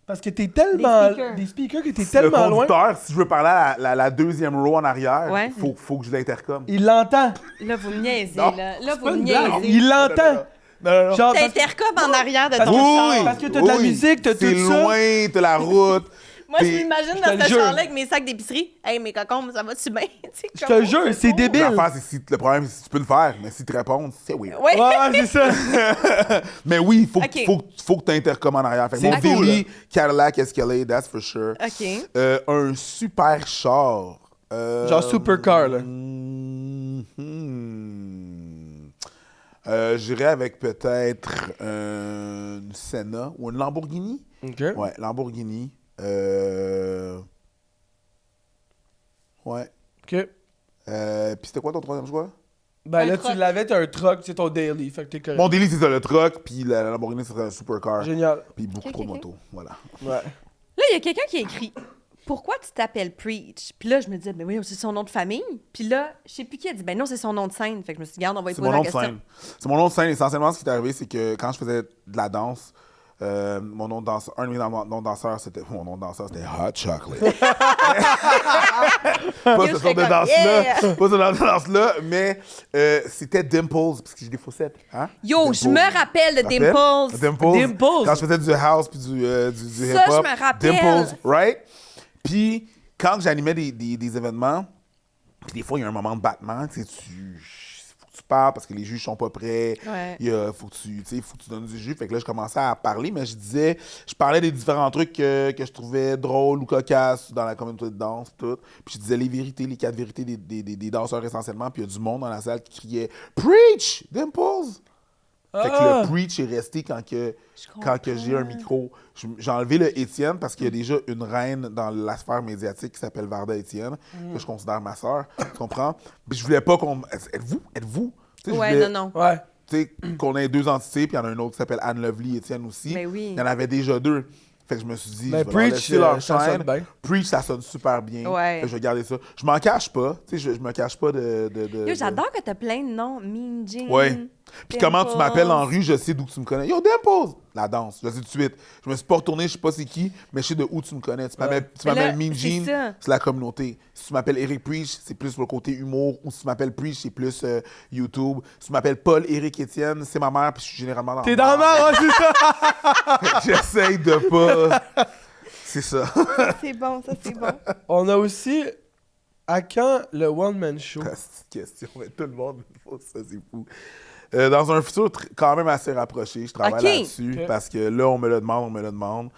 parce que t'es tellement... Des speakers que t'es Le tellement loin. conducteur, si je veux parler à la deuxième row en arrière, Ouais. faut que je l'intercom. Il l'entend. Là, vous me niaisez, Non, là. Là, vous Pas me une blague. niaisez. Il l'entend. Non. Genre, T'intercom en arrière de Parce ton que- char. parce que t'as de la musique, t'as tout C'est ça. loin, t'as la route. Moi, je T'es- m'imagine je te dans le ce jure. char-là avec mes sacs d'épicerie. Hey, mes cocombes, ça va-tu bien? Je te jure, c'est débile. L'affaire, c'est si le problème, c'est que tu peux le faire, mais si tu réponds, c'est oui. Ouais. Ouais, c'est ça. Mais oui, faut Ok. que tu intercoms en arrière. Fait que C'est mon fou, Daily Cadillac Escalade, that's for sure. OK. Un super char. Genre supercar, là. J'irais avec peut-être une Senna ou une Lamborghini. OK. Ouais, Lamborghini. Ouais. OK. Puis c'était quoi ton troisième choix? Ben Un là, truck. tu l'avais, t'as un truck, c'est ton daily, fait que t'es correct. Mon Daily, c'est ça, le truck, puis la Lamborghini, c'est un supercar. Génial. Puis beaucoup Ok, trop de ok. motos. Voilà. Ouais. Là, il y a quelqu'un qui a écrit « Pourquoi tu t'appelles Preach? » Puis là, je me disais « Ben oui, c'est son nom de famille. » Puis là, je sais plus qui a dit « Ben non, c'est son nom de scène. » Fait que je me suis dit « Garde, on va lui C'est poser mon la nom de question. scène. C'est mon nom de scène. Essentiellement, ce qui est arrivé, c'est que quand je faisais de la danse, mon nom de danseur, un de mes noms de danseurs, c'était mon nom de danseur, c'était Hot Chocolate. Pas Yo, ce je genre fais de comme, danse-là, yeah! pas ce genre de danse-là, mais c'était Dimples, parce que j'ai des faussettes. Hein? Yo, Dimples. je me rappelle de Rappelles? Dimples. Dimples. Quand je faisais du house puis du Ça, hip-hop. je me rappelle. Dimples, right? Puis quand j'animais des événements, puis des fois, il y a un moment de battement, tu sais, faut que tu parles parce que les juges sont pas prêts. Ouais. Faut que tu donnes du jus. Fait que là, je commençais à parler, mais je parlais des différents trucs que je trouvais drôles ou cocasses dans la communauté de danse, tout. Puis je disais les vérités, les 4 vérités des danseurs essentiellement. Puis il y a du monde dans la salle qui criait « Preach! Dimples! » Fait que Ah! le preach est resté quand que comprends. j'ai un micro. J'ai enlevé le Étienne parce qu'il y a déjà une reine dans la sphère médiatique qui s'appelle Varda Étienne, que je considère ma sœur. Tu comprends? Puis je voulais pas qu'on. Êtes-vous? Tu sais, je Ouais, voulais, non. Ouais. tu sais, qu'on ait 2 entités, puis il y en a une autre qui s'appelle Anne Lovely Étienne aussi. Mais oui. Il y en avait déjà 2. Fait que je me suis dit, Mais je vais leur Preach, laisser leur ça chaîne. sonne bien. Preach, ça sonne super bien. Ouais. Fait que je vais garder ça. Je m'en cache pas. Tu sais, je me cache pas de Yo, j'adore que t'as plein de noms. Mean Jean. Ouais. Puis comment tu m'appelles en Dimples. rue, je sais d'où tu me connais. Yo, Dimples! La danse, je le sais tout de suite. Je me suis pas retourné, je sais pas c'est qui, mais je sais de où tu me connais. Tu m'appelles Mais là, Mean c'est Jean, ça. c'est la communauté. Si tu m'appelles Eric Preach, c'est plus pour le côté humour. Ou si tu m'appelles Preach, c'est plus YouTube. Si tu m'appelles Paul Éric Étienne, c'est ma mère, puis je suis généralement dans T'es dans la merde, ouais, c'est ça. J'essaye de pas... C'est ça. C'est bon, ça, c'est bon. On a aussi, à quand le one-man show? Petite question, mais tout le monde me pose ça, c'est fou. Dans un futur quand même assez rapproché, je travaille Ok. là-dessus Ok. parce que là, on me le demande.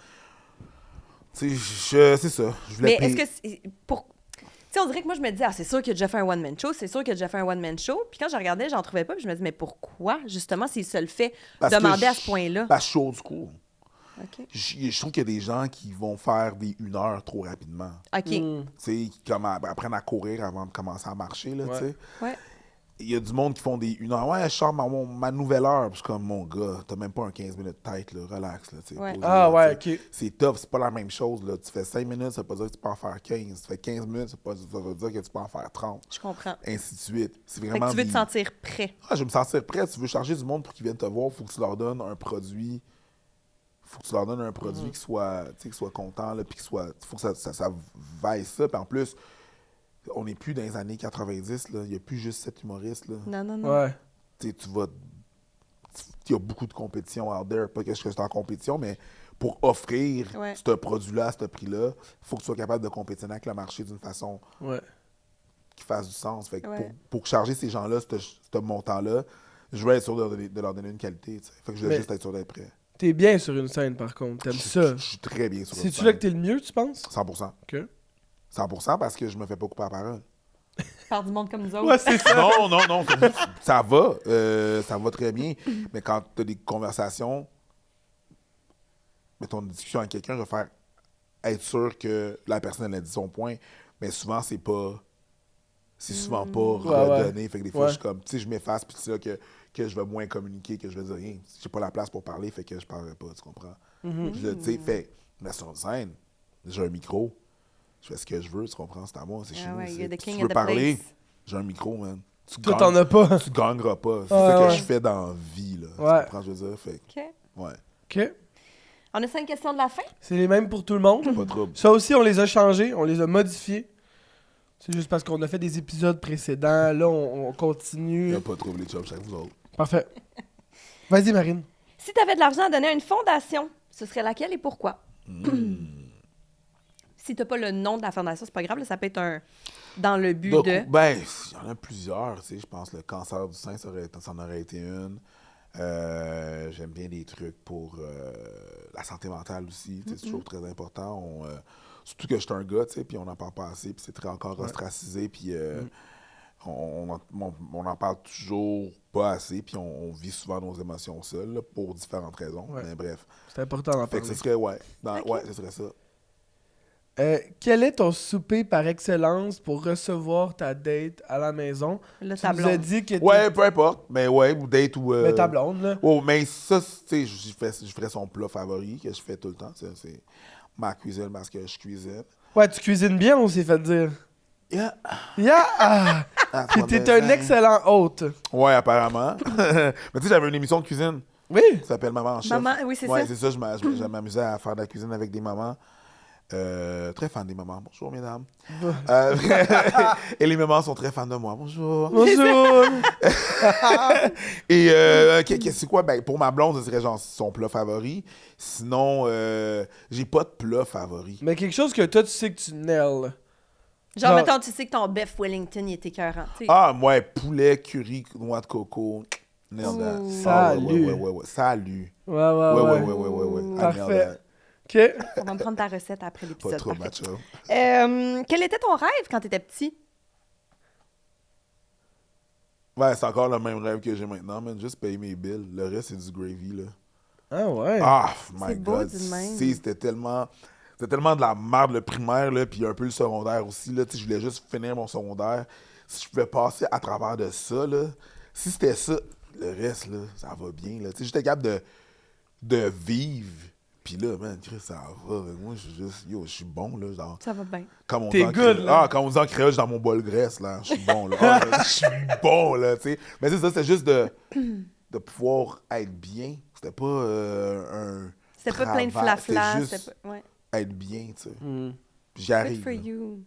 Tu sais, c'est ça. Je voulais Mais est-ce payer- que c'est pour. Tu sais, on dirait que moi, je me dis, ah, c'est sûr qu'il a déjà fait un one-man show, c'est sûr qu'il a déjà fait un one-man show. Puis quand je regardais, j'en trouvais pas, puis je me dis, mais pourquoi, justement, s'il se le fait Parce que demander à je- ce point-là? Parce que je suis old school. OK. Je trouve qu'il y a des gens qui vont faire des 1 heure trop rapidement. OK. Tu sais, qui apprennent à courir avant de commencer à marcher, là, Ouais. tu sais. Ouais. Il y a du monde qui font des 1 heure. Ouais, je sors ma nouvelle heure. Puis je suis comme, mon gars, t'as même pas un 15 minutes de tête, là. Relax, là, tu sais. Ouais. Pose-le, Ah là, ouais, tu sais. ok. C'est tough, c'est pas la même chose, là. Tu fais 5 minutes, ça veut pas dire que tu peux en faire 15. Tu fais 15 minutes, ça veut dire que tu peux en faire 30. Je comprends. Ainsi de suite. C'est Fait vraiment que tu veux te des- sentir prêt. Ah, je veux me sentir prêt. Tu veux charger du monde pour qu'ils viennent te voir, il faut que tu leur donnes un produit. Faut que tu leur donnes un produit qui soit, tu sais, qui soit content, là, puis faut que ça vaille ça. Puis en plus, on n'est plus dans les années 90, là. Il n'y a plus juste 7 humoristes, là. Non, non, non. Ouais. Tu sais, il y a beaucoup de compétition out there. Pas que je suis en compétition, mais pour offrir Ouais. ce produit-là à ce prix-là, il faut que tu sois capable de compétitionner avec le marché d'une façon Ouais. qui fasse du sens. Fait que Ouais. pour charger ces gens-là, ce montant-là, je veux être sûr de leur donner une qualité. Tu sais. Fait que je veux Mais- juste être sûr d'être prêt. T'es bien sur une scène, par contre. T'aimes ça. Je suis très bien sur C'est-tu là que t'es le mieux, tu penses? 100%. OK. 100% parce que je me fais pas couper la parole. Par du monde comme nous autres. Ouais, c'est ça. Non, ça va. Ça va très bien. Mais quand tu as des conversations, mettons une discussion avec quelqu'un, je vais faire être sûr que la personne elle a dit son point. Mais souvent, c'est souvent pas Ouais, ouais. redonné. Fait que des fois, Ouais. je suis comme, tu sais, je m'efface, puis c'est là que que je vais moins communiquer, que je vais dire rien. J'ai pas la place pour parler, fait que je parlerai pas, tu comprends? Mhm. Tu sais, fait, mais sur scène, j'ai un micro, je fais ce que je veux, tu comprends? C'est à moi, c'est chez nous. you're the Si king tu in veux the parler, place. j'ai un micro, man. Toi, t'en as pas. Tu gagneras pas. C'est Ouais, ça que ouais. je fais dans la vie, là. Ouais. Tu comprends ce que je veux dire? Fait que, OK. ouais, OK. On a 5 questions de la fin. C'est les mêmes pour tout le monde. pas de trouble. Ça aussi, on les a changés, on les a modifiés. C'est juste parce qu'on a fait des épisodes précédents. Là, on Il continue. n'y a pas de trouble, les chums, chaque vous autres. Parfait. Vas-y, Marine. Si tu avais de l'argent à donner à une fondation, ce serait laquelle et pourquoi? Si tu n'as pas le nom de la fondation, c'est pas grave, là, ça peut être un dans le but Donc, de... ben, il y en a plusieurs, tu sais. Je pense que le cancer du sein, ça en aurait été une. J'aime bien des trucs pour la santé mentale aussi. Tu sais, c'est toujours très important. Surtout que je suis un gars, tu sais, puis on n'en parle pas assez, puis c'est très encore ostracisé, puis on en parle toujours pas assez, puis on vit souvent nos émotions seuls, là, pour différentes raisons. Ouais. Mais bref. C'est important d'en Fait que parler. ce serait, ouais. Ok. Ouais, ce serait ça. Quel est ton souper par excellence pour recevoir ta date à la maison? Le Tu nous as tableau. dit que Ouais, peu importe. Mais ouais, ou date ou. Mais ta blonde, là. Oh, mais ça, tu sais, je ferais son plat favori que je fais tout le temps. Ça, c'est ma cuisine parce que je cuisine. Ouais, tu cuisines bien, on s'est fait dire. Yeah. Yeah! Ah! Ah, Puis toi, t'es ben, un excellent hôte. Ouais, apparemment. Mais tu sais, j'avais une émission de cuisine Oui? qui s'appelle Maman en chef. Maman, oui, c'est Ouais, ça. c'est ça. Je m'amusais à faire de la cuisine avec des mamans. Très fan des mamans. Bonjour, mesdames. Et les mamans sont très fans de moi. Bonjour. Bonjour! Et c'est quoi? Ben, pour ma blonde, ce serait genre son plat favori. Sinon, j'ai pas de plat favori. Mais quelque chose que toi, tu sais que tu nails. Genre, mettons, tu sais que ton beef Wellington, il est écœurant. tu sais. Ah, ouais, poulet, curry, noix de coco. Nail that. Ouh. Ah, Salut. ouais. Salut. Ouais. Ouais. I nail Parfait. that. OK. On va me prendre ta recette après Pas l'épisode. trop parfait. macho. Quel était ton rêve quand tu étais petit? Ouais, c'est encore le même rêve que j'ai maintenant, man. Juste payer mes bills. Le reste, c'est du gravy, là. Ah ouais. Ah, my C'est beau, God. du même. Tu sais, c'était tellement de la merde le primaire, là, puis un peu le secondaire aussi, là. Tu sais, je voulais juste finir mon secondaire. Si je pouvais passer à travers de ça, là, si c'était ça, le reste, là, ça va bien, là. Tu sais, j'étais capable de vivre. Puis là, man, Chris, ça va. Moi, je suis juste, yo, je suis bon, là. Genre, Ça va bien. comme on T'es dit en good, créole- là. Ah, quand on dit en créole, je suis dans mon bol graisse, là. Je suis bon, là. Ah, je suis bon, là, tu sais. Mais c'est ça, c'était juste de pouvoir être bien. C'était pas un C'était pas plein de travail. flafla. C'était juste c'était pas- ouais. être bien, tu sais. Hmm. Puis Good j'arrive. for là. you.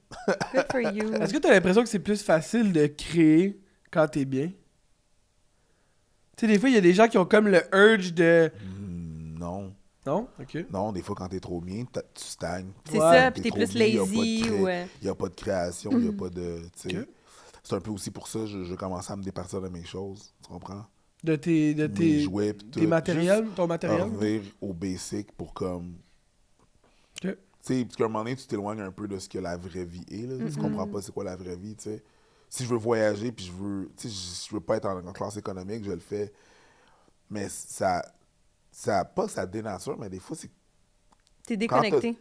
Good for you. Est-ce que t'as l'impression que c'est plus facile de créer quand t'es bien? Tu sais, des fois, il y a des gens qui ont comme le urge de... Non. Non? OK. Non, des fois, quand t'es trop bien, tu stagnes. C'est Ouais, ça, puis t'es trop plus bien, y a pas de lazy. Ou... Il n'y a pas de création, il n'y a pas de... tu sais. Ok. C'est un peu aussi pour ça que je commençais à me départir de mes choses. Tu comprends? De tes Mes jouets, pis tout. tes matériels, ton Juste matériel? revenir au basic pour comme... OK. Tu sais, parce qu'à un moment donné, tu t'éloignes un peu de ce que la vraie vie est. Là. Tu comprends pas c'est quoi la vraie vie, tu sais. Si je veux voyager, puis tu sais, je veux pas être en classe économique, je le fais. Mais ça pas que ça dénature, mais des fois, c'est T'es déconnecté.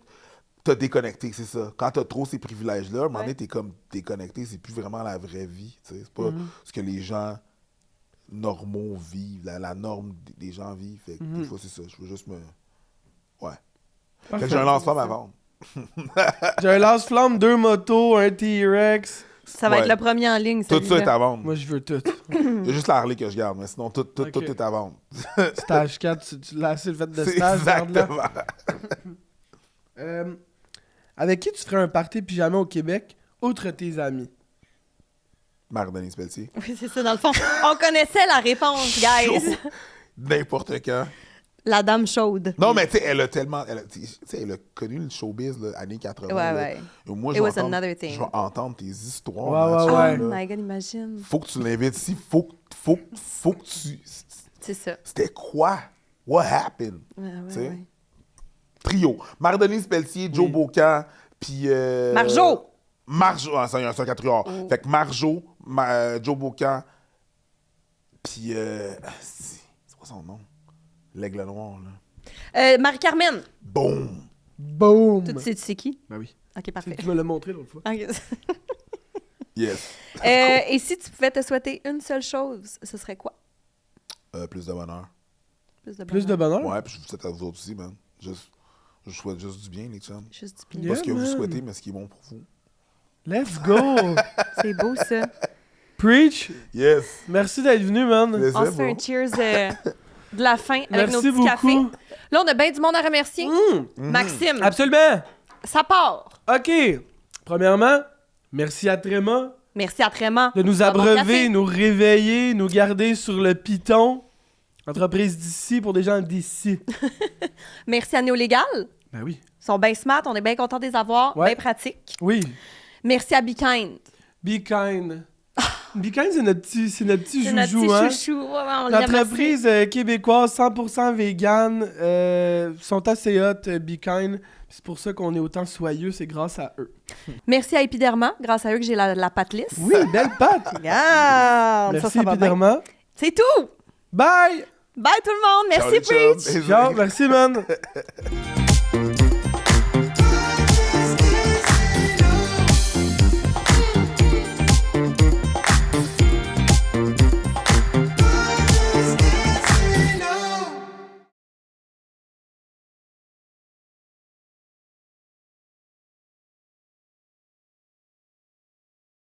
t'as déconnecté, c'est ça. Quand t'as trop ces privilèges-là, à un moment donné, t'es comme déconnecté, c'est plus vraiment la vraie vie, tu sais. C'est pas ce que les gens normaux vivent, la norme des gens vivent. Fait que des fois, c'est ça. Je veux juste me... Ouais. Fait que j'ai un lance-flamme à vendre. J'ai un lance-flamme, 2 motos, un T-Rex. Ça va Ouais. être le premier en ligne, Tout ça celui-là. est à vendre. Moi, je veux tout. Il y a juste la Harley que je garde, mais sinon, tout Ok. est à vendre. Stage 4, tu l'as assez le fait de C'est stage, garde-la. exactement. Avec qui tu ferais un party pyjama au Québec, outre tes amis? Marc-Denis Pelletier. Oui, c'est ça, dans le fond. On connaissait la réponse, guys. Chaud. N'importe quand. La dame chaude. Non, mais tu sais, elle a connu le showbiz, là, années 80. Ouais, là. ouais. Et moi, It je vais was another thing. je vais entendre tes histoires. Ouais, là-dessus, ouais, Oh là. my God, imagine. Faut que tu l'invites ici. Faut que tu... C'est ça. C'était quoi? What happened? Ouais, Tu sais? ouais. Trio. Marc-Denis Pelletier, Joe Bocan, puis... Marjo! Marjo. Ah, c'est un quatuor. Oh. Fait que Marjo, Joe Bocan, puis... c'est quoi son nom? L'aigle noir, là. Marie-Carmen. Boom! Boom! Tu sais qui? Ben oui. OK, parfait. Tu me l'as montré l'autre fois. Ok. Yes. Et si tu pouvais te souhaiter une seule chose, ce serait quoi? Plus de bonheur. Plus de bonheur? Ouais, puis je vous souhaite à vous autres aussi, man. Je souhaite juste du bien, les chums. Juste du bien. Yeah, Pas ce que vous man. souhaitez, mais ce qui est bon pour vous. Let's go! C'est beau, ça. Preach! Yes! Merci d'être venu, man. Plaisir, On se fait bro. un cheers de la fin avec nos Merci petits cafés. beaucoup. Là, on a bien du monde à remercier. Maxime, Absolument! ça part. OK. Premièrement, merci à Tréma Merci à Tréma. de nous Pas bon abreuver, café. nous réveiller, nous garder sur le piton. Entreprise d'ici pour des gens d'ici. Merci à Néolégal. Ben oui. Ils sont bien smart, on est bien contents de les avoir, Ouais. bien pratiques. Oui. Merci à Be Kind. Be kind. Be kind, c'est notre petit C'est notre joujou, petit hein? chouchou. Ouais, on l'aime assez. L'entreprise québécoise 100% vegan sont assez hot, Be kind. C'est pour ça qu'on est autant soyeux, c'est grâce à eux. Merci à Epiderma, grâce à eux que j'ai la patte lisse. Oui, belle patte! Regarde, Merci ça va bien. Epiderma. C'est tout. Bye! Bye tout le monde. Merci, Ciao, les chums. Preach. Bisous. Ciao, merci man!